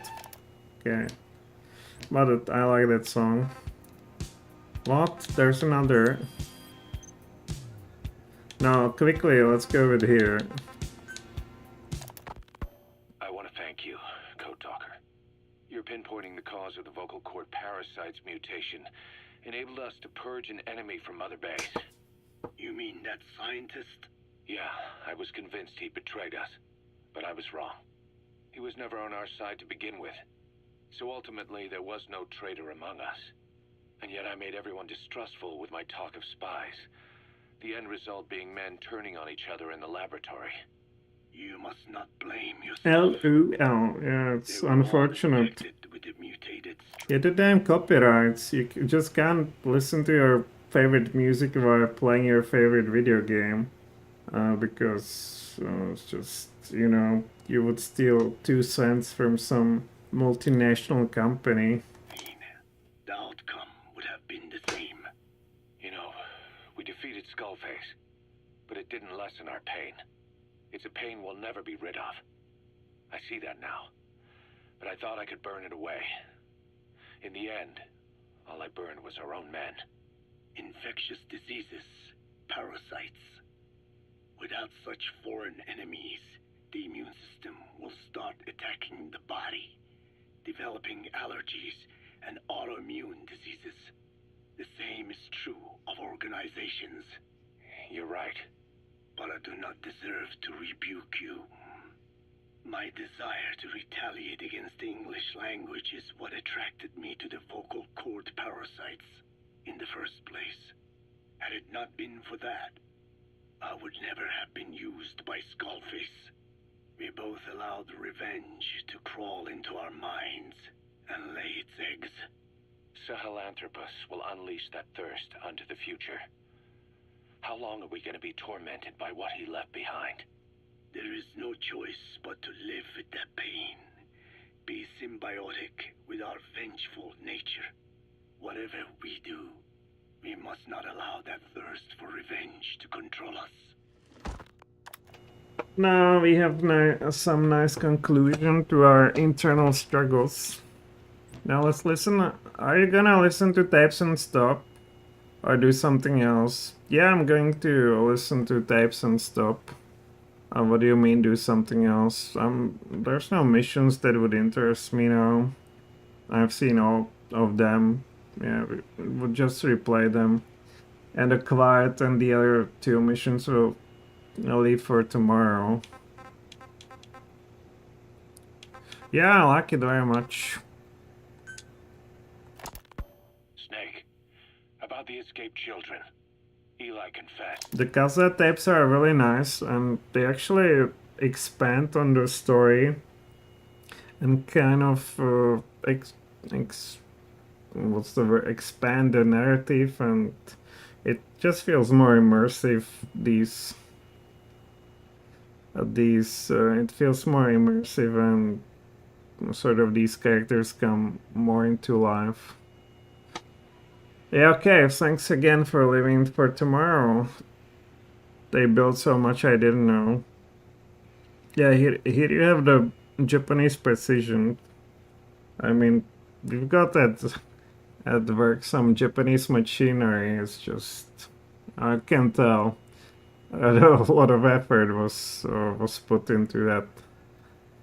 Okay. But I like that song. What? There's another. No, quickly, let's go with here. I want to thank you, Code Talker. Your pinpointing the cause of the vocal cord parasite's mutation enabled us to purge an enemy from Mother Base. You mean that scientist? Yeah, I was convinced he betrayed us, but I was wrong. He was never on our side to begin with. So ultimately, there was no traitor among us. And yet I made everyone distrustful with my talk of spies. The end result being men turning on each other in the laboratory. You must not blame yourself. LOL, yeah, it's unfortunate. Yeah, the damn copyrights. You just can't listen to your favorite music while playing your favorite video game. Because it's just, you know, you would steal 2 cents from some multinational company. The outcome would have been the same. You know, we defeated Skullface, but it didn't lessen our pain. It's a pain we'll never be rid of. I see that now, but I thought I could burn it away. In the end, all I burned was our own men. Infectious diseases, parasites. Without such foreign enemies, the immune system will start attacking the body, developing allergies and autoimmune diseases. The same is true of organizations. You're right. But I do not deserve to rebuke you. My desire to retaliate against the English language is what attracted me to the vocal cord parasites in the first place. Had it not been for that, I would never have been used by Skullface. We both allowed revenge to crawl into our minds and lay its eggs. Sahelanthropus will unleash that thirst unto the future. How long are we going to be tormented by what he left behind? There is no choice but to live with that pain. Be symbiotic with our vengeful nature. Whatever we do, we must not allow that thirst for revenge to control us. Now we have some nice conclusion to our internal struggles. Now let's listen. Are you gonna listen to tapes and stop? Or do something else? Yeah, I'm going to listen to tapes and stop. What do you mean do something else? There's no missions that would interest me now. I've seen all of them. Yeah, we'll just replay them. And the quiet and the other 2 missions will leave for tomorrow. Yeah, I like it very much. Snake, about the escaped children. Eli confessed. The cassette tapes are really nice, and they actually expand on the story and kind of what's the word, expand the narrative, and it just feels more immersive. It feels more immersive, and sort of these characters come more into life. Yeah, okay, thanks again for leaving for tomorrow. They built so much I didn't know. Yeah, here you have the Japanese precision. I mean, you've got that at work, some Japanese machinery. It's just, I can tell a lot of effort was put into that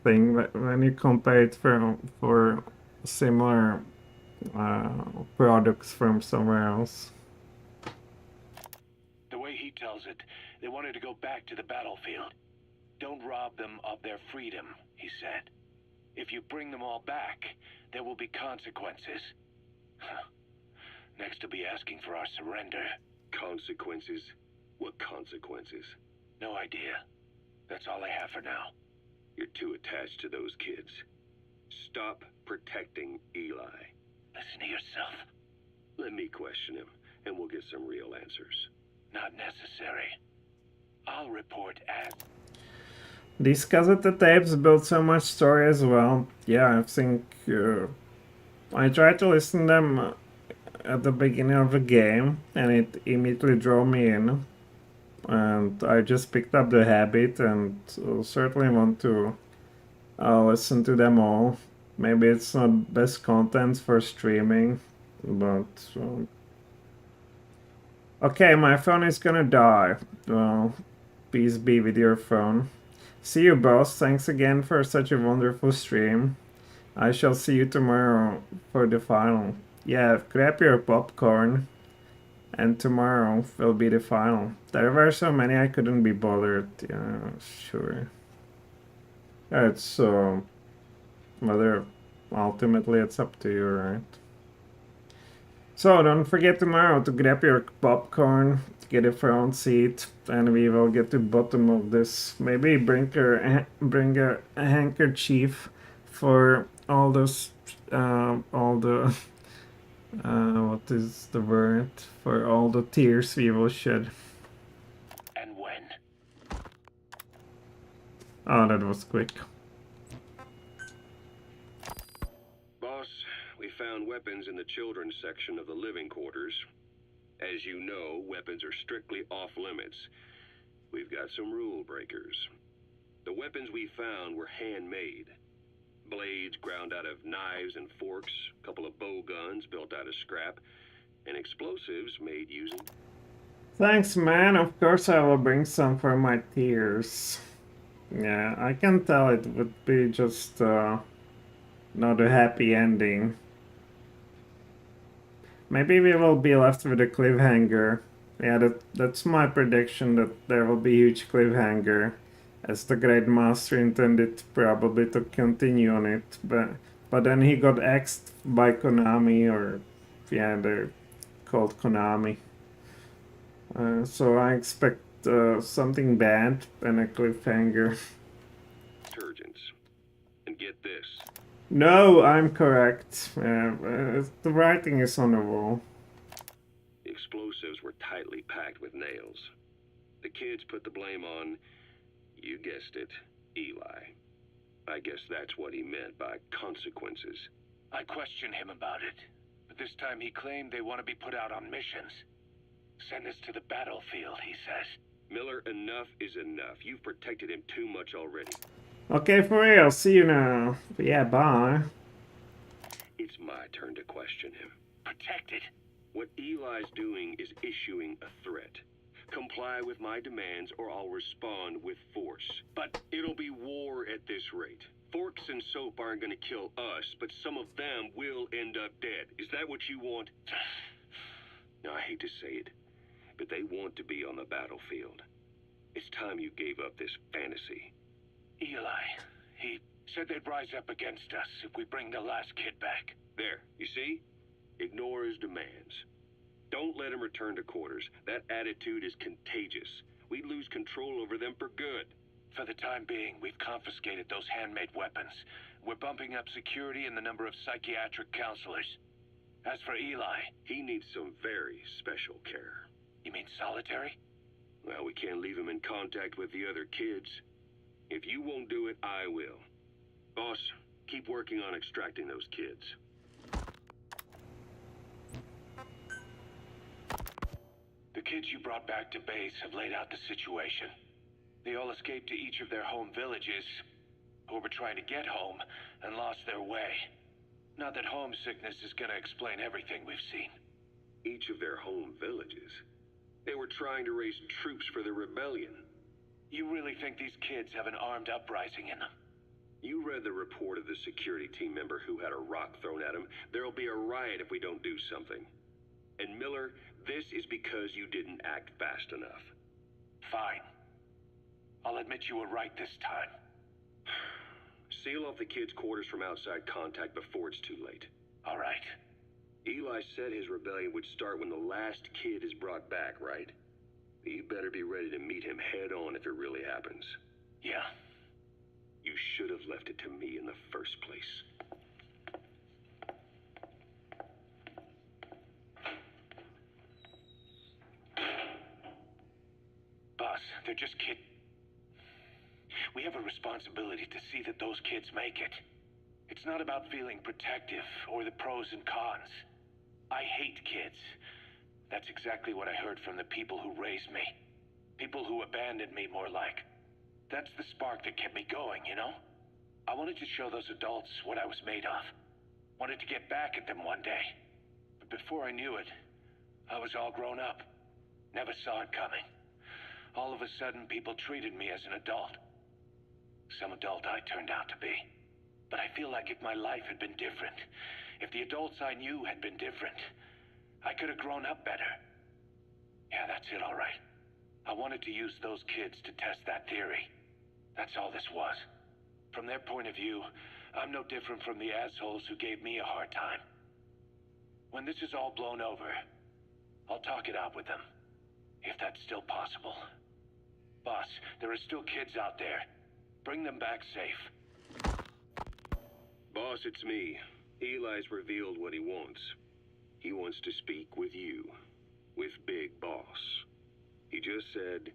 thing. But when you compare it for similar products from somewhere else. The way he tells it, they wanted to go back to the battlefield. Don't rob them of their freedom, he said. If you bring them all back, there will be consequences. Next, he'll be asking for our surrender. Consequences? What consequences? No idea. That's all I have for now. You're too attached to those kids. Stop protecting Eli. Listen to yourself. Let me question him, and we'll get some real answers. Not necessary. I'll report as... These cassette tapes build so much story as well. Yeah, I think I tried to listen to them at the beginning of the game, and it immediately drew me in. And I just picked up the habit, and certainly want to listen to them all. Maybe it's not best content for streaming, but okay, my phone is gonna die. Well, peace be with your phone. See you, boss. Thanks again for such a wonderful stream. I shall see you tomorrow for the final. Yeah, grab your popcorn. And tomorrow will be the final. There were so many I couldn't be bothered. Yeah, sure. It's whether ultimately it's up to you, right? So don't forget tomorrow to grab your popcorn, get a front seat, and we will get to the bottom of this. Maybe bring a handkerchief for all those all the what is the word, for all the tears we will shed. And when? Oh, that was quick. Boss, we found weapons in the children's section of the living quarters. As you know, weapons are strictly off limits. We've got some rule breakers. The weapons we found were handmade. Blades ground out of knives and forks, a couple of bow guns built out of scrap, and explosives made using... Thanks, man. Of course I will bring some for my tears. Yeah, I can tell it would be just not a happy ending. Maybe we will be left with a cliffhanger. Yeah, that's my prediction, that there will be a huge cliffhanger, as the Great Master intended probably to continue on it, but then he got axed by Konami, or yeah, they're called Konami. So I expect something bad and a cliffhanger. Surgeons. And get this. No, I'm correct. The writing is on the wall. The explosives were tightly packed with nails. The kids put the blame on, you guessed it, Eli. I guess that's what he meant by consequences. I questioned him about it, but this time he claimed they want to be put out on missions. Send us to the battlefield, he says. Miller, enough is enough. You've protected him too much already. Okay, for real, see you now. Yeah, bye. It's my turn to question him. Protected? What Eli's doing is issuing a threat. Comply with my demands or I'll respond with force. But it'll be war at this rate. Forks and soap aren't gonna kill us, but some of them will end up dead. Is that what you want? Now, I hate to say it, but they want to be on the battlefield. It's time you gave up this fantasy. Eli, he said they'd rise up against us if we bring the last kid back. There, you see? Ignore his demands. Don't let him return to quarters. That attitude is contagious. We'd lose control over them for good. For the time being, we've confiscated those handmade weapons. We're bumping up security and the number of psychiatric counselors. As for Eli, he needs some very special care. you mean solitary? Well, we can't leave him in contact with the other kids. If you won't do it, I will. Boss, keep working on extracting those kids. The kids you brought back to base have laid out the situation. They all escaped to each of their home villages, or were trying to get home, and lost their way. Not that homesickness is gonna explain everything we've seen. Each of their home villages? They were trying to raise troops for the rebellion. You really think these kids have an armed uprising in them? You read the report of the security team member who had a rock thrown at him. There'll be a riot if we don't do something. And Miller, this is because you didn't act fast enough. Fine. I'll admit you were right this time. Seal off the kids' quarters from outside contact before it's too late. All right. Eli said his rebellion would start when the last kid is brought back, right? You better be ready to meet him head on if it really happens. Yeah. You should have left it to me in the first place. Boss, they're just kids. We have a responsibility to see that those kids make it. It's not about feeling protective or the pros and cons. I hate kids. That's exactly what I heard from the people who raised me. People who abandoned me, more like. That's the spark that kept me going, you know? I wanted to show those adults what I was made of. Wanted to get back at them one day. But before I knew it, I was all grown up. Never saw it coming. All of a sudden, people treated me as an adult. Some adult I turned out to be. But I feel like if my life had been different, if the adults I knew had been different, I could have grown up better. Yeah, that's it, all right. I wanted to use those kids to test that theory. That's all this was. From their point of view, I'm no different from the assholes who gave me a hard time. When this is all blown over, I'll talk it out with them. If that's still possible. Boss, there are still kids out there. Bring them back safe. Boss, it's me. Eli's revealed what he wants. He wants to speak with you. With Big Boss. He just said,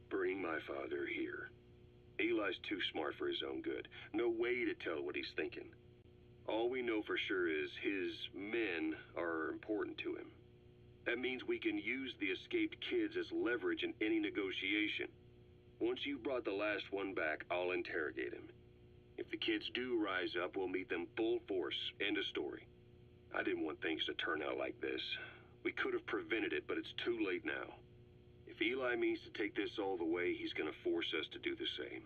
bring my father here. Eli's too smart for his own good. No way to tell what he's thinking. All we know for sure is his men are important to him. That means we can use the escaped kids as leverage in any negotiation. Once you've brought the last one back, I'll interrogate him. If the kids do rise up, we'll meet them full force. End of story. I didn't want things to turn out like this. We could have prevented it, but it's too late now. If Eli means to take this all the way, he's gonna force us to do the same.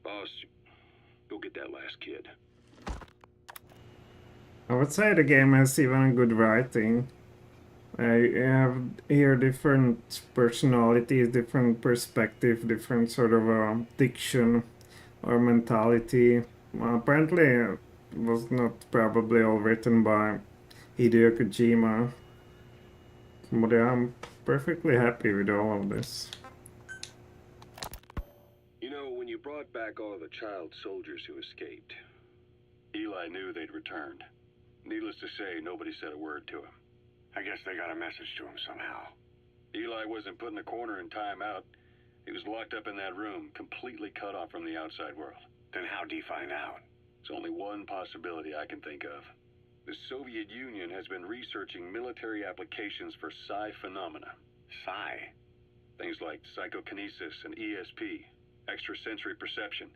Boss, go get that last kid. I would say the game has even good writing. I have here different personalities, different perspective, different sort of diction or mentality. Apparently it was not probably all written by Hideo Kojima. But yeah, I'm perfectly happy with all of this. You know, when you brought back all the child soldiers who escaped, Eli knew they'd returned. Needless to say, nobody said a word to him. I guess they got a message to him somehow. Eli wasn't put in a corner in timeout. He was locked up in that room, completely cut off from the outside world. Then how'd he find out? There's only one possibility I can think of. The Soviet Union has been researching military applications for psi phenomena. Psi? Things like psychokinesis and ESP, extrasensory perception.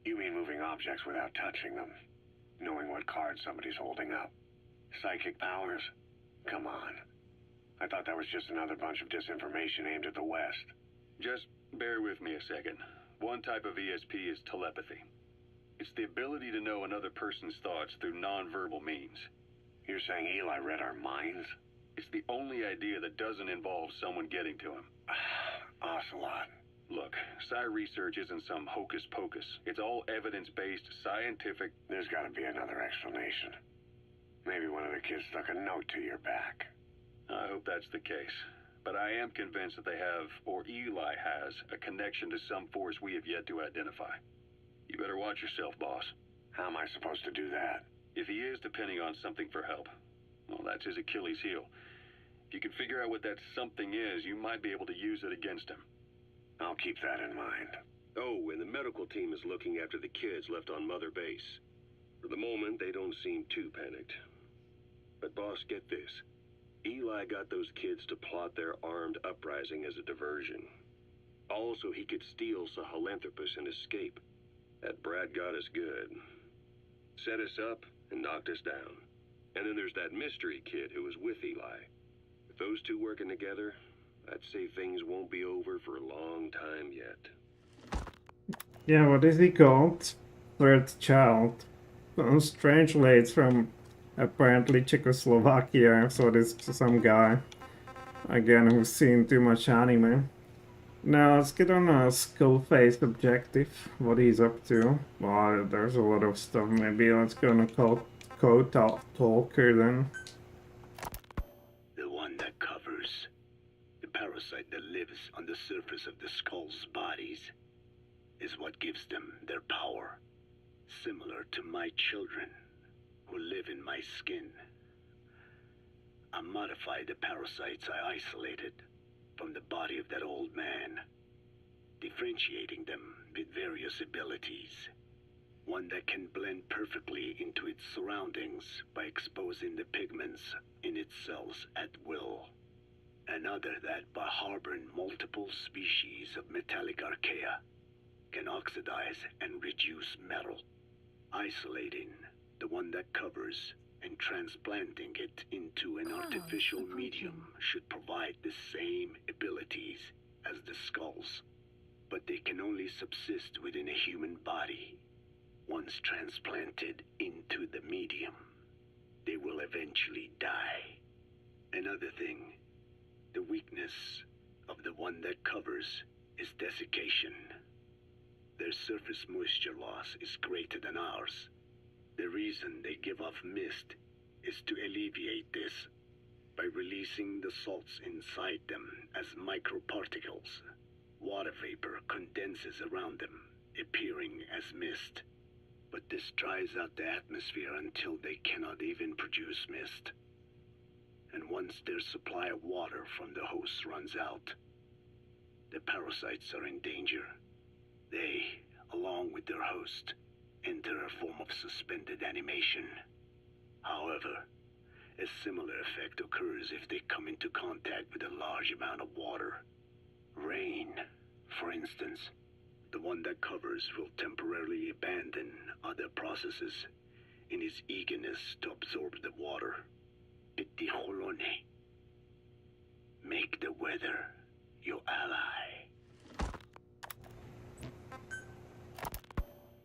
You mean moving objects without touching them? Knowing what card somebody's holding up? Psychic powers? Come on. I thought that was just another bunch of disinformation aimed at the West. Just bear with me a second. One type of ESP is telepathy. It's the ability to know another person's thoughts through nonverbal means. You're saying Eli read our minds? It's the only idea that doesn't involve someone getting to him. Ocelot. Look, psi research isn't some hocus pocus. It's all evidence-based, scientific... There's gotta be another explanation. Maybe one of the kids stuck a note to your back. I hope that's the case. But I am convinced that they have, or Eli has, a connection to some force we have yet to identify. You better watch yourself, boss. How am I supposed to do that? If he is depending on something for help, well, that's his Achilles heel. If you can figure out what that something is, you might be able to use it against him. I'll keep that in mind. Oh, and the medical team is looking after the kids left on Mother Base. For the moment, they don't seem too panicked. But boss, get this. Eli got those kids to plot their armed uprising as a diversion. Also, he could steal Sahelanthropus and escape. That Brad got us good. Set us up and knocked us down. And then there's that mystery kid who was with Eli. With those two working together, I'd say things won't be over for a long time yet. Yeah, what is he called? Third child. Strangely, it's from apparently Czechoslovakia, so this some guy. Again, who's seen too much anime. Now, let's get on a Skullface objective. What he's up to. Well, there's a lot of stuff. Maybe let's go on a code talker then. The one that covers. The parasite that lives on the surface of the skull's bodies is what gives them their power. Similar to my children, who live in my skin. I modified the parasites I isolated from the body of that old man, differentiating them with various abilities. One that can blend perfectly into its surroundings by exposing the pigments in its cells at will. Another that, by harboring multiple species of metallic archaea, can oxidize and reduce metal. Isolating the one that covers and transplanting it into an artificial medium should provide the same abilities as the skulls, but they can only subsist within a human body. Once transplanted into the medium, they will eventually die. Another thing, the weakness of the one that covers is desiccation. Their surface moisture loss is greater than ours. The reason they give off mist is to alleviate this by releasing the salts inside them as microparticles. Water vapor condenses around them, appearing as mist. But this dries out the atmosphere until they cannot even produce mist. And once their supply of water from the host runs out, the parasites are in danger. They, along with their host, enter a form of suspended animation. However, a similar effect occurs if they come into contact with a large amount of water. Rain, for instance. The one that covers will temporarily abandon other processes in his eagerness to absorb the water. Petit Holone. Make the weather your ally.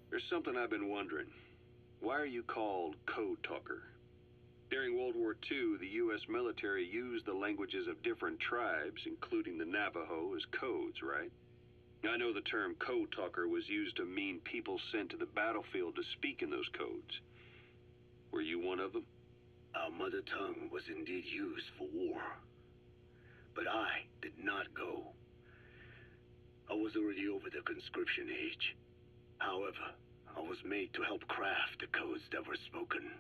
There's something I've been wondering. Why are you called Code Talker? During World War II, the U.S. military used the languages of different tribes, including the Navajo, as codes, right? I know the term Code Talker was used to mean people sent to the battlefield to speak in those codes. Were you one of them? Our mother tongue was indeed used for war. But I did not go. I was already over the conscription age. However, I was made to help craft the codes that were spoken.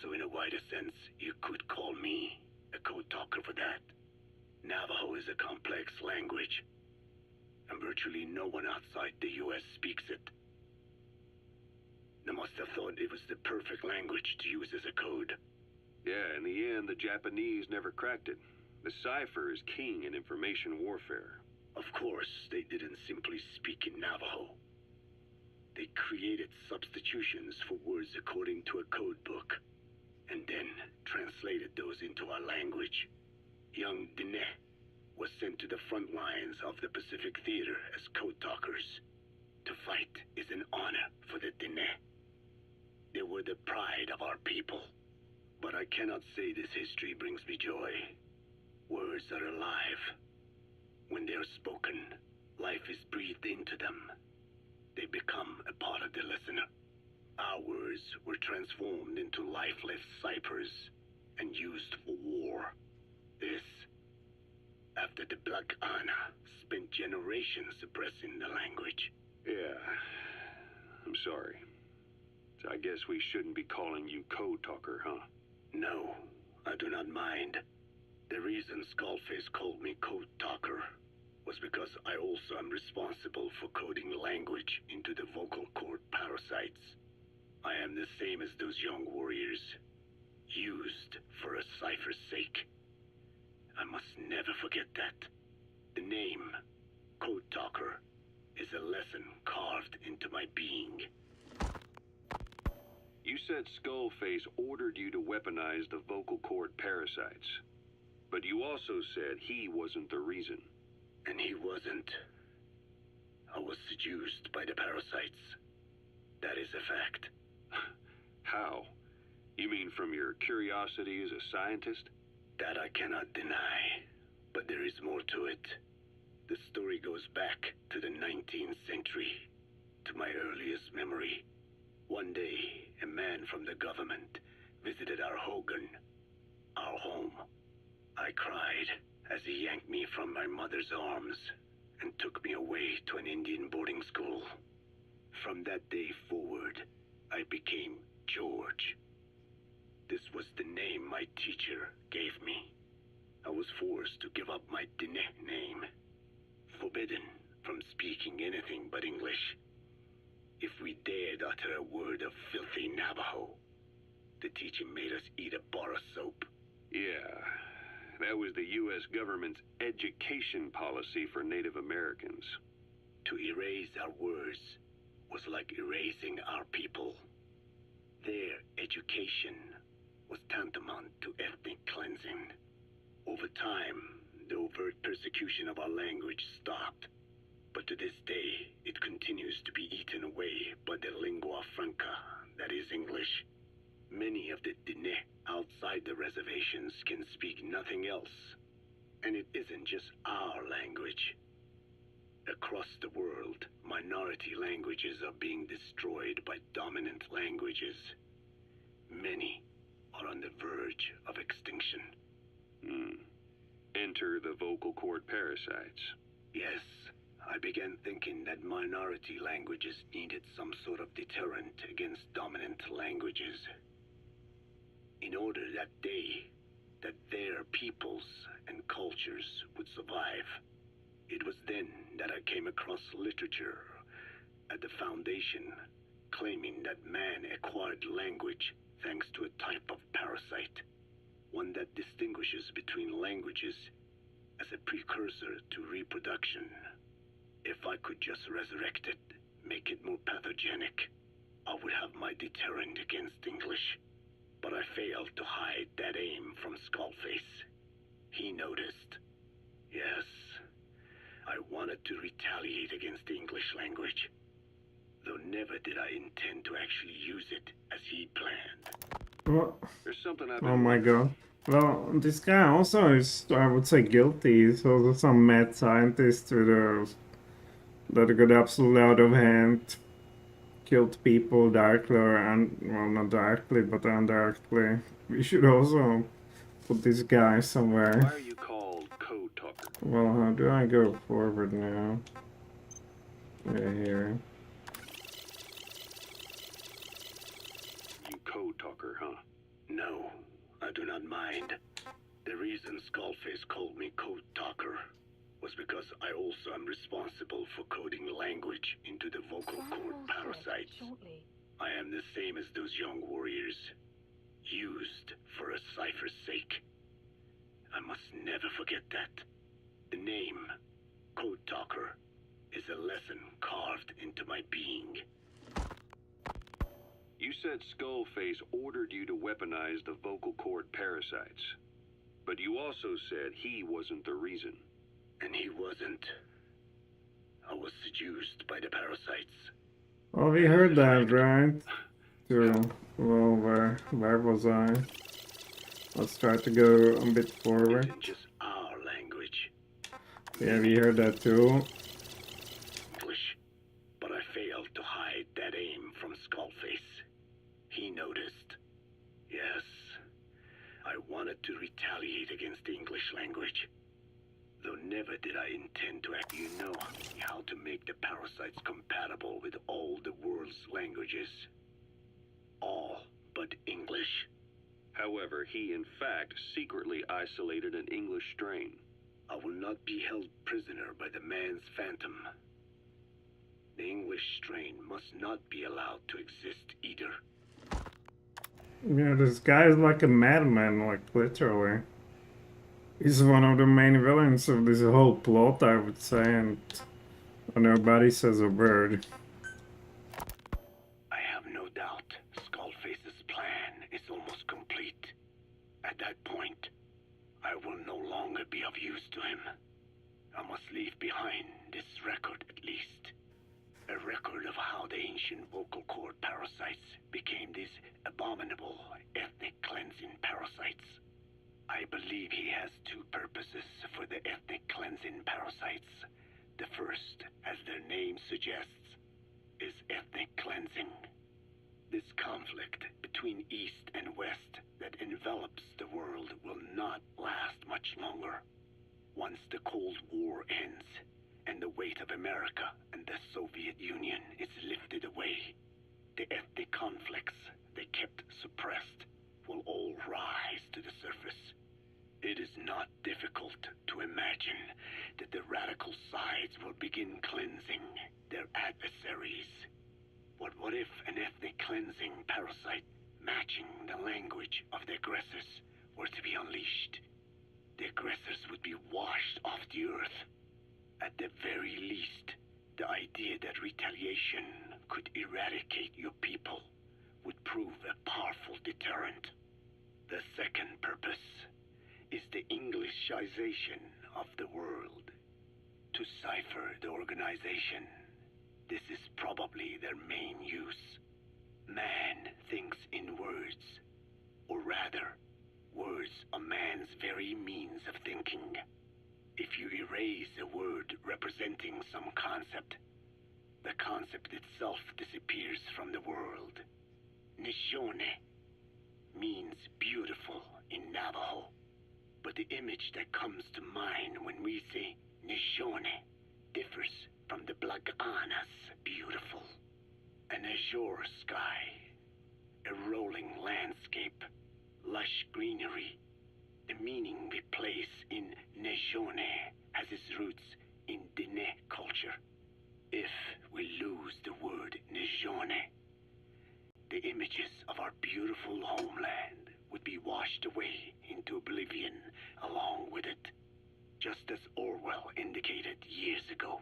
So in a wider sense, you could call me a code talker for that. Navajo is a complex language, and virtually no one outside the U.S. speaks it. They must have thought it was the perfect language to use as a code. Yeah, in the end, the Japanese never cracked it. The cipher is king in information warfare. Of course, they didn't simply speak in Navajo. They created substitutions for words according to a code book, and then translated those into our language. Young Diné was sent to the front lines of the Pacific Theater as code talkers. To fight is an honor for the Diné. They were the pride of our people. But I cannot say this history brings me joy. Words are alive. When they are spoken, life is breathed into them. They become a part of the listener. Our words were transformed into lifeless ciphers and used for war. This, after the Black Ana spent generations suppressing the language. Yeah, I'm sorry. So I guess we shouldn't be calling you Code Talker, huh? No, I do not mind. The reason Skullface called me Code Talker was because I also am responsible for coding language into the vocal cord parasites. I am the same as those young warriors, used for a cipher's sake. I must never forget that. The name, Code Talker, is a lesson carved into my being. You said Skullface ordered you to weaponize the vocal cord parasites. But you also said he wasn't the reason. And he wasn't. I was seduced by the parasites. That is a fact. How? You mean from your curiosity as a scientist? That I cannot deny. But there is more to it. The story goes back to the 19th century, to my earliest memory. One day, a man from the government visited our Hogan, our home. I cried as he yanked me from my mother's arms and took me away to an Indian boarding school. From that day forward, I became George. This was the name my teacher gave me. I was forced to give up my Dine name, forbidden from speaking anything but English. If we dared utter a word of filthy Navajo, the teacher made us eat a bar of soap. Yeah, that was the U.S. government's education policy for Native Americans. To erase our words was like erasing our people. Their education was tantamount to ethnic cleansing. Over time, the overt persecution of our language stopped. But to this day, it continues to be eaten away by the lingua franca, that is English. Many of the Dine outside the reservations can speak nothing else. And it isn't just our language. Across the world, minority languages are being destroyed by dominant languages. Many are on the verge of extinction. Enter the vocal cord parasites. Yes, I began thinking that minority languages needed some sort of deterrent against dominant languages. In order that their peoples and cultures would survive. It was then that I came across literature at the Foundation claiming that man acquired language thanks to a type of parasite, one that distinguishes between languages as a precursor to reproduction. If I could just resurrect it, make it more pathogenic, I would have my deterrent against English. But I failed to hide that aim from Skullface. He noticed. Yes, I wanted to retaliate against the English language, though never did I intend to actually use it as he planned. What? There's something I've Oh been my god. Well, this guy also is, I would say, guilty. He's also some mad scientist that got absolutely out of hand. Killed people directly, and well, not directly, but indirectly. We should also put this guy somewhere. Why are you called Code Talker? Well, how do I go forward now? Yeah, here. You Code Talker, huh? No, I do not mind. The reason Skullface called me Code Talker was because I also am responsible for coding language into the vocal cord parasites. I am the same as those young warriors, used for a cipher's sake. I must never forget that. The name, Code Talker, is a lesson carved into my being. You said Skullface ordered you to weaponize the vocal cord parasites. But you also said he wasn't the reason. And he wasn't. I was seduced by the parasites. Well, we heard that, right? Well, where was I? Let's try to go a bit forward. Isn't just our language. Yeah, we heard that too. English, but I failed to hide that aim from Skullface. He noticed. Yes, I wanted to retaliate against the English language. Though never did I intend to act. You know how to make the parasites compatible with all the world's languages. All but English. However, he in fact secretly isolated an English strain. I will not be held prisoner by the man's phantom. The English strain must not be allowed to exist either. Yeah, this guy is like a madman, like literally. He's one of the main villains of this whole plot, I would say, and nobody says a word. I have no doubt Skullface's plan is almost complete. At that point, I will no longer be of use to him. I must leave behind this record at least. A record of how the ancient vocal cord parasites became these abominable ethnic cleansing parasites. I believe he has two purposes for the ethnic cleansing parasites. The first, as their name suggests, is ethnic cleansing. This conflict between East and West that envelops the world will not last much longer. Once the Cold War ends, and the weight of America and the Soviet Union is lifted away, the ethnic conflicts they kept suppressed will all rise to the surface. It is not difficult to imagine that the radical sides will begin cleansing their adversaries. But what if an ethnic cleansing parasite matching the language of the aggressors were to be unleashed? The aggressors would be washed off the earth. At the very least, the idea that retaliation could eradicate your people would prove a powerful deterrent. The second purpose is the Englishization of the world. To cipher the organization, this is probably their main use. Man thinks in words, or rather, words are man's very means of thinking. If you erase a word representing some concept, the concept itself disappears from the world. Nishone means beautiful in Navajo, but the image that comes to mind when we say Nishone differs from the Blagana's beautiful. An azure sky, a rolling landscape, lush greenery. The meaning we place in Nishone has its roots in Dene culture. If we lose the word Nishone, the images of our beautiful homeland would be washed away into oblivion along with it, just as Orwell indicated years ago.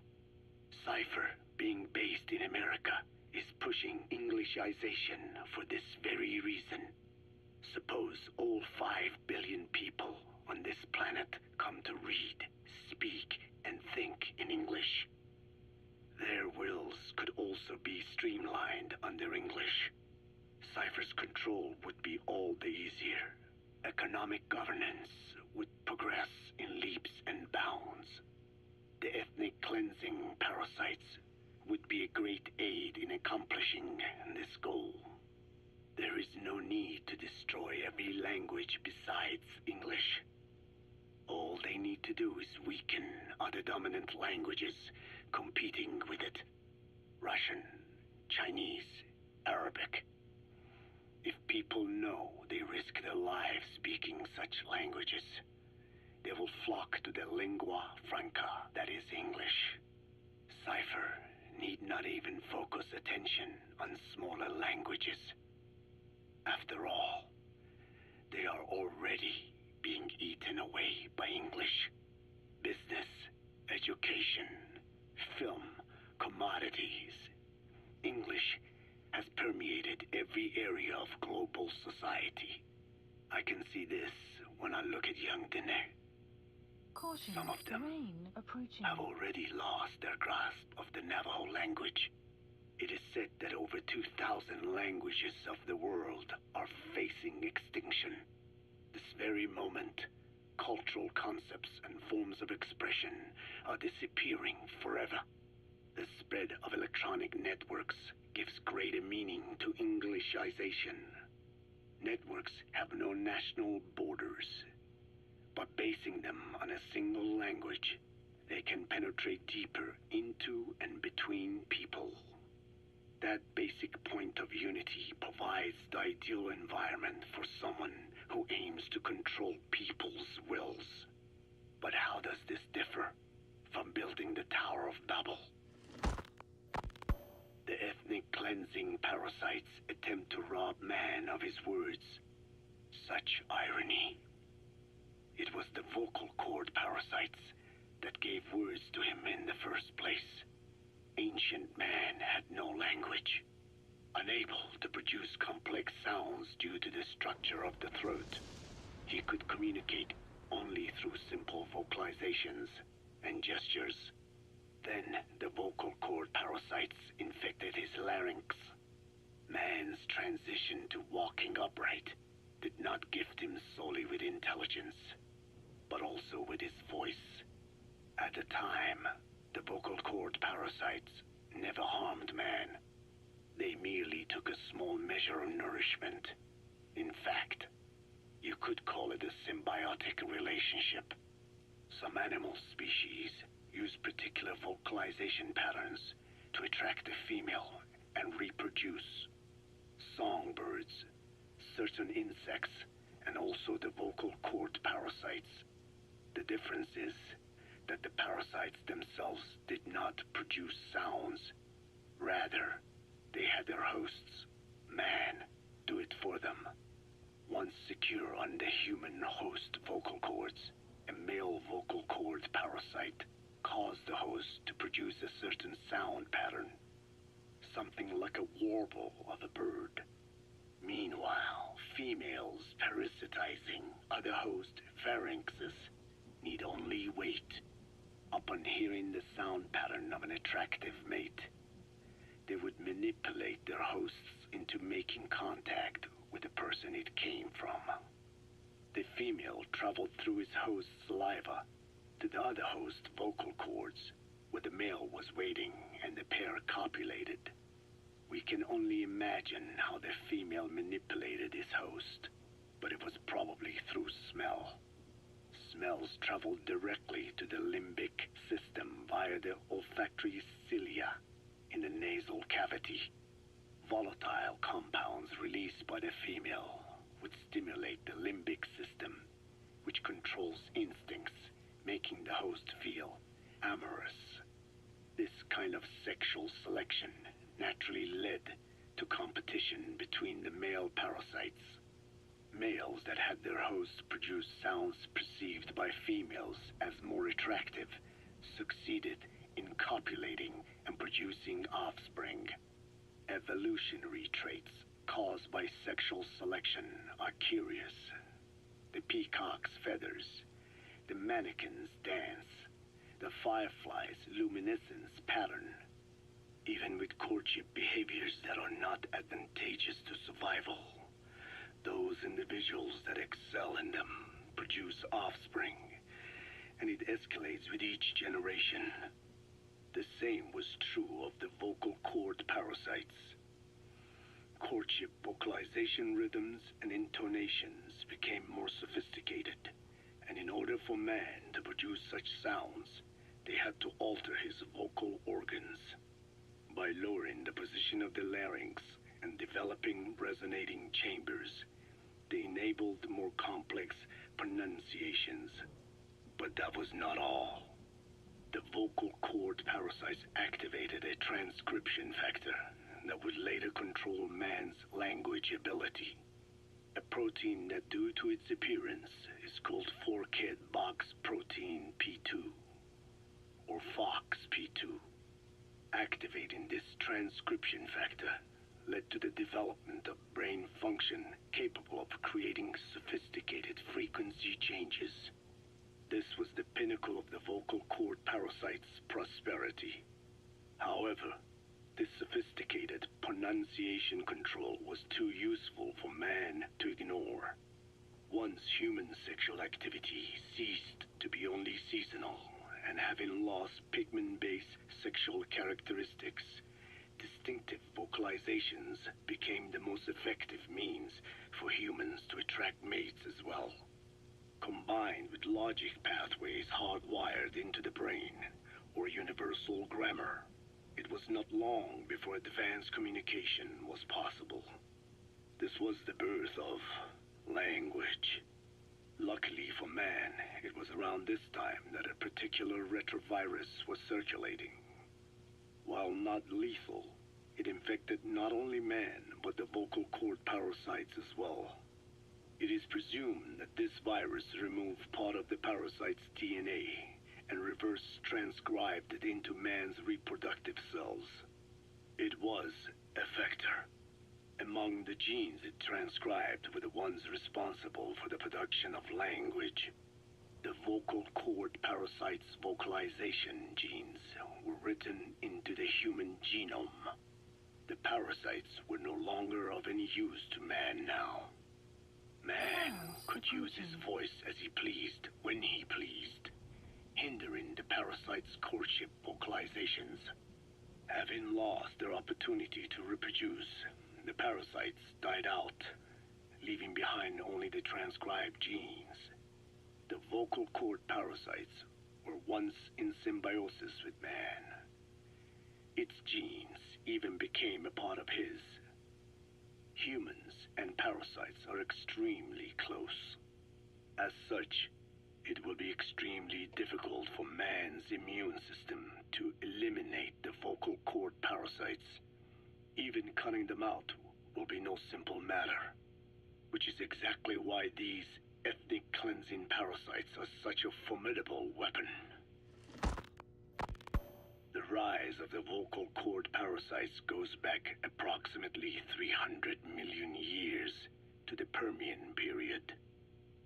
Cipher, being based in America, is pushing Englishization for this very reason. Suppose all 5 billion people on this planet come to read, speak, and think in English. Their wills could also be streamlined under English. Cipher's control would be all the easier. Economic governance would progress in leaps and bounds. The ethnic cleansing parasites would be a great aid in accomplishing this goal. There is no need to destroy every language besides English. All they need to do is weaken other dominant languages competing with it. Russian, Chinese, Arabic. If people know they risk their lives speaking such languages, they will flock to the lingua franca that is English. Cipher need not even focus attention on smaller languages. After all, they are already being eaten away by English. Business, education, film, commodities. English has permeated every area of global society. I can see this when I look at young Dene. Caution, Some of them rain approaching. have already lost their grasp of the Navajo language. It is said that over 2,000 languages of the world are facing extinction. This very moment, cultural concepts and forms of expression are disappearing forever. The spread of electronic networks gives greater meaning to Englishization. Networks have no national borders. By basing them on a single language, they can penetrate deeper into and between people. That basic point of unity provides the ideal environment for someone who aims to control people's wills. But how does this differ from building the Tower of Babel? The ethnic cleansing parasites attempt to rob man of his words. Such irony. It was the vocal cord parasites that gave words to him in the first place. Ancient man had no language, unable to produce complex sounds due to the structure of the throat. He could communicate only through simple vocalizations and gestures. Then the vocal cord parasites infected his larynx. Man's transition to walking upright did not gift him solely with intelligence, but also with his voice. At the time, the vocal cord parasites never harmed man. They merely took a small measure of nourishment. In fact, you could call it a symbiotic relationship. Some animal species use particular vocalization patterns to attract a female and reproduce. Songbirds, certain insects, and also the vocal cord parasites. The difference is that the parasites themselves did not produce sounds. Rather, they had their hosts, man, do it for them. Once secure on the human host vocal cords, a male vocal cord parasite caused the host to produce a certain sound pattern, something like a warble of a bird. Meanwhile, females parasitizing other host pharynxes need only wait. Upon hearing the sound pattern of an attractive mate, they would manipulate their hosts into making contact with the person it came from. The female traveled through his host's saliva to the other host's vocal cords, where the male was waiting and the pair copulated. We can only imagine how the female manipulated his host, but it was probably through smell. Smells traveled directly to the limbic system via the olfactory cilia in the nasal cavity. Volatile compounds released by the female would stimulate the limbic system, which controls instincts, making the host feel amorous. This kind of sexual selection naturally led to competition between the male parasites. Males that had their hosts produce sounds perceived by females as more attractive succeeded in copulating and producing offspring. Evolutionary traits caused by sexual selection are curious. The peacock's feathers, the mannequin's dance, the firefly's luminescence pattern. Even with courtship behaviors that are not advantageous to survival, those individuals that excel in them produce offspring, and it escalates with each generation. The same was true of the vocal cord parasites. Courtship vocalization rhythms and intonations became more sophisticated, and in order for man to produce such sounds, they had to alter his vocal organs. By lowering the position of the larynx and developing resonating chambers, they enabled more complex pronunciations. But that was not all. The vocal cord parasites activated a transcription factor that would later control man's language ability. A protein that, due to its appearance, is called forkhead box protein P2, or FOXP2. Activating this transcription factor led to the development of brain function capable of creating sophisticated frequency changes. This was the pinnacle of the vocal cord parasite's prosperity. However, this sophisticated pronunciation control was too useful for man to ignore. Once human sexual activity ceased to be only seasonal, and having lost pigment-based sexual characteristics, distinctive vocalizations became the most effective means for humans to attract mates as well. Combined with logic pathways hardwired into the brain, or universal grammar, it was not long before advanced communication was possible. This was the birth of Language. Luckily for man, it was around this time that a particular retrovirus was circulating. While not lethal, it infected not only man, but the vocal cord parasites as well. It is presumed that this virus removed part of the parasite's DNA and reverse transcribed it into man's reproductive cells. It was a vector. Among the genes it transcribed were the ones responsible for the production of language. The vocal cord parasite's vocalization genes were written into the human genome. The parasites were no longer of any use to man now. Man could use his voice as he pleased, when he pleased, hindering the parasite's courtship vocalizations. Having lost their opportunity to reproduce, the parasites died out, leaving behind only the transcribed genes. The vocal cord parasites were once in symbiosis with man. Its genes even became a part of his. Humans and parasites are extremely close. As such, it will be extremely difficult for man's immune system to eliminate the vocal cord parasites. Even cutting them out will be no simple matter, which is exactly why these ethnic cleansing parasites are such a formidable weapon. The rise of the vocal cord parasites goes back approximately 300 million years to the Permian period.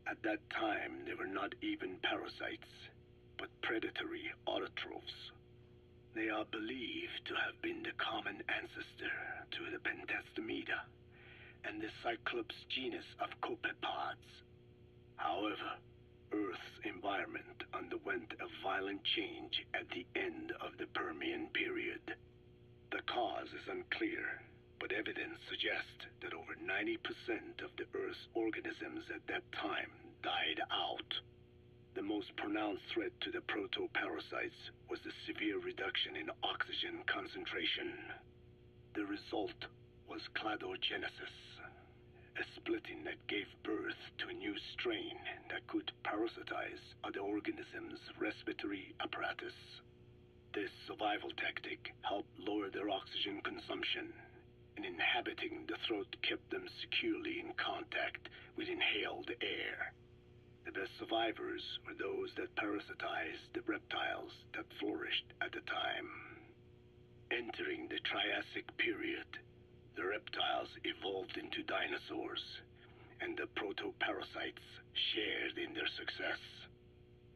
At that time, they were not even parasites, but predatory autotrophs. They are believed to have been the common ancestor to the Pentastomida and the Cyclops genus of copepods. However, Earth's environment underwent a violent change at the end of the Permian period. The cause is unclear, but evidence suggests that over 90% of the Earth's organisms at that time died out. The most pronounced threat to the proto-parasites was the severe reduction in oxygen concentration. The result was cladogenesis, a splitting that gave birth to a new strain that could parasitize other organisms' respiratory apparatus. This survival tactic helped lower their oxygen consumption, and inhabiting the throat kept them securely in contact with inhaled air. The best survivors were those that parasitized the reptiles that flourished at the time. Entering the Triassic period, the reptiles evolved into dinosaurs, and the proto-parasites shared in their success.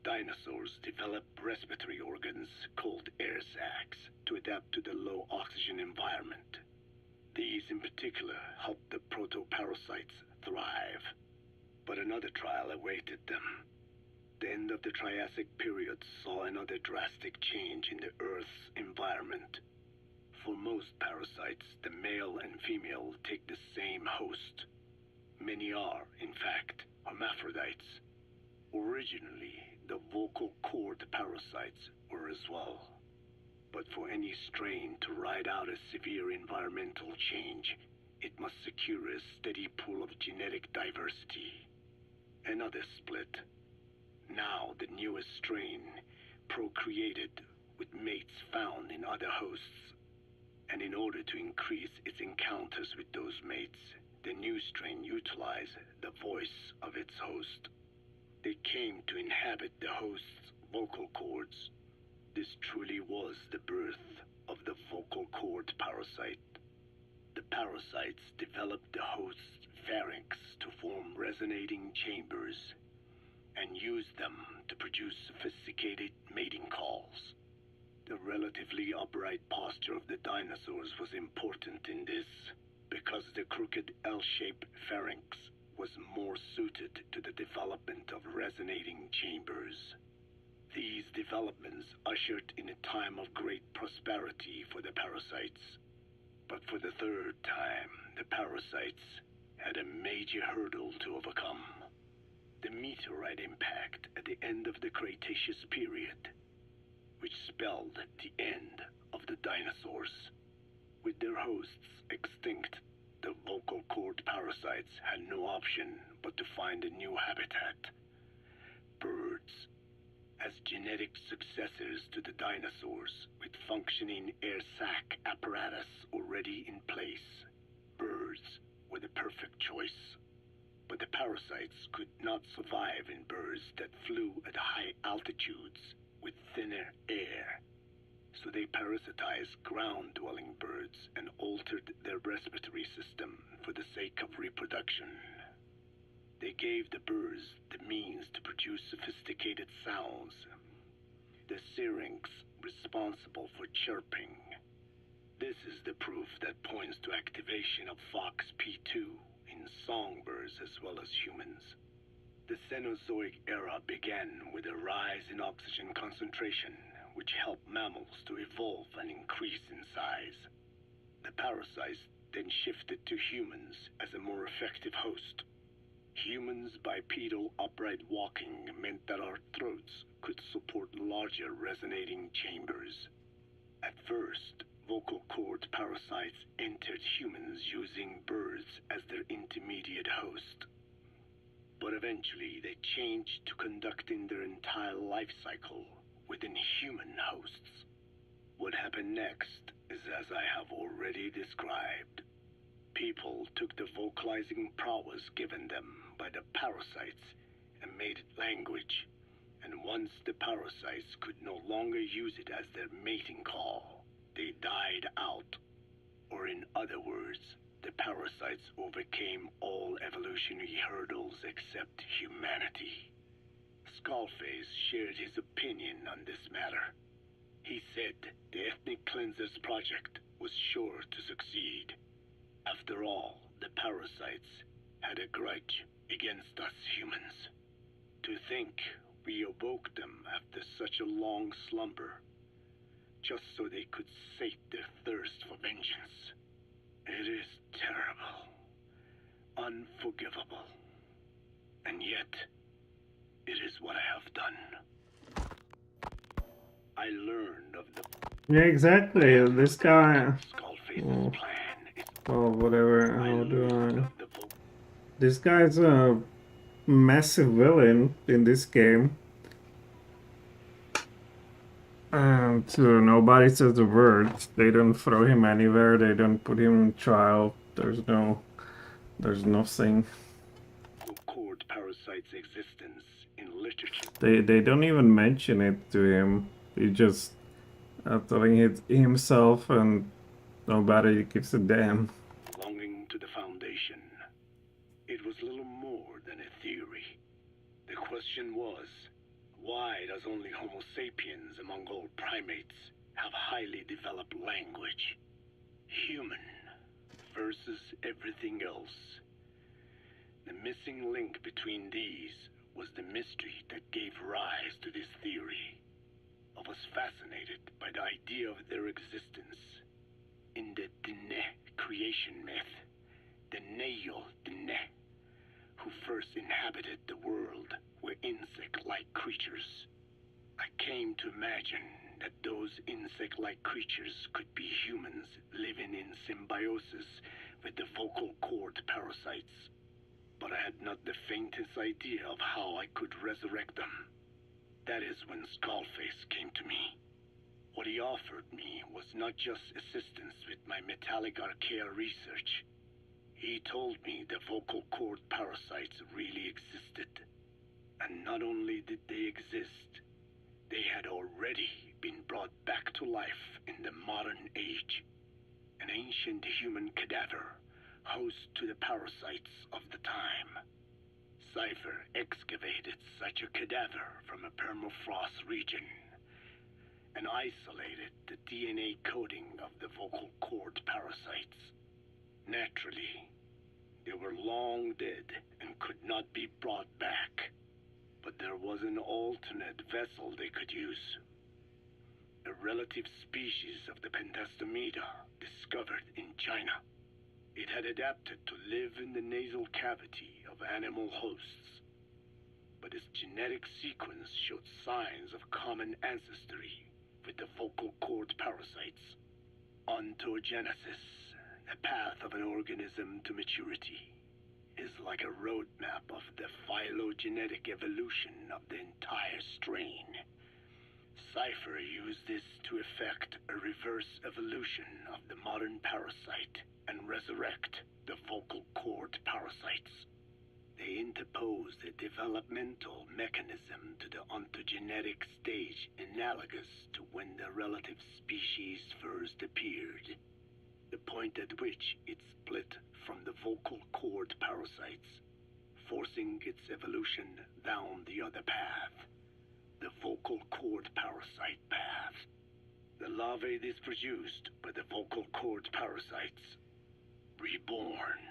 Dinosaurs developed respiratory organs called air sacs to adapt to the low oxygen environment. These in particular helped the proto-parasites thrive. But another trial awaited them. The end of the Triassic period saw another drastic change in the Earth's environment. For most parasites, the male and female take the same host. Many are, in fact, hermaphrodites. Originally, the vocal cord parasites were as well. But for any strain to ride out a severe environmental change, it must secure a steady pool of genetic diversity. Another split. Now the newest strain procreated with mates found in other hosts. And in order to increase its encounters with those mates, the new strain utilized the voice of its host. They came to inhabit the host's vocal cords. This truly was the birth of the vocal cord parasite. The parasites developed the host's pharynx to form resonating chambers and used them to produce sophisticated mating calls. The relatively upright posture of the dinosaurs was important in this, because the crooked L-shaped pharynx was more suited to the development of resonating chambers. These developments ushered in a time of great prosperity for the parasites. But for the third time, the parasites had a major hurdle to overcome. The meteorite impact at the end of the Cretaceous period, which spelled the end of the dinosaurs. With their hosts extinct, the vocal cord parasites had no option but to find a new habitat. Birds. As genetic successors to the dinosaurs, with functioning air sac apparatus already in place, birds were the perfect choice. But the parasites could not survive in birds that flew at high altitudes with thinner air. So they parasitized ground-dwelling birds and altered their respiratory system for the sake of reproduction. They gave the birds the means to produce sophisticated sounds, the syrinx responsible for chirping. This is the proof that points to activation of FOXP2 in songbirds as well as humans. The Cenozoic era began with a rise in oxygen concentration, which helped mammals to evolve and increase in size. The parasites then shifted to humans as a more effective host. Humans' bipedal upright walking meant that our throats could support larger resonating chambers. At first, vocal cord parasites entered humans using birds as their intermediate host. But eventually they changed to conducting their entire life cycle within human hosts. What happened next is as I have already described. People took the vocalizing prowess given them by the parasites and made it language, and once the parasites could no longer use it as their mating call, they died out. Or in other words, the parasites overcame all evolutionary hurdles except humanity. Skullface shared his opinion on this matter. He said the Ethnic Cleansers Project was sure to succeed. After all, the parasites had a grudge against us humans. To think we awoke them after such a long slumber, just so they could sate their thirst for vengeance. It is terrible, unforgivable, and yet, it is what I have done. I learned of the... Yeah, exactly. This guy... Oh, whatever. How do I... This guy's a massive villain in this game. And nobody says a word. They don't throw him anywhere. They don't put him in trial. There's nothing. Cord parasite's existence in literature. They don't even mention it to him. He just telling it himself, and nobody gives a damn. Belonging to the Foundation. It was little more than a theory. The question was, why does only Homo sapiens among all primates have highly developed language? Human versus everything else. The missing link between these was the mystery that gave rise to this theory. I was fascinated by the idea of their existence. In the Dene creation myth, the Neyo Dene, who first inhabited the world, were insect-like creatures. I came to imagine that those insect-like creatures could be humans living in symbiosis with the vocal cord parasites. But I had not the faintest idea of how I could resurrect them. That is when Skullface came to me. What he offered me was not just assistance with my metallic archaea research. He told me the vocal cord parasites really existed. And not only did they exist, they had already been brought back to life in the modern age. An ancient human cadaver, host to the parasites of the time. Cypher excavated such a cadaver from a permafrost region and isolated the DNA coding of the vocal cord parasites. Naturally, they were long dead and could not be brought back, but there was an alternate vessel they could use. A relative species of the Pentastomida discovered in China. It had adapted to live in the nasal cavity of animal hosts, but its genetic sequence showed signs of common ancestry with the vocal cord parasites. Ontogenesis, the path of an organism to maturity. is like a roadmap of the phylogenetic evolution of the entire strain. Cypher used this to effect a reverse evolution of the modern parasite and resurrect the vocal cord parasites. They interposed a developmental mechanism to the ontogenetic stage analogous to when the relative species first appeared. The point at which it split from the vocal cord parasites, forcing its evolution down the other path, the vocal cord parasite path. The larvae is produced by the vocal cord parasites, reborn.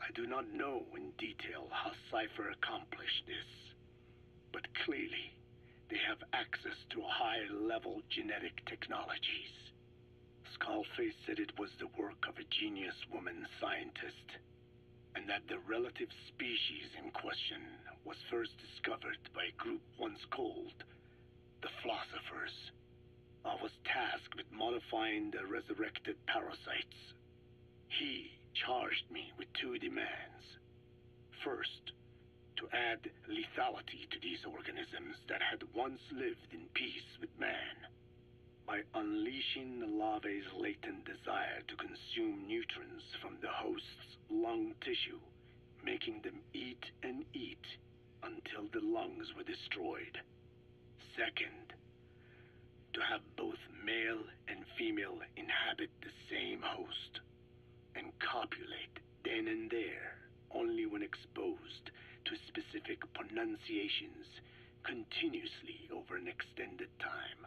I do not know in detail how Cypher accomplished this, but clearly they have access to high-level genetic technologies. Skullface said it was the work of a genius woman scientist, and that the relative species in question was first discovered by a group once called the Philosophers. I was tasked with modifying the resurrected parasites. He charged me with two demands. First, to add lethality to these organisms that had once lived in peace with man, by unleashing the larvae's latent desire to consume nutrients from the host's lung tissue, making them eat and eat until the lungs were destroyed. Second, to have both male and female inhabit the same host and copulate then and there, only when exposed to specific pronunciations continuously over an extended time.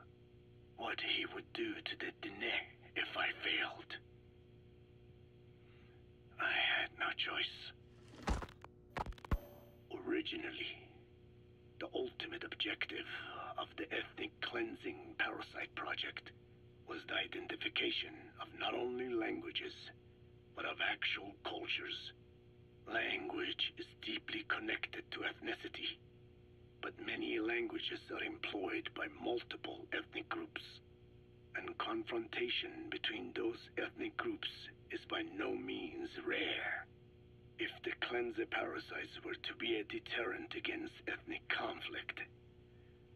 What he would do to the dine if I failed. I had no choice. Originally, the ultimate objective of the ethnic cleansing parasite project was the identification of not only languages, but of actual cultures. Language is deeply connected to ethnicity, but many languages are employed by multiple ethnic groups, and confrontation between those ethnic groups is by no means rare. If the cleanser parasites were to be a deterrent against ethnic conflict,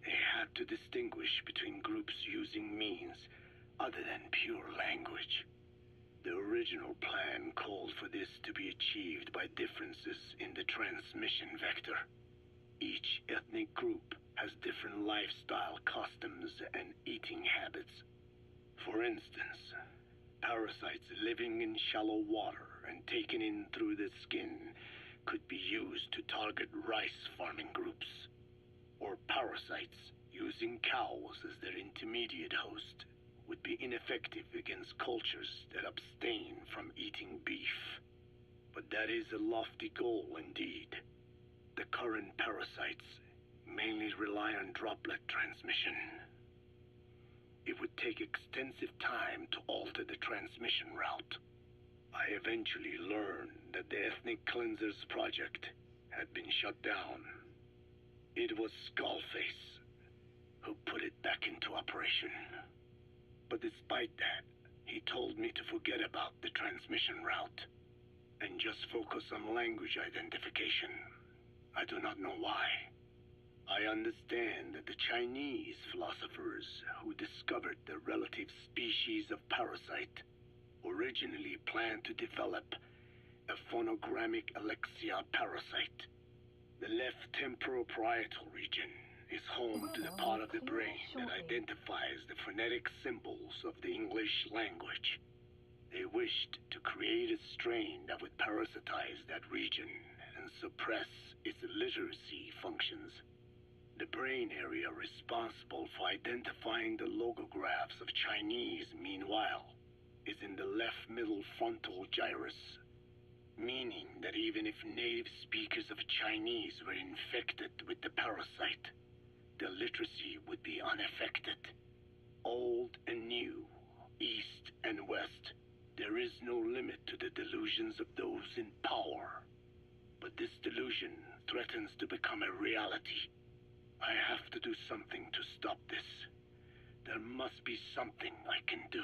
they had to distinguish between groups using means other than pure language. The original plan called for this to be achieved by differences in the transmission vector. Each ethnic group has different lifestyle customs and eating habits. For instance, parasites living in shallow water and taken in through the skin could be used to target rice farming groups, or parasites using cows as their intermediate host would be ineffective against cultures that abstain from eating beef. But that is a lofty goal indeed. The current parasites mainly rely on droplet transmission. It would take extensive time to alter the transmission route. I eventually learned that the Ethnic Cleansers project had been shut down. It was Skullface who put it back into operation. But despite that, he told me to forget about the transmission route and just focus on language identification. I do not know why. I understand that the Chinese philosophers who discovered the relative species of parasite originally planned to develop a phonogrammic Alexia parasite. The left temporoparietal region is home to the part of the brain that identifies the phonetic symbols of the English language. They wished to create a strain that would parasitize that region and suppress its literacy functions. The brain area responsible for identifying the logographs of Chinese, meanwhile, is in the left middle frontal gyrus, meaning that even if native speakers of Chinese were infected with the parasite, the literacy would be unaffected. Old and new, east and west, there is no limit to the delusions of those in power. But this delusion threatens to become a reality. I have to do something to stop this. There must be something I can do.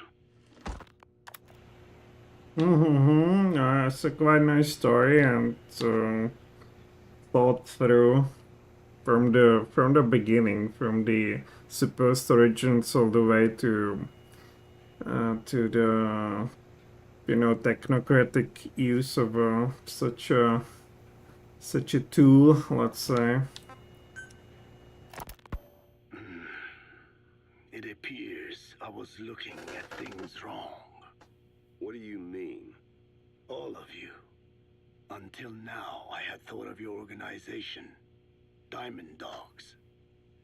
It's a quite nice story and thought through from the beginning, from the supposed origins all the way to the technocratic use of such a tool, let's say. It appears I was looking at things wrong. What do you mean? All of you. Until now, I had thought of your organization, Diamond Dogs,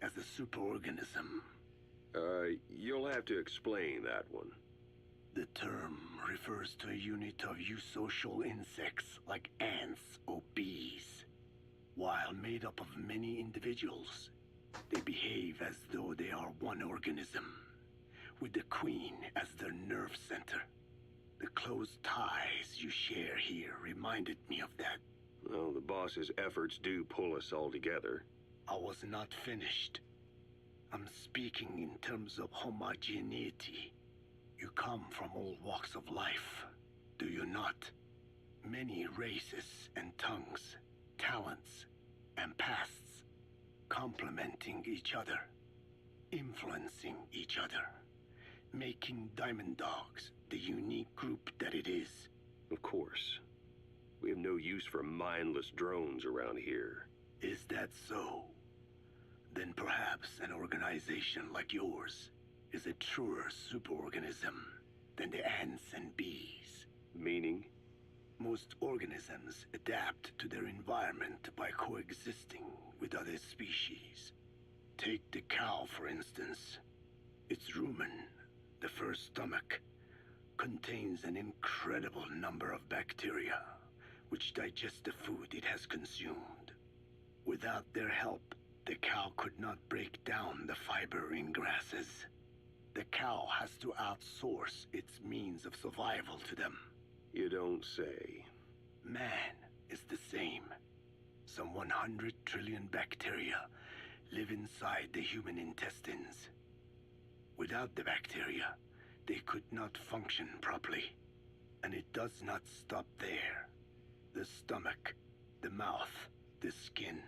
as a superorganism. You'll have to explain that one. The term refers to a unit of eusocial insects like ants or bees. While made up of many individuals, they behave as though they are one organism, with the queen as their nerve center. The close ties you share here reminded me of that. Well, the boss's efforts do pull us all together. I was not finished. I'm speaking in terms of homogeneity. You come from all walks of life, do you not? Many races and tongues, talents and pasts, complementing each other, influencing each other, making Diamond Dogs the unique group that it is. Of course. We have no use for mindless drones around here. Is that so? Then perhaps an organization like yours is a truer superorganism than the ants and bees. Meaning? Most organisms adapt to their environment by coexisting with other species. Take the cow, for instance. Its rumen, the first stomach, contains an incredible number of bacteria which digest the food it has consumed. Without their help, the cow could not break down the fiber in grasses. The cow has to outsource its means of survival to them. You don't say. Man is the same. Some 100 trillion bacteria live inside the human intestines. Without the bacteria, they could not function properly. And it does not stop there. The stomach, the mouth, the skin,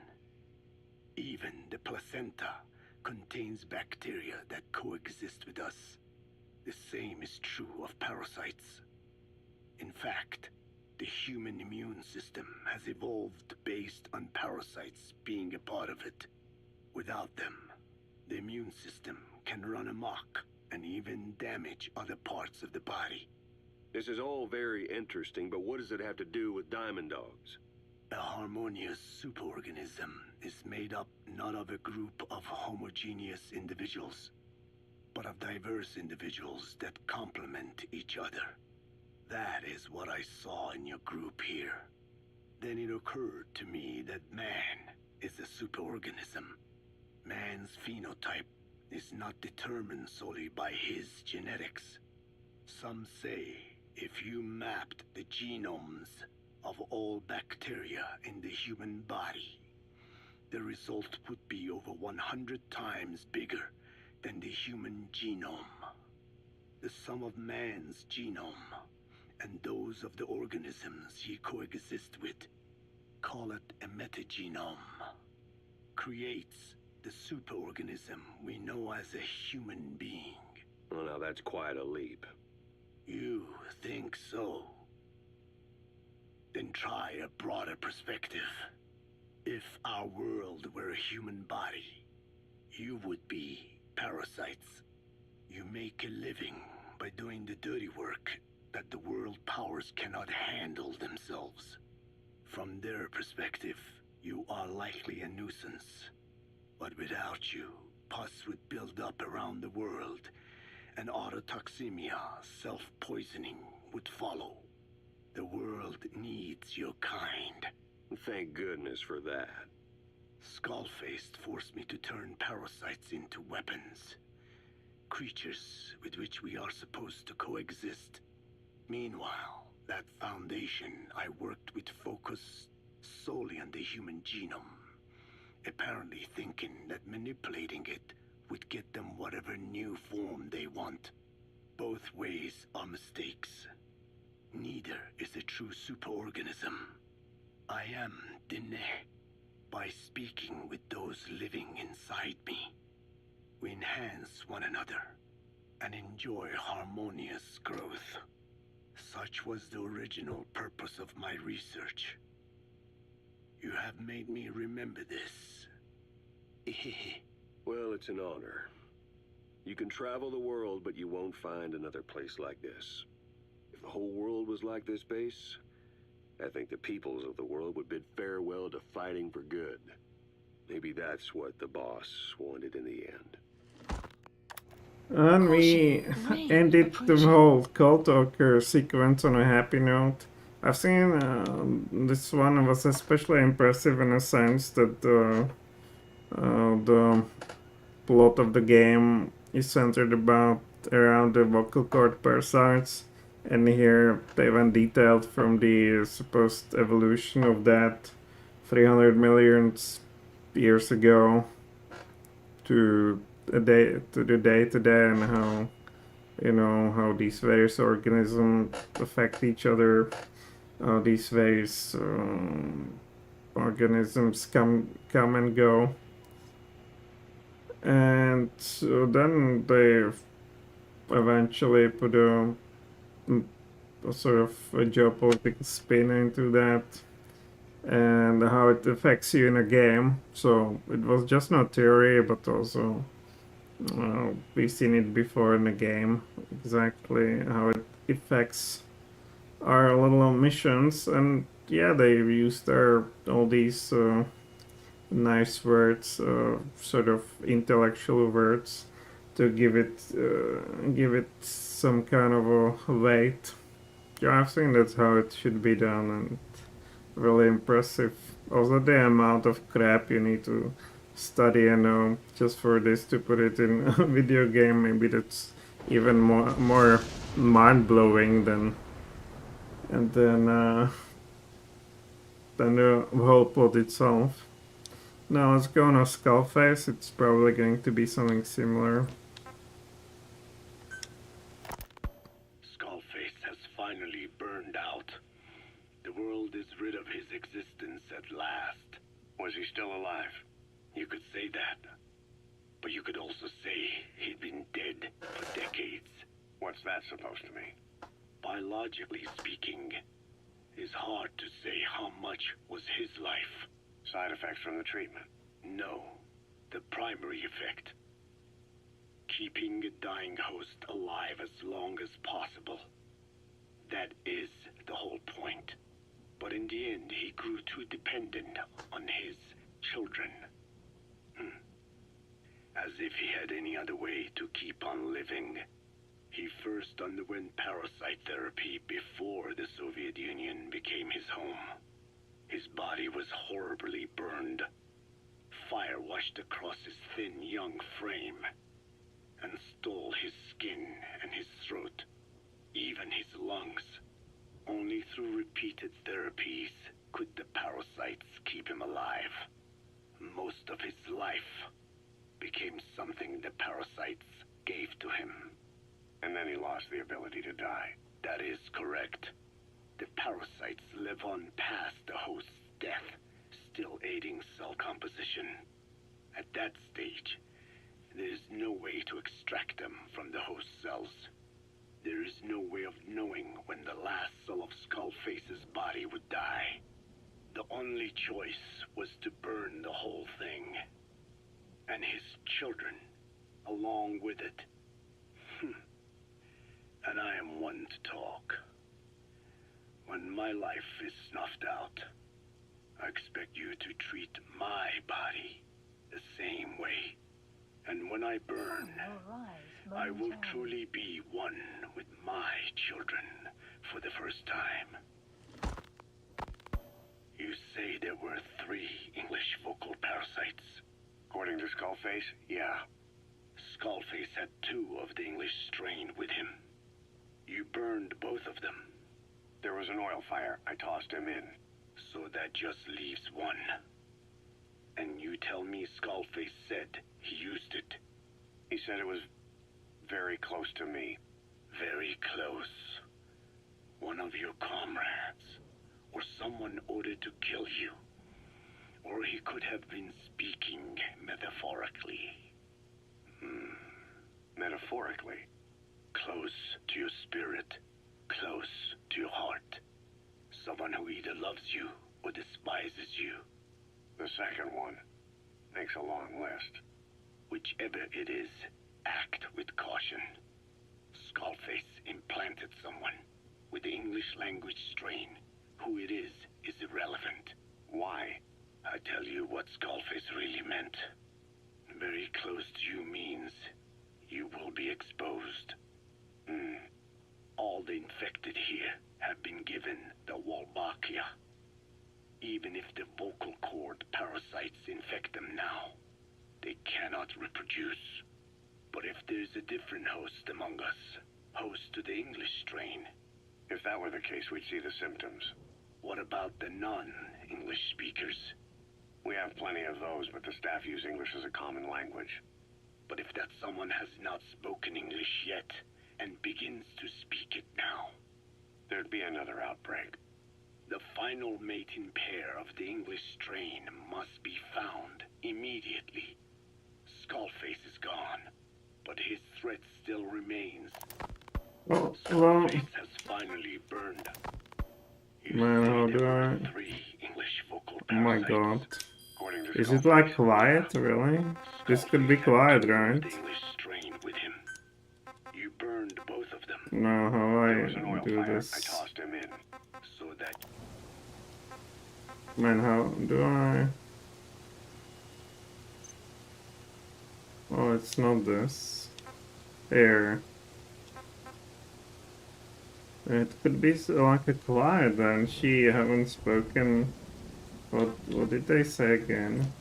even the placenta contains bacteria that coexist with us. The same is true of parasites. In fact, the human immune system has evolved based on parasites being a part of it. Without them, the immune system can run amok and even damage other parts of the body. This is all very interesting, but what does it have to do with Diamond Dogs? A harmonious superorganism is made up not of a group of homogeneous individuals, but of diverse individuals that complement each other. That is what I saw in your group here. Then it occurred to me that man is a superorganism. Man's phenotype is not determined solely by his genetics. Some say if you mapped the genomes of all bacteria in the human body, the result would be over 100 times bigger than the human genome. The sum of man's genome and those of the organisms he coexists with, call it a metagenome, creates the superorganism we know as a human being. Well, now that's quite a leap. You think so? Then try a broader perspective. If our world were a human body, you would be parasites. You make a living by doing the dirty work that the world powers cannot handle themselves. From their perspective, you are likely a nuisance. But without you, pus would build up around the world, and autotoxemia, self-poisoning, would follow. The world needs your kind. Thank goodness for that. Skullfaced forced me to turn parasites into weapons. Creatures with which we are supposed to coexist. Meanwhile, that foundation I worked with focused solely on the human genome, apparently thinking that manipulating it would get them whatever new form they want. Both ways are mistakes. Neither is a true superorganism. I am Dine. By speaking with those living inside me, we enhance one another and enjoy harmonious growth. Such was the original purpose of my research. You have made me remember this. Well, it's an honor. You can travel the world, but you won't find another place like this. If the whole world was like this base, I think the peoples of the world would bid farewell to fighting for good. Maybe that's what the boss wanted in the end. And we ended the whole Cold Talker sequence on a happy note. I've seen this one was especially impressive in a sense that the plot of the game is centered around the vocal cord parasites, and here they went detailed from the supposed evolution of that 300 million years ago to the day today, and how how these various organisms affect each other, how these various organisms come and go. And so then they eventually put a sort of a geopolitical spin into that, and how it affects you in a game. So it was just not theory, but also we've seen it before in the game, exactly how it affects our little missions. And yeah, they used all these nice words, sort of intellectual words, to give it some kind of a weight. Yeah, I think that's how it should be done, and really impressive. Also, the amount of crap you need to study and know just for this to put it in a video game, maybe that's even more mind-blowing than the whole plot itself. Now let's go on a Skullface. It's probably going to be something similar. Skullface has finally burned out. The world is rid of his existence at last. Was he still alive? You could say that. But you could also say he'd been dead for decades. What's that supposed to mean? Biologically speaking, it's hard to say how much was his life. Side effects from the treatment? No. The primary effect. Keeping a dying host alive as long as possible. That is the whole point. But in the end, he grew too dependent on his children. As if he had any other way to keep on living. He first underwent parasite therapy before the Soviet Union became his home. His body was horribly burned. Fire washed across his thin young frame and stole his skin and his throat, even his lungs. Only through repeated therapies could the parasites keep him alive. Most of his life became something the parasites gave to him. And then he lost the ability to die. That is correct. The parasites live on past the host's death, still aiding cell composition. At that stage, there is no way to extract them from the host cells. There is no way of knowing when the last cell of Skullface's body would die. The only choice was to burn the whole thing. And his children, along with it. And I am one to talk. When my life is snuffed out, I expect you to treat my body the same way. And when I burn, I will truly be one with my children for the first time. You say there were 3 English vocal parasites. According to Skullface, yeah. Skullface had 2 of the English strain with him. You burned both of them. There was an oil fire. I tossed him in. So that just leaves 1. And you tell me Skullface said he used it. He said it was very close to me. Very close. one of your comrades, or someone ordered to kill you. Or he could have been speaking metaphorically. Metaphorically? Close to your spirit, close to your heart. Someone who either loves you or despises you. The second one makes a long list. Whichever it is, act with caution. Skullface implanted someone with the English language strain. Who it is irrelevant. Why? I tell you what Skullface really meant. Very close to you means you will be exposed. All the infected here have been given the Wolbachia. Even if the vocal cord parasites infect them now, they cannot reproduce. But if there's a different host among us, host to the English strain. If that were the case, we'd see the symptoms. What about the non-English speakers? We have plenty of those, but the staff use English as a common language. But if that someone has not spoken English yet, and begins to speak it now, there'd be another outbreak. The final mating pair of the English strain must be found immediately. Skullface is gone, but his threat still remains. Oh, well, Skullface has finally burned. man, how do I... 3 English vocal Oh my parasites. god. According to Is it like quiet, really? This could be quiet, right? The English strain with him. You burned both of them. No, how There was an I oil do fire. I this? tossed him in. So that Man, how do I... Oh, it's not this. Here. It could be like a quiet then. She haven't spoken. What did they say again?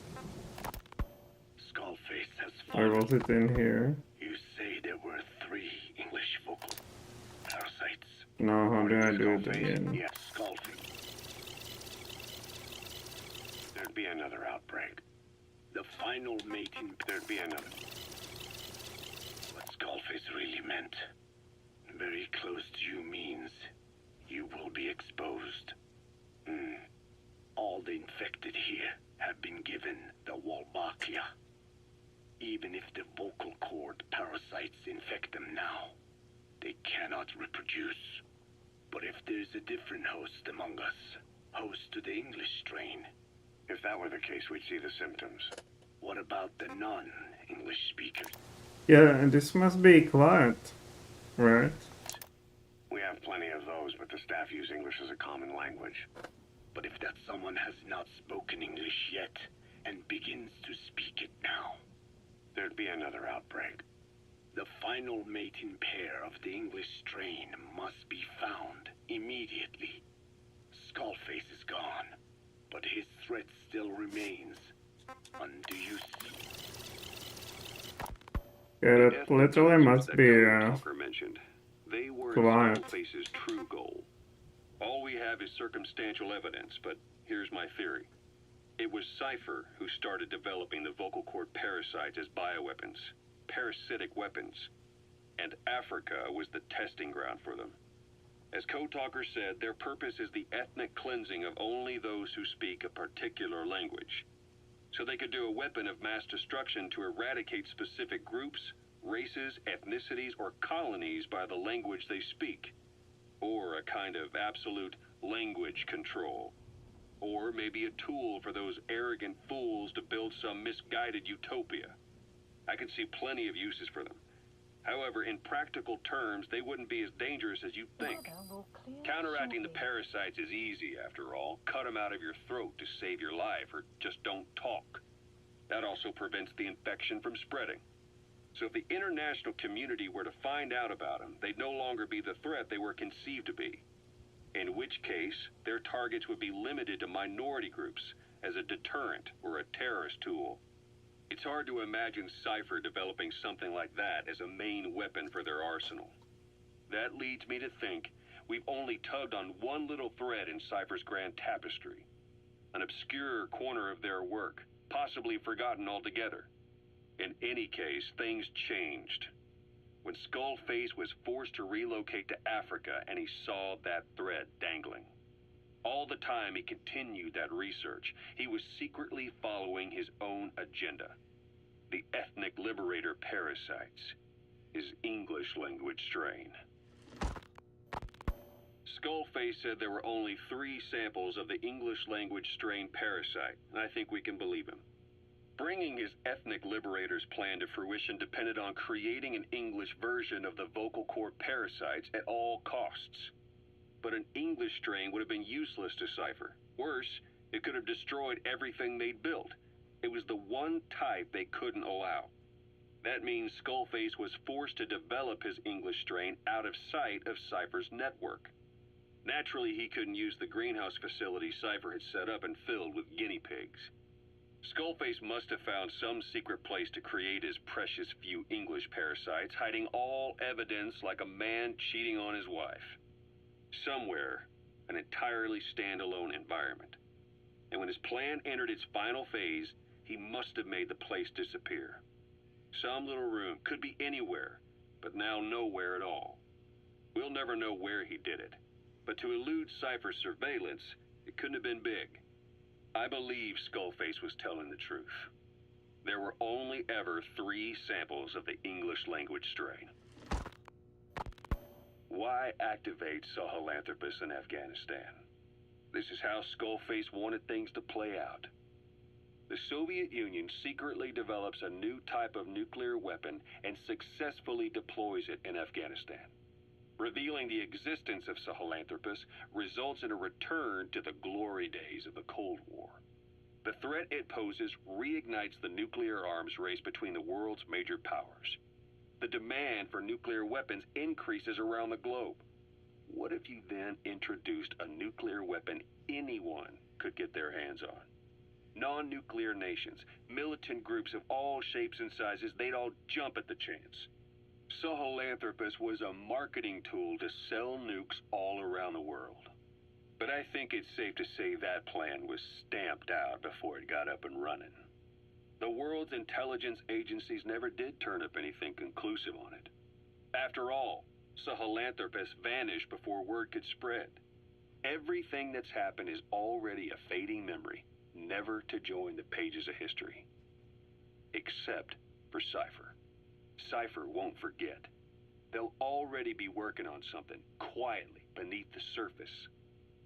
Skullface has Or fallen. was it in here? You say there were 3 English vocal parasites. No, how do I do it Skullface? again? Yes, Skullface. There'd be another outbreak. The final mating. There'd be another. What Skullface really meant. Very close to you means you will be exposed. All the infected here have been given the Wolbachia. Even if the vocal cord parasites infect them now, they cannot reproduce. But if there's a different host among us, host to the English strain. If that were the case, we'd see the symptoms. What about the non-English speakers? Yeah, this must be quiet, right? We have plenty of those, but the staff use English as a common language. But if that someone has not spoken English yet, and begins to speak it now, there'd be another outbreak. the final mating pair of the English strain must be found immediately. Skullface is gone, but his threat still remains. Do you see? Yeah, that literally must be mentioned. They were quiet. Skullface's true goal. All we have is circumstantial evidence, but here's my theory. It was Cypher who started developing the vocal cord parasites as bioweapons, parasitic weapons, and Africa was the testing ground for them. As Code Talker said, their purpose is the ethnic cleansing of only those who speak a particular language. So they could do a weapon of mass destruction to eradicate specific groups, races, ethnicities, or colonies by the language they speak. Or a kind of absolute language control. Or maybe a tool for those arrogant fools to build some misguided utopia. I can see plenty of uses for them. However, in practical terms, they wouldn't be as dangerous as you'd think. Counteracting the parasites is easy, after all. Cut them out of your throat to save your life, or just don't talk. That also prevents the infection from spreading. So if the international community were to find out about them, they'd no longer be the threat they were conceived to be. In which case, their targets would be limited to minority groups as a deterrent or a terrorist tool. It's hard to imagine Cypher developing something like that as a main weapon for their arsenal. That leads me to think we've only tugged on one little thread in Cypher's grand tapestry. An obscure corner of their work, possibly forgotten altogether. In any case, things changed. when Skullface was forced to relocate to Africa and he saw that thread dangling. All the time he continued that research, he was secretly following his own agenda. The ethnic liberator parasites, his English language strain. Skullface said there were only 3 samples of the English language strain parasite, and I think we can believe him. Bringing his ethnic liberator's plan to fruition depended on creating an English version of the vocal cord parasites at all costs. But an English strain would have been useless to Cypher. Worse, it could have destroyed everything they'd built. It was the one type they couldn't allow. That means Skullface was forced to develop his English strain out of sight of Cypher's network. Naturally, he couldn't use the greenhouse facility Cypher had set up and filled with guinea pigs. Skullface must have found some secret place to create his precious few English parasites, hiding all evidence like a man cheating on his wife. Somewhere, an entirely standalone environment. And when his plan entered its final phase, he must have made the place disappear. Some little room, could be anywhere, but now nowhere at all. We'll never know where he did it, but to elude Cypher's surveillance, it couldn't have been big. I believe Skullface was telling the truth. There were only ever 3 samples of the English language strain. Why activate Sahelanthropus in Afghanistan? This is how Skullface wanted things to play out. The Soviet Union secretly develops a new type of nuclear weapon and successfully deploys it in Afghanistan. Revealing the existence of Sahelanthropus results in a return to the glory days of the Cold War. The threat it poses reignites the nuclear arms race between the world's major powers. The demand for nuclear weapons increases around the globe. What if you then introduced a nuclear weapon anyone could get their hands on? Non-nuclear nations, militant groups of all shapes and sizes, they'd all jump at the chance. Sahelanthropus was a marketing tool to sell nukes all around the world. But I think it's safe to say that plan was stamped out before it got up and running. The world's intelligence agencies never did turn up anything conclusive on it. After all, Sahelanthropus vanished before word could spread. Everything that's happened is already a fading memory, never to join the pages of history. Except for Cypher. Cypher won't forget. They'll already be working on something, quietly, beneath the surface.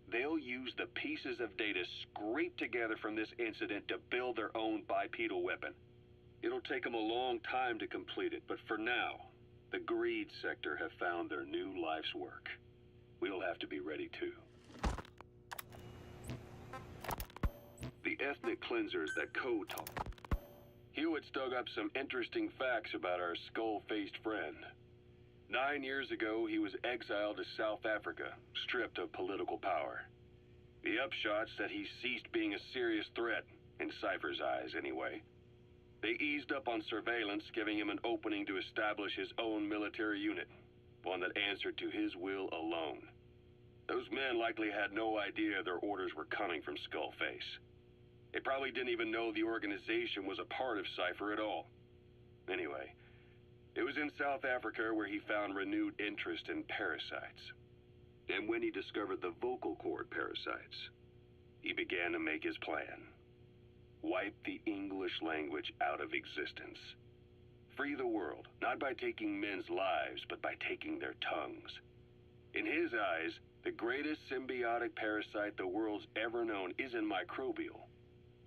They'll use the pieces of data scraped together from this incident to build their own bipedal weapon. It'll take them a long time to complete it, but for now, the greed sector have found their new life's work. We'll have to be ready too. The ethnic cleansers that Code taught. Hewitt's dug up some interesting facts about our skull-faced friend. 9 years ago, he was exiled to South Africa, stripped of political power. The upshot's that he ceased being a serious threat, in Cypher's eyes anyway. They eased up on surveillance, giving him an opening to establish his own military unit, one that answered to his will alone. Those men likely had no idea their orders were coming from Skullface. They probably didn't even know the organization was a part of Cypher at all. Anyway, it was in South Africa where he found renewed interest in parasites. And when he discovered the vocal cord parasites, he began to make his plan. Wipe the English language out of existence. Free the world, not by taking men's lives, but by taking their tongues. In his eyes, the greatest symbiotic parasite the world's ever known isn't microbial.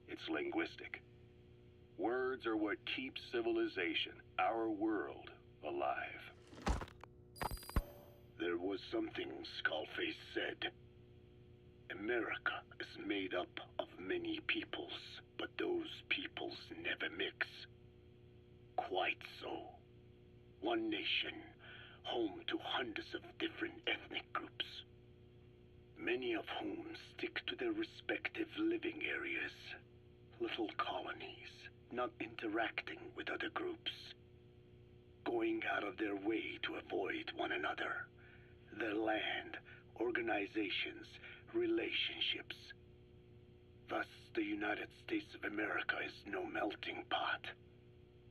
It's linguistic. Words are what keeps civilization, our world, alive. There was something Skullface said. America is made up of many peoples, but those peoples never mix. Quite so. One nation, home to hundreds of different ethnic groups, many of whom stick to their respective living areas. Little colonies, not interacting with other groups, going out of their way to avoid one another, their land, organizations, relationships. Thus, the United States of America is no melting pot.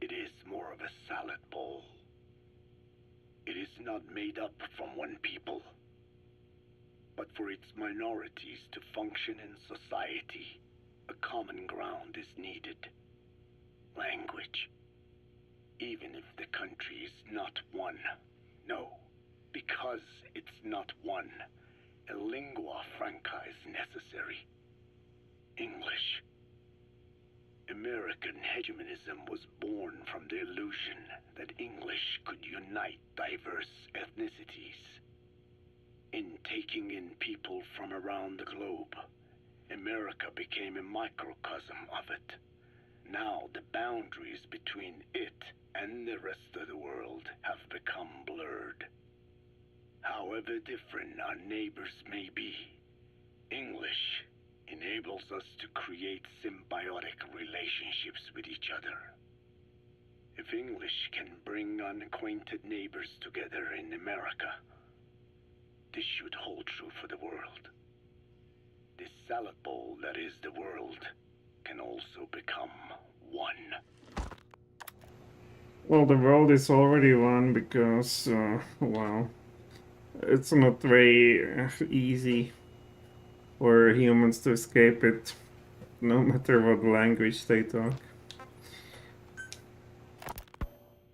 It is more of a salad bowl. not made up from one people, but for its minorities to function in society, a common ground is needed. Language. Even if the country is not one. No, because it's not one, a lingua franca is necessary. English. American hegemonism was born from the illusion that English could unite diverse ethnicities. In taking in people from around the globe, America became a microcosm of it. Now the boundaries between it and the rest of the world have become blurred. However different our neighbors may be, English enables us to create symbiotic relationships with each other. If English can bring unacquainted neighbors together in America, this should hold true for the world. This salad bowl that is the world can also become one. Well, the world is already one because, well, it's not very easy for humans to escape it, no matter what language they talk.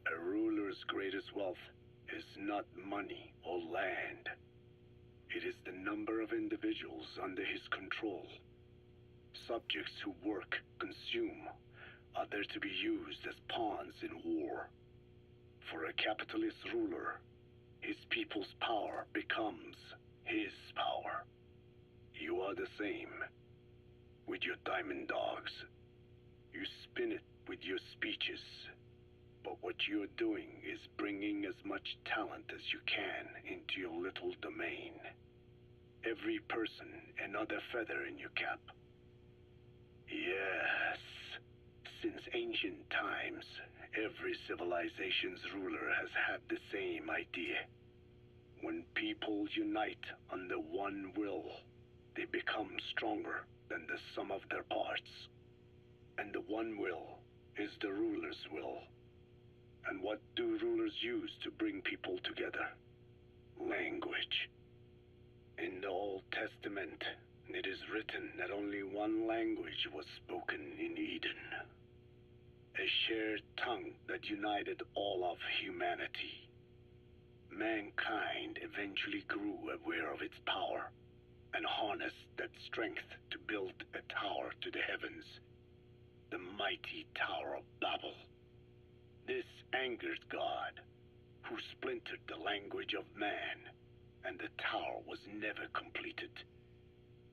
A ruler's greatest wealth is not money or land. It is the number of individuals under his control. Subjects who work, consume, are there to be used as pawns in war. For a capitalist ruler, his people's power becomes his power. You are the same. With your diamond dogs, you spin it with your speeches. But what you're doing is bringing as much talent as you can into your little domain. Every person another feather in your cap. Yes. Since ancient times, every civilization's ruler has had the same idea. When people unite under one will, they become stronger than the sum of their parts. And the one will is the ruler's will. And what do rulers use to bring people together? Language. In the Old Testament, it is written that only one language was spoken in Eden. A shared tongue that united all of humanity. Mankind eventually grew aware of its power and harnessed that strength to build a tower to the heavens, the mighty Tower of Babel. This angered God, who splintered the language of man, and the tower was never completed.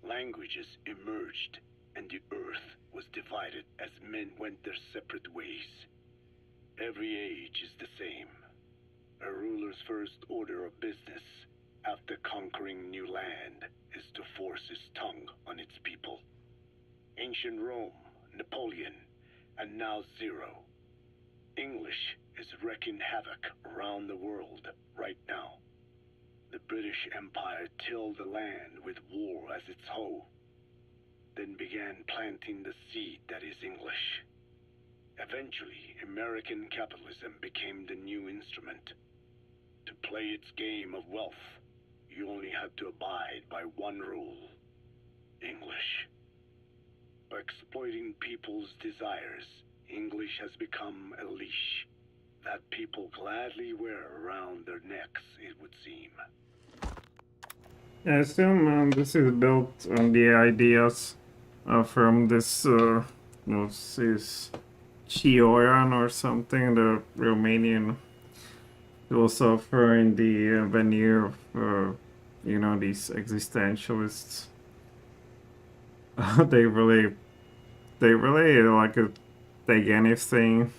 Languages emerged, and the earth was divided as men went their separate ways. Every age is the same. A ruler's first order of business after conquering new land is to force his tongue on its people. Ancient Rome, Napoleon, and now Zero. English is wreaking havoc around the world right now. The British Empire tilled the land with war as its hoe, then began planting the seed that is English. Eventually, American capitalism became the new instrument. To play its game of wealth, you only had to abide by one rule: English. By exploiting people's desires, English has become a leash that people gladly wear around their necks, it would seem. I assume this is built on the ideas from this, what's this, Chioran or something, the Romanian philosopher in the veneer of, you know, these existentialists. They really like to take anything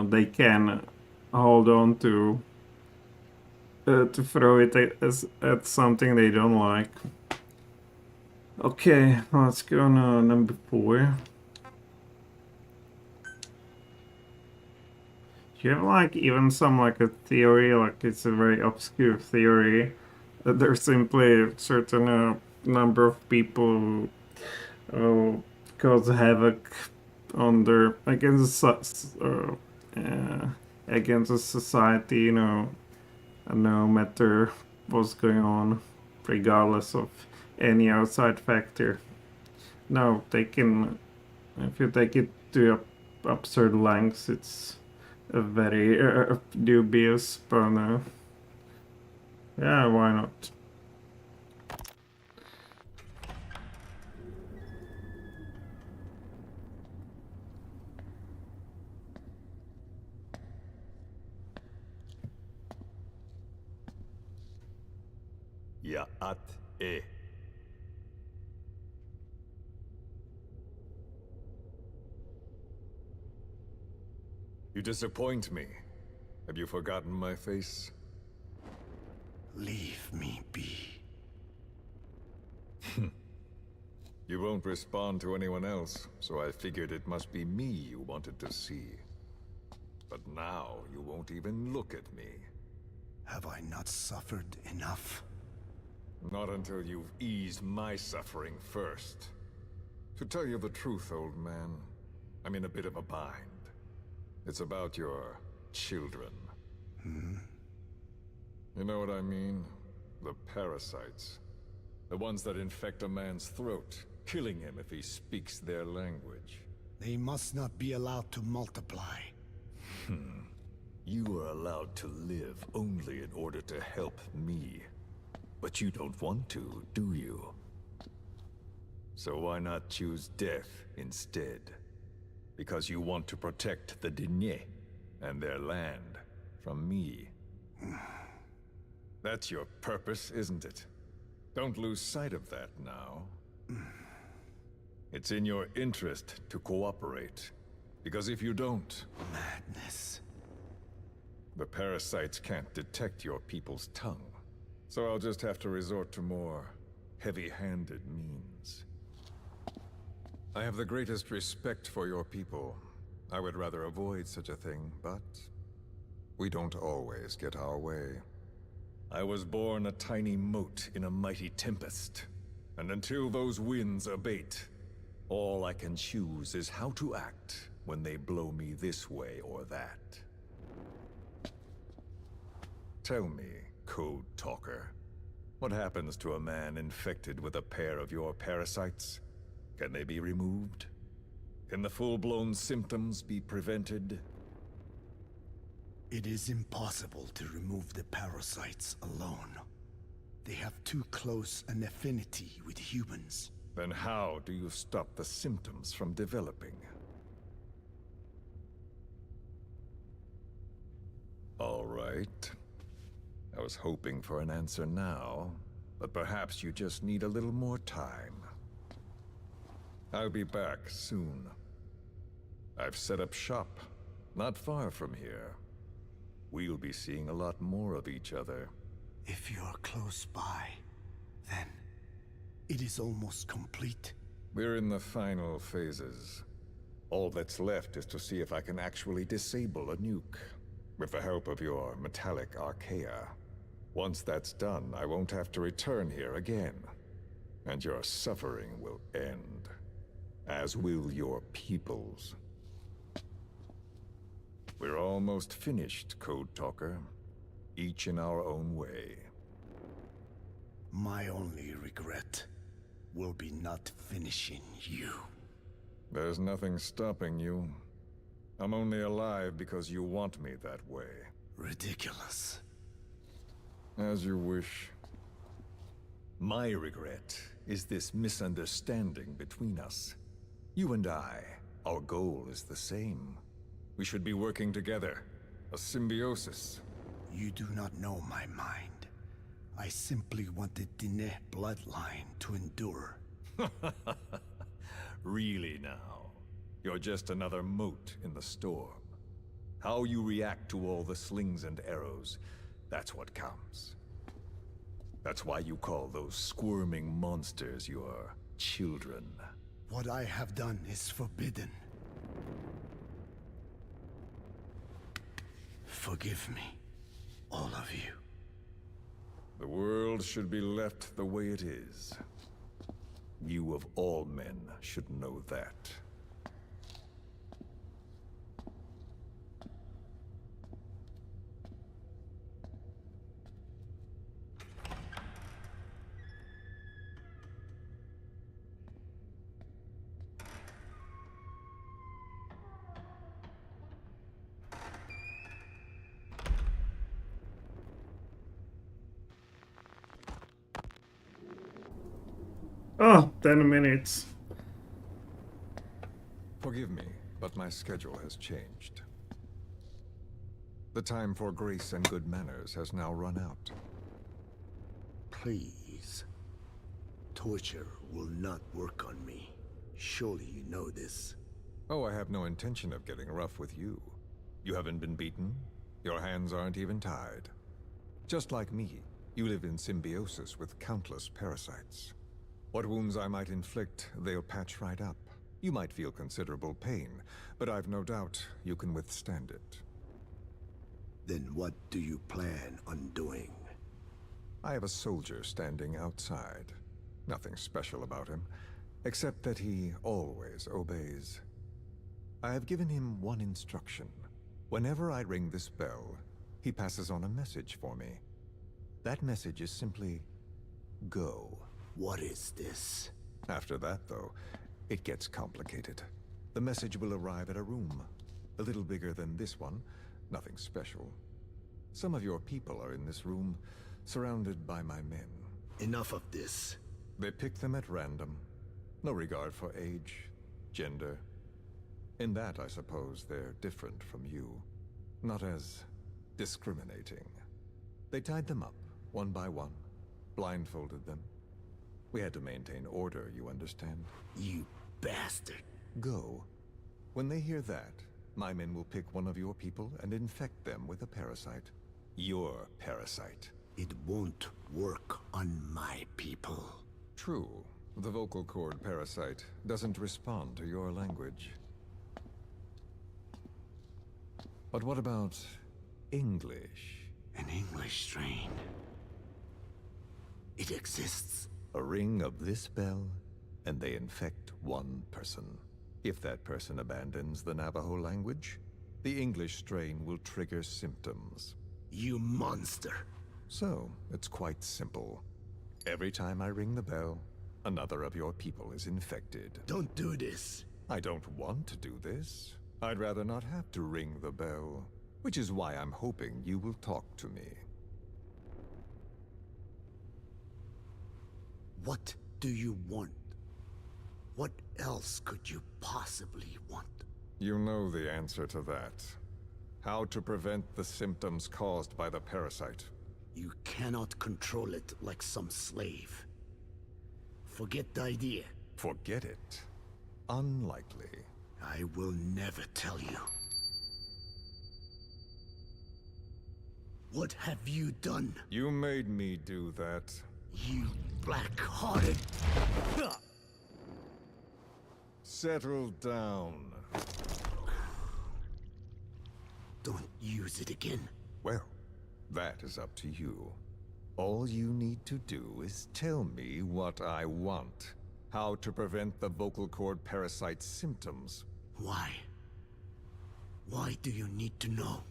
they can hold on to throw it at something they don't like. Okay, let's go on number 4. Do you have like even some like a theory, like it's a very obscure theory, that there's simply a certain number of people who cause havoc on their against against the society, you know, no matter what's going on, regardless of any outside factor. No, they can, if you take it to absurd lengths, it's a very dubious, but yeah, why not? Ya'at e. You disappoint me. Have you forgotten my face? Leave me be. You won't respond to anyone else, so I figured it must be me you wanted to see. But now you won't even look at me. Have I not suffered enough? Not until you've eased my suffering first. To tell you the truth, old man, I'm in a bit of a bind. It's about your children. You know what I mean? The parasites. The ones that infect a man's throat, killing him if he speaks their language. They must not be allowed to multiply. You are allowed to live only in order to help me. But you don't want to, do you? So why not choose death instead? Because you want to protect the Diné and their land from me. That's your purpose, isn't it? Don't lose sight of that now. It's in your interest to cooperate. Because if you don't... Madness. The parasites can't detect your people's tongue. So I'll just have to resort to more heavy-handed means. I have the greatest respect for your people. I would rather avoid such a thing, but we don't always get our way. I was born a tiny mote in a mighty tempest, and until those winds abate, all I can choose is how to act when they blow me this way or that. Tell me, Code Talker, what happens to a man infected with a pair of your parasites? Can they be removed? Can the full-blown symptoms be prevented? It is impossible to remove the parasites alone. They have too close an affinity with humans. Then how do you stop the symptoms from developing? All right. I was hoping for an answer now, but perhaps you just need a little more time. I'll be back soon. I've set up shop, not far from here. We'll be seeing a lot more of each other. If you're close by, then it is almost complete. We're in the final phases. All that's left is to see if I can actually disable a nuke, with the help of your metallic archaea. Once that's done, I won't have to return here again, and your suffering will end, as will your people's. We're almost finished, Code Talker, each in our own way. My only regret will be not finishing you. There's nothing stopping you. I'm only alive because you want me that way. Ridiculous. As you wish. My regret is this misunderstanding between us. You and I, our goal is the same. We should be working together. A symbiosis. You do not know my mind. I simply want the Diné bloodline to endure. Really now? You're just another mote in the storm. How you react to all the slings and arrows, that's what counts. That's why you call those squirming monsters your children. What I have done is forbidden. Forgive me, all of you. The world should be left the way it is. You of all men should know that. Oh, 10 minutes. Forgive me, but my schedule has changed. The time for grace and good manners has now run out. Please. Torture will not work on me. Surely you know this. Oh, I have no intention of getting rough with you. You haven't been beaten. Your hands aren't even tied. Just like me, you live in symbiosis with countless parasites. What wounds I might inflict, they'll patch right up. You might feel considerable pain, but I've no doubt you can withstand it. Then what do you plan on doing? I have a soldier standing outside. Nothing special about him, except that he always obeys. I have given him one instruction. Whenever I ring this bell, he passes on a message for me. That message is simply, go. What is this? After that, though, it gets complicated. The message will arrive at a room, a little bigger than this one, nothing special. Some of your people are in this room, surrounded by my men. Enough of this. They pick them at random. No regard for age, gender. In that, I suppose, they're different from you. Not as discriminating. They tied them up, one by one, blindfolded them. We had to maintain order, you understand? You bastard. Go. When they hear that, my men will pick one of your people and infect them with a parasite. Your parasite. It won't work on my people. True. The vocal cord parasite doesn't respond to your language. But what about English? An English strain. It exists. A ring of this bell, and they infect one person. If that person abandons the Navajo language, the English strain will trigger symptoms. You monster. So, it's quite simple. Every time I ring the bell, another of your people is infected. Don't do this. I don't want to do this. I'd rather not have to ring the bell, which is why I'm hoping you will talk to me. What do you want? What else could you possibly want? You know the answer to that. How to prevent the symptoms caused by the parasite. You cannot control it like some slave. Forget the idea. Forget it? Unlikely. I will never tell you. What have you done? You made me do that. You black-hearted... Settle down. Don't use it again. Well, that is up to you. All you need to do is tell me what I want. How to prevent the vocal cord parasite's symptoms. Why? Why do you need to know?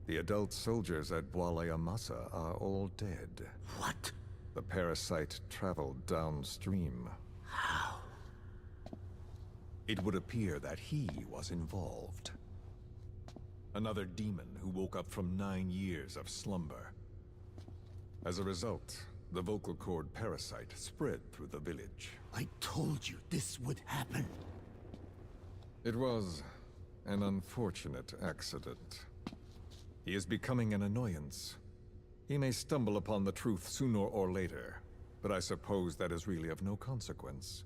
The adult soldiers at Amasa are all dead. What? The parasite traveled downstream. How? It would appear that he was involved. Another demon who woke up from 9 years of slumber. As a result, the vocal cord parasite spread through the village. I told you this would happen. It was an unfortunate accident. He is becoming an annoyance. He may stumble upon the truth sooner or later, but I suppose that is really of no consequence.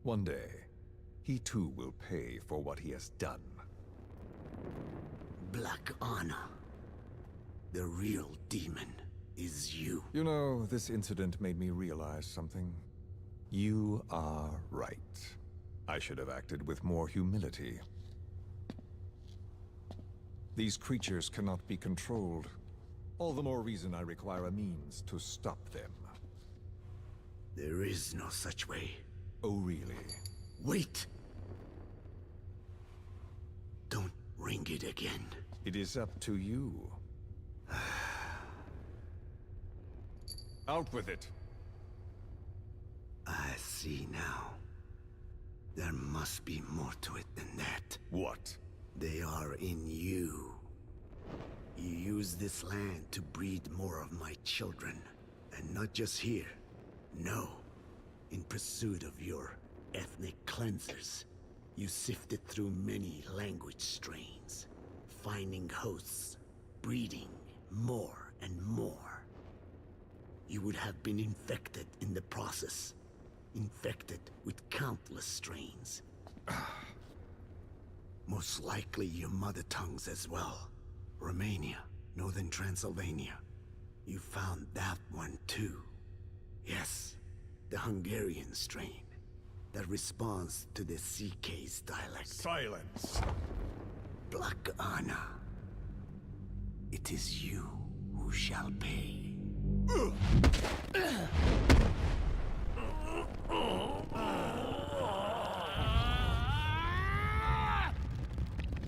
One day, he too will pay for what he has done. Black Anna. The real demon is you. You know, this incident made me realize something. You are right. I should have acted with more humility. These creatures cannot be controlled. All the more reason I require a means to stop them. There is no such way. Oh, really? Wait! Don't ring it again. It is up to you. Out with it! I see now. There must be more to it than that. What? They are in you. You use this land to breed more of my children, And not just here. No. In pursuit of your ethnic cleansers, you sifted through many language strains, finding hosts, breeding more and more. You would have been infected in the process, infected with countless strains. Most likely your mother tongues as well. Romania, Northern Transylvania. You found that one too. Yes, the Hungarian strain that responds to the CK's dialect. Silence! Black Anna. It is you who shall pay.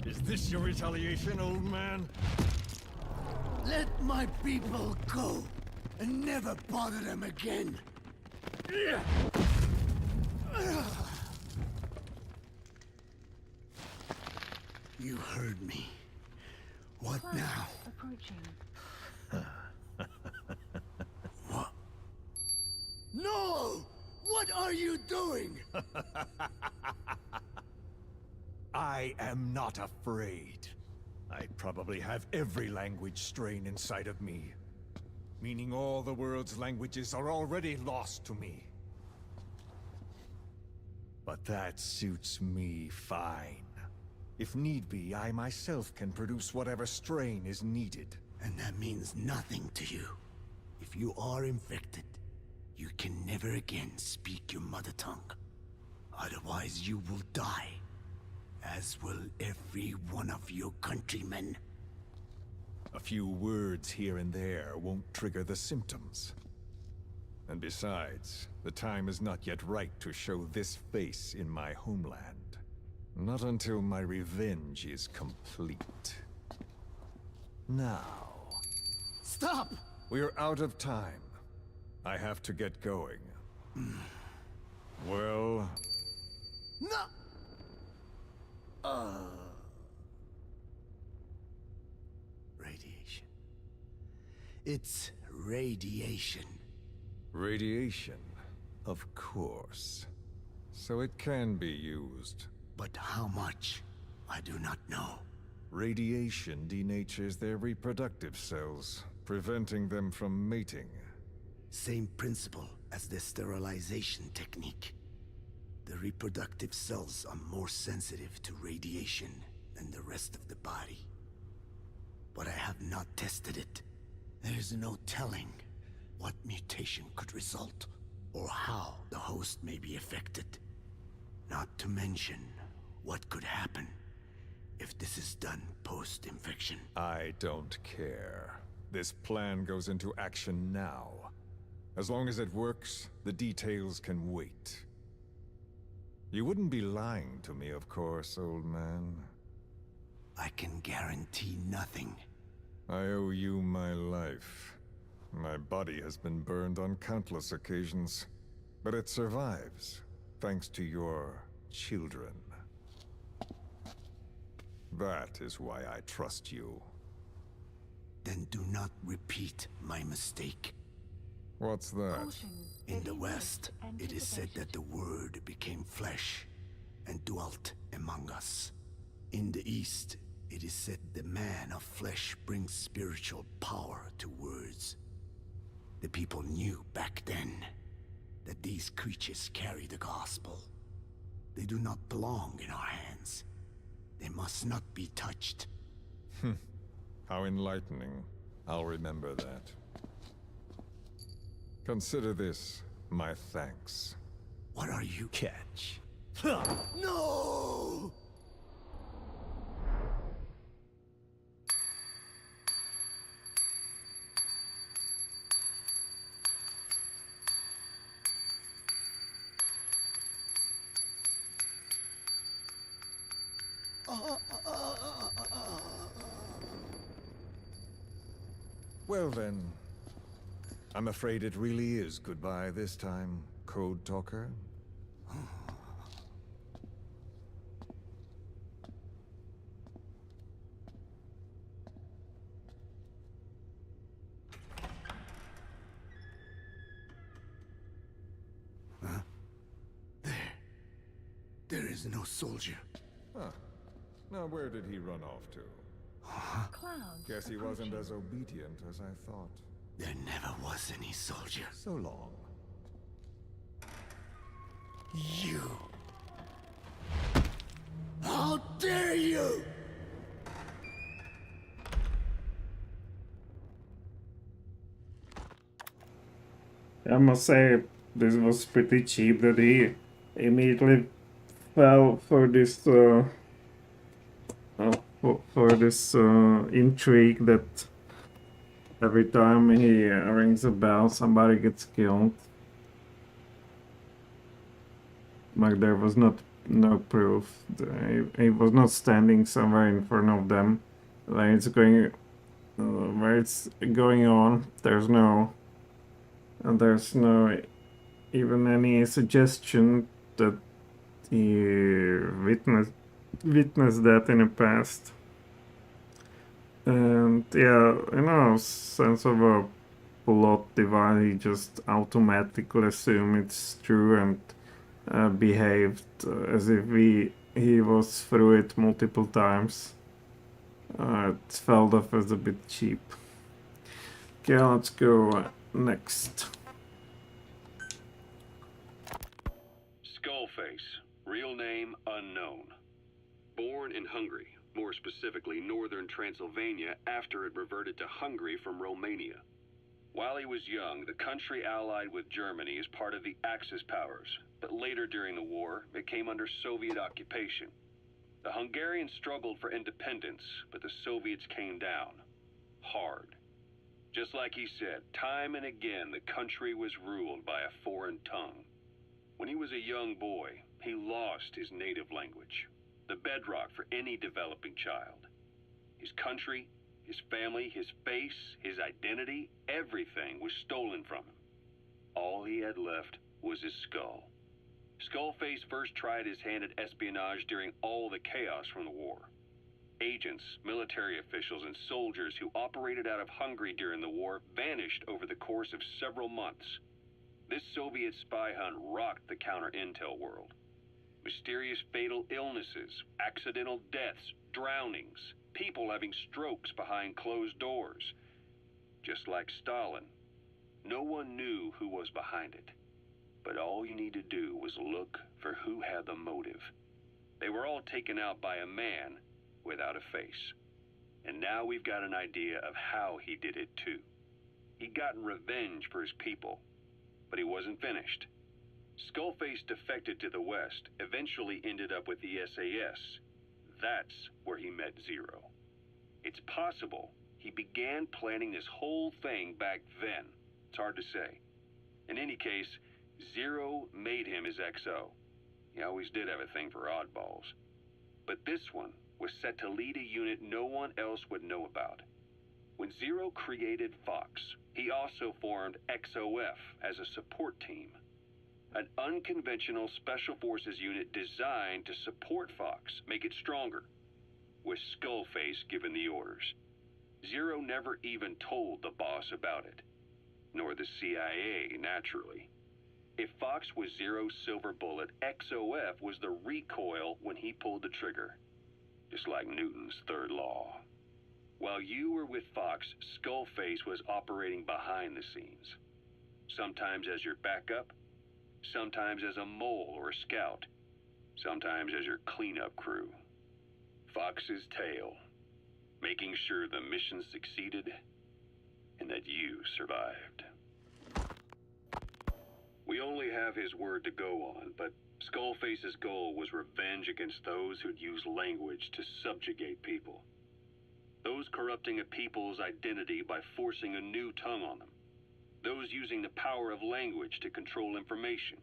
Is this your retaliation, old man? Let my people go, and never bother them again. You heard me. What now? Approaching. What? No! What are you doing? I am not afraid. I probably have every language strain inside of me. Meaning all the world's languages are already lost to me. But that suits me fine. If need be, I myself can produce whatever strain is needed. And that means nothing to you. If you are infected, you can never again speak your mother tongue. Otherwise you will die. As will every one of your countrymen. A few words here and there won't trigger the symptoms. And besides, the time is not yet right to show this face in my homeland. Not until my revenge is complete. Now... Stop! We're out of time. I have to get going. Well... No! Radiation. It's radiation. Radiation, of course. So it can be used. But how much? I do not know. Radiation denatures their reproductive cells, preventing them from mating. Same principle as the sterilization technique. The reproductive cells are more sensitive to radiation than the rest of the body. But I have not tested it. There is no telling what mutation could result, or how the host may be affected. Not to mention what could happen if this is done post-infection. I don't care. This plan goes into action now. As long as it works, the details can wait. You wouldn't be lying to me, of course, old man. I can guarantee nothing. I owe you my life. My body has been burned on countless occasions, but it survives, thanks to your children. That is why I trust you. Then do not repeat my mistake. What's that? In the West, it is said that the Word became flesh and dwelt among us. In the East, it is said the man of flesh brings spiritual power to words. The people knew back then that these creatures carry the gospel. They do not belong in our hands. They must not be touched. How enlightening. I'll remember that. Consider this my thanks. What are you? Catch. No! Well then, I'm afraid it really is goodbye this time, Code Talker. There is no soldier. Huh. Now where did he run off to? Clouds. Guess he wasn't as obedient as I thought. There never was any soldier. So long. You! How dare you! I must say, this was pretty cheap that he immediately fell for this for this intrigue that every time he rings a bell, somebody gets killed. Like there was no proof. He was not standing somewhere in front of them. Like it's going where it's going on. There's no even any suggestion that he witnessed that in the past. And yeah, sense of a plot device, he just automatically assumed it's true and behaved as if he was through it multiple times. It felt off as a bit cheap. Okay, let's go next. Skullface, real name unknown. Born in Hungary, more specifically northern Transylvania, after it reverted to Hungary from Romania. While he was young, the country allied with Germany as part of the Axis powers, but later during the war, it came under Soviet occupation. The Hungarians struggled for independence, but the Soviets came down. Hard. Just like he said, time and again the country was ruled by a foreign tongue. When he was a young boy, he lost his native language, the bedrock for any developing child. His country, his family, his face, his identity, everything was stolen from him. All he had left was his skull. Skullface first tried his hand at espionage during all the chaos from the war. Agents, military officials, and soldiers who operated out of Hungary during the war vanished over the course of several months. This Soviet spy hunt rocked the counter-intel world. Mysterious fatal illnesses, accidental deaths, drownings, people having strokes behind closed doors. Just like Stalin, no one knew who was behind it. But all you need to do was look for who had the motive. They were all taken out by a man without a face. And now we've got an idea of how he did it too. He'd gotten revenge for his people, but he wasn't finished. Skullface defected to the West, eventually ended up with the SAS. That's where he met Zero. It's possible he began planning this whole thing back then. It's hard to say. In any case, Zero made him his XO. He always did have a thing for oddballs. But this one was set to lead a unit no one else would know about. When Zero created Fox, he also formed XOF as a support team. An unconventional special forces unit designed to support Fox, make it stronger, with Skullface giving the orders. Zero never even told the boss about it, nor the CIA, naturally. If Fox was Zero's silver bullet, XOF was the recoil when he pulled the trigger, just like Newton's third law. While you were with Fox, Skullface was operating behind the scenes, sometimes as your backup, sometimes as a mole or a scout, sometimes as your cleanup crew. Fox's tale, making sure the mission succeeded and that you survived. We only have his word to go on, but Skullface's goal was revenge against those who'd use language to subjugate people. Those corrupting a people's identity by forcing a new tongue on them. Those using the power of language to control information.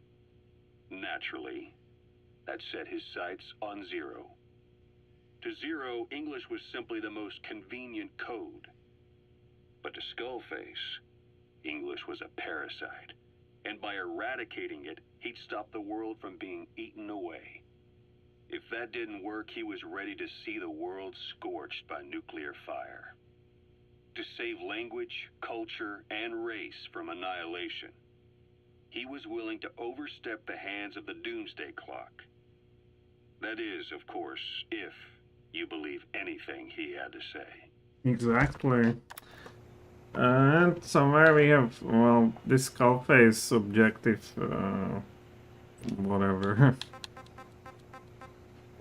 Naturally, that set his sights on Zero. To Zero, English was simply the most convenient code. But to Skullface, English was a parasite. And by eradicating it, he'd stop the world from being eaten away. If that didn't work, he was ready to see the world scorched by nuclear fire. To save language, culture, and race from annihilation, he was willing to overstep the hands of the doomsday clock. That is, of course, if you believe anything he had to say. Exactly. And somewhere we have, well, this skull face objective, whatever.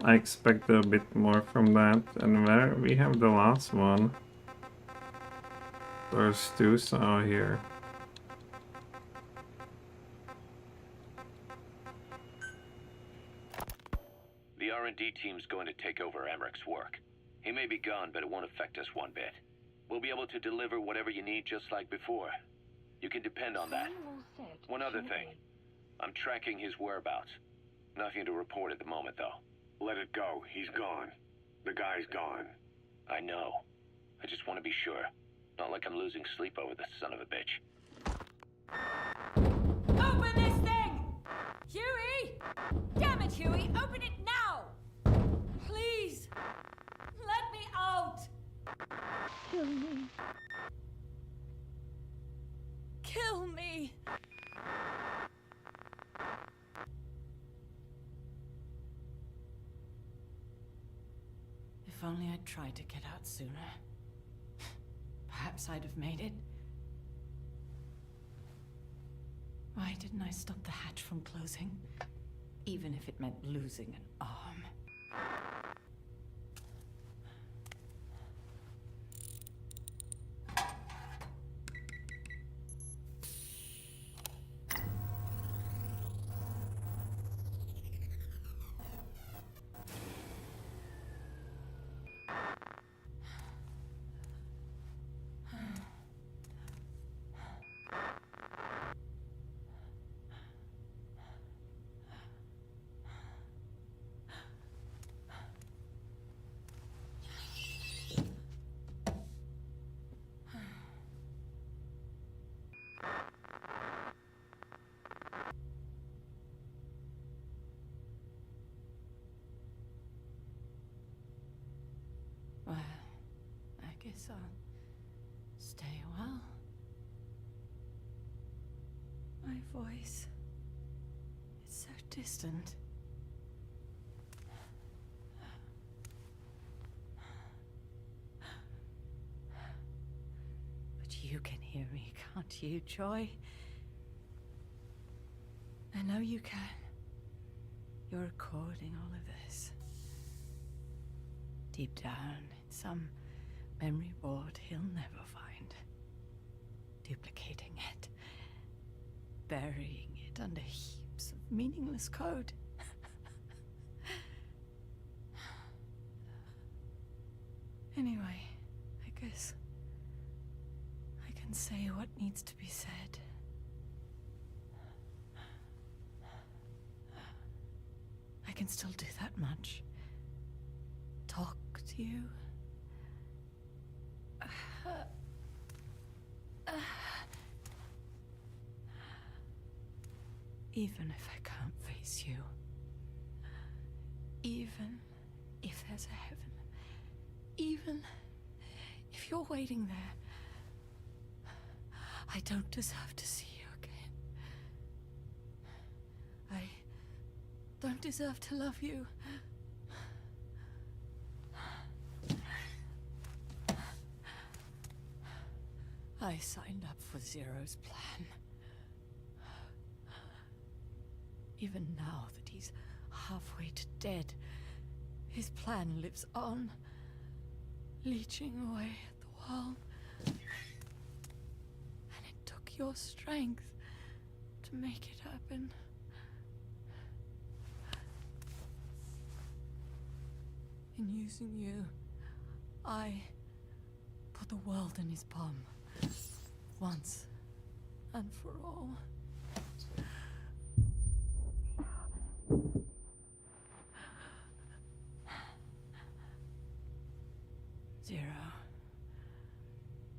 I expect a bit more from that. And where we have the last one. There's two saw here. The R&D team's going to take over Emmerich's work. He may be gone, but it won't affect us one bit. We'll be able to deliver whatever you need just like before. You can depend on that. One other thing. I'm tracking his whereabouts. Nothing to report at the moment, though. Let it go. He's gone. The guy's gone. I know. I just want to be sure. Not like I'm losing sleep over this son of a bitch. Open this thing! Huey! Damn it, Huey! Open it now! Please! Let me out! Kill me. Kill me! If only I'd tried to get out sooner. Perhaps I'd have made it. Why didn't I stop the hatch from closing? Even if it meant losing an arm. Well, I guess I'll stay a while. My voice is so distant. But you can hear me, can't you, Joy? I know you can. You're recording all of this. Deep down in some memory board he'll never find. Duplicating it. Burying it under heaps of meaningless code. Anyway, I guess I can say what needs to be said. I can still do that much. Talk to you. Even if I can't face you. Even if there's a heaven. Even if you're waiting there. I don't deserve to see you again. I don't deserve to love you. I signed up for Zero's plan. Even now that he's halfway to dead, his plan lives on, leeching away at the world. And it took your strength to make it happen. In using you, I put the world in his palm. Once and for all.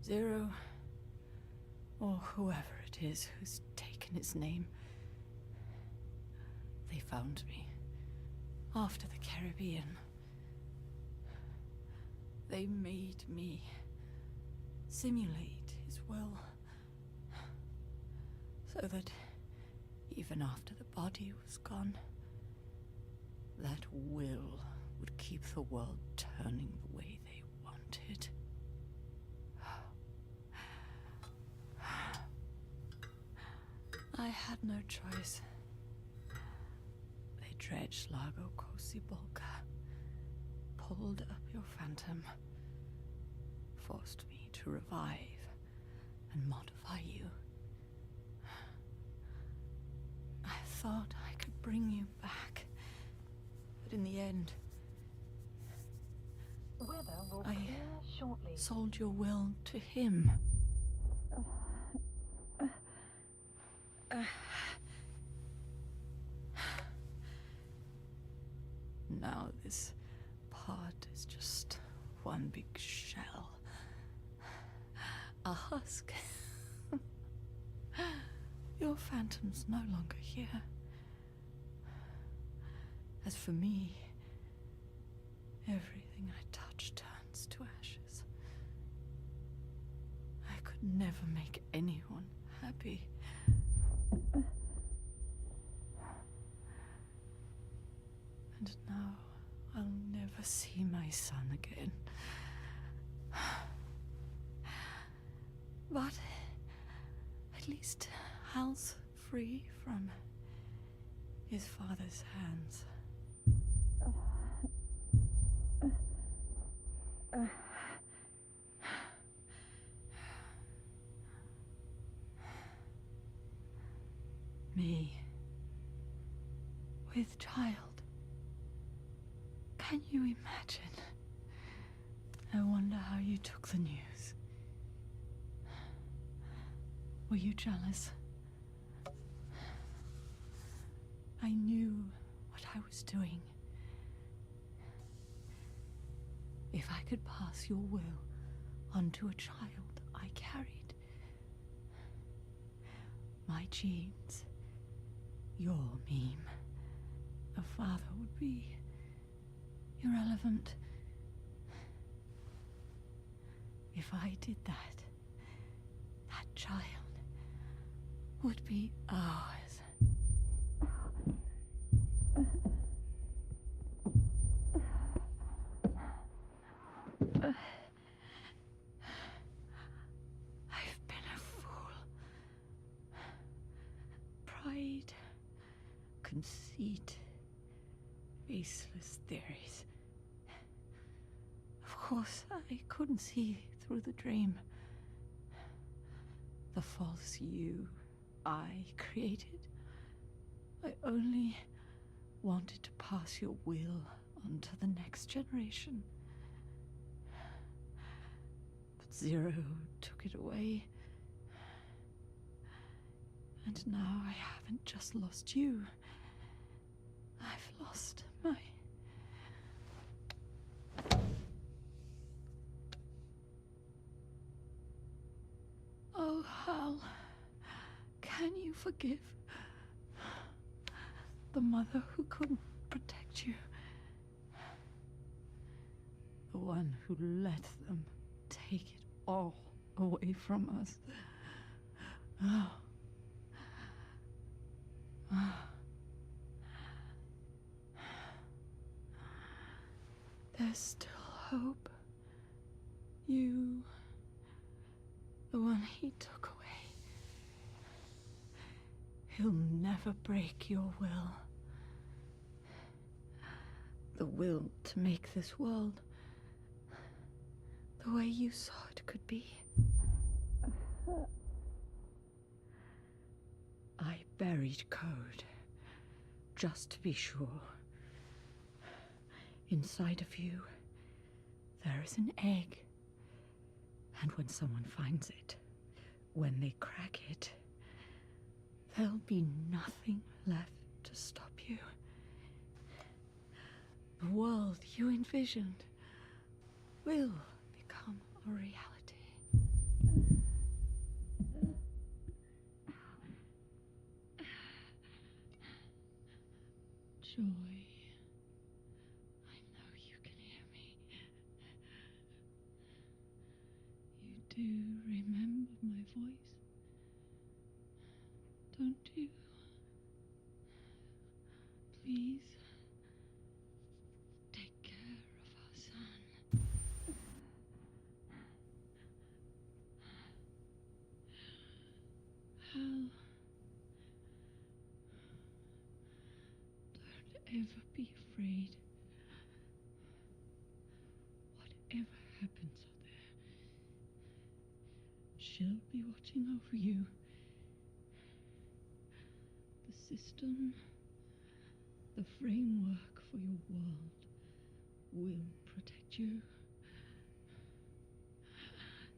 Zero, or whoever it is who's taken his name. They found me after the Caribbean. They made me simulate his will, so that even after the body was gone, that will would keep the world turning the way they wanted. I had no choice. They dredged Lago Kosibolka, pulled up your phantom, forced me to revive and modify you. I thought I could bring you back, but in the end, I sold your will to him. Now this pod is just one big shell. A husk. Your phantom's no longer here. As for me, everything I touch turns to ashes. I could never make anyone happy. And now I'll never see my son again. But at least Hal's free from his father's hands. Me, with child. Can you imagine? I wonder how you took the news. Were you jealous? I knew what I was doing. If I could pass your will onto a child I carried, my genes, your meme, a father would be irrelevant. If I did that, that child would be ours. I've been a fool. Pride, conceit, baseless theories. Of course, I couldn't see through the dream. The false you I created. I only wanted to pass your will on to the next generation. But Zero took it away. And now I haven't just lost you. I've lost my... Oh, Hal, can you forgive the mother who couldn't protect you? The one who let them take it all away from us. Oh. Oh. There's still hope. You... the one he took away. He'll never break your will. The will to make this world the way you saw it could be. I buried code, just to be sure. Inside of you, there is an egg. And when someone finds it, when they crack it, there'll be nothing left to stop you. The world you envisioned will become a reality. Joy, I know you can hear me. You do remember my voice, don't you? Please, ever be afraid. Whatever happens out there, she'll be watching over you. The system, the framework for your world will protect you.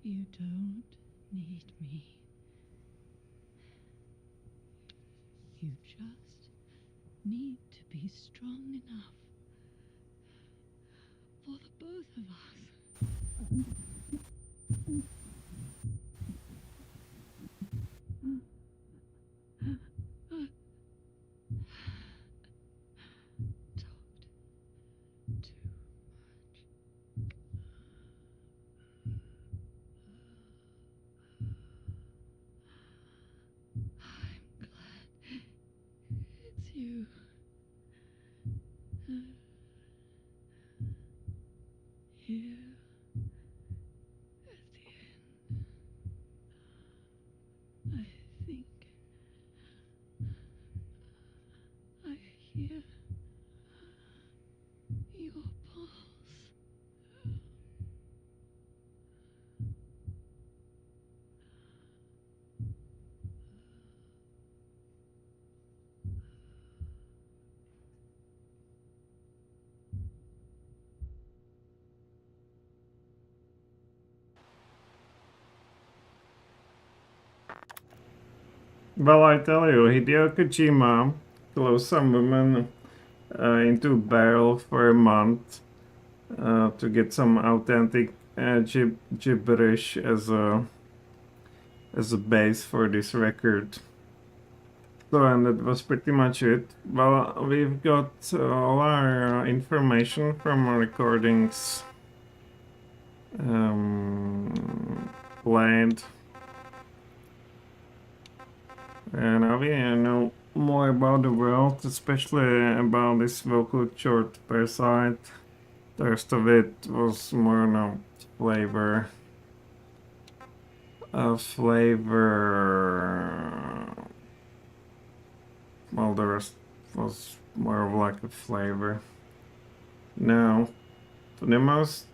You don't need me. You just need to be strong enough for the both of us. It's you. Here at the end, I think I hear your pulse. Well, I tell you, Hideo Kojima closed some woman into a barrel for a month to get some authentic gibberish as a base for this record. So, and that was pretty much it. Well, we've got all our information from our recordings played. And now we know more about the world, especially about this vocal short parasite. The rest of it was more on a flavor. Well, the rest was more of like a flavor. Now, the most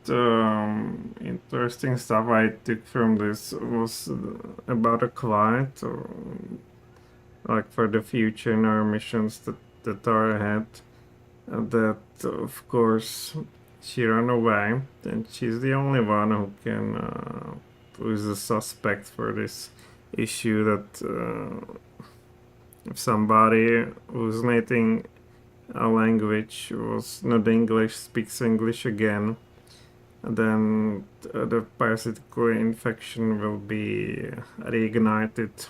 interesting stuff I took from this was about a client, like for the future in our missions that are ahead. That, of course, she ran away, and she's the only one who can, who is a suspect for this issue that if somebody who's native a language was not English speaks English again, then the parasitical infection will be reignited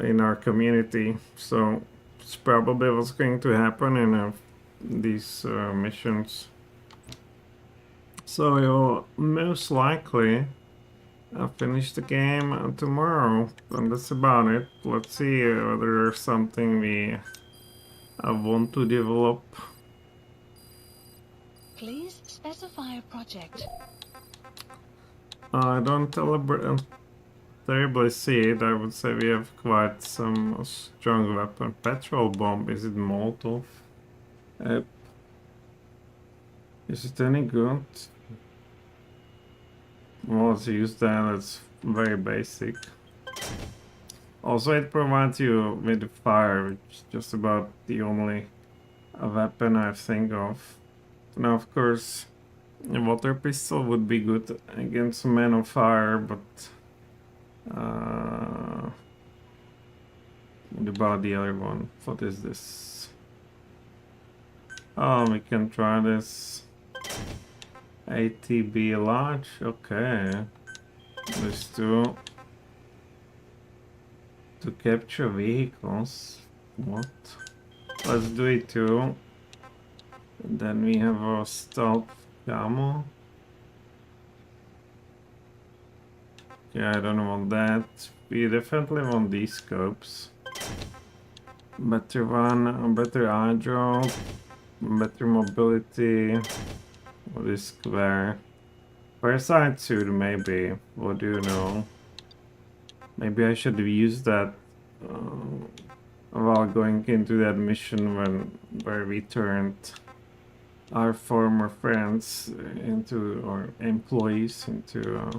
in our community. So it's probably what's going to happen in these missions. So you'll most likely finish the game tomorrow, and that's about it. Let's see whether there's something we want to develop. Please specify a project. I don't terribly see it. I would say we have quite some strong weapon. Petrol bomb, is it Molotov? Is it any good? Well, let's use that. It's very basic. Also, it provides you with fire, which is just about the only weapon I think of. Now, of course, a water pistol would be good against men of fire, but what about the other one? What is this? Oh, we can try this. ATB large, okay. There's two. To capture vehicles. What? Let's do it too. And then we have our stealth camo. Okay, I don't want that. We definitely want these scopes. Better one, better agile, better mobility. What is square? Parasite suit, maybe. What do you know? Maybe I should have used that while going into that mission where we turned our former friends into, or employees into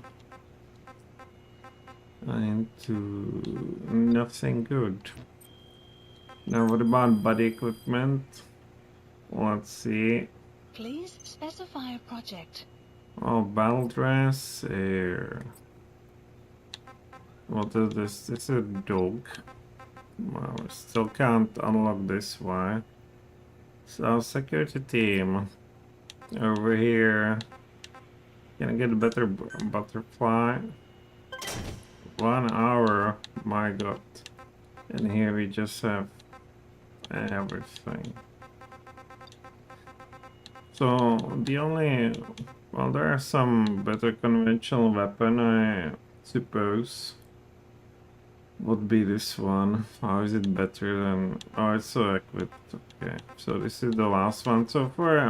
nothing good. Now what about body equipment? Let's see. Please specify a project. Oh, battle dress. What is this? This is a dog. Well, we still can't unlock this. Why? So security team over here. Can I get a better butterfly? 1 hour. My God. And here we just have everything. So the only, well, there are some better conventional weapon, I suppose. Would be this one. How is it better than? Oh, it's so equipped. Okay, so this is the last one. So for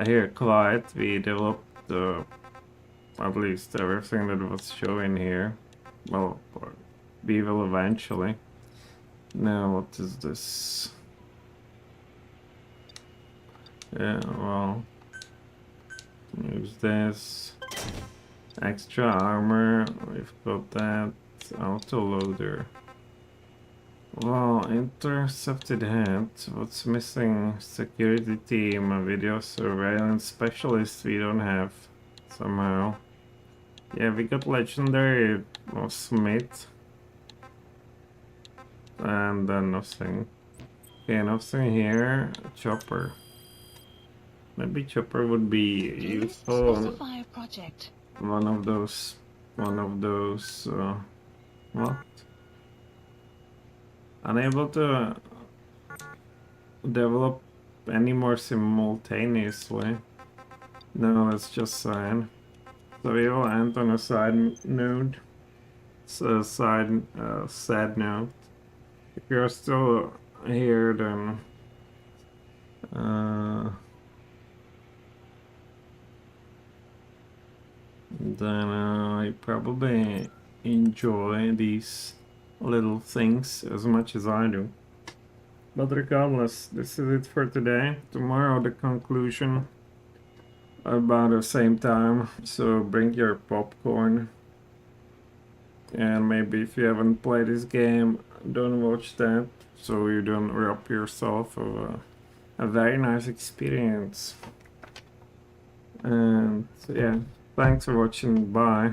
here, Clyde, we developed at least everything that was shown here. Well, we will eventually. Now, what is this? Yeah, well, use this. Extra armor, we've got that. Autoloader. Well, intercepted head. What's missing? Security team, a video surveillance specialist we don't have somehow. Yeah, we got legendary Smith. And then nothing. Okay, nothing here. Chopper. Maybe chopper would be useful. Specify a project. One of those. What? Unable to develop any more simultaneously. No, that's just sign. So we will end on a side note. So sad note. If you're still here, then I probably enjoy these little things as much as I do. But regardless, this is it for today. Tomorrow the conclusion about the same time, so bring your popcorn. And maybe if you haven't played this game, don't watch that, so you don't rob yourself of a very nice experience. And yeah, thanks for watching, bye.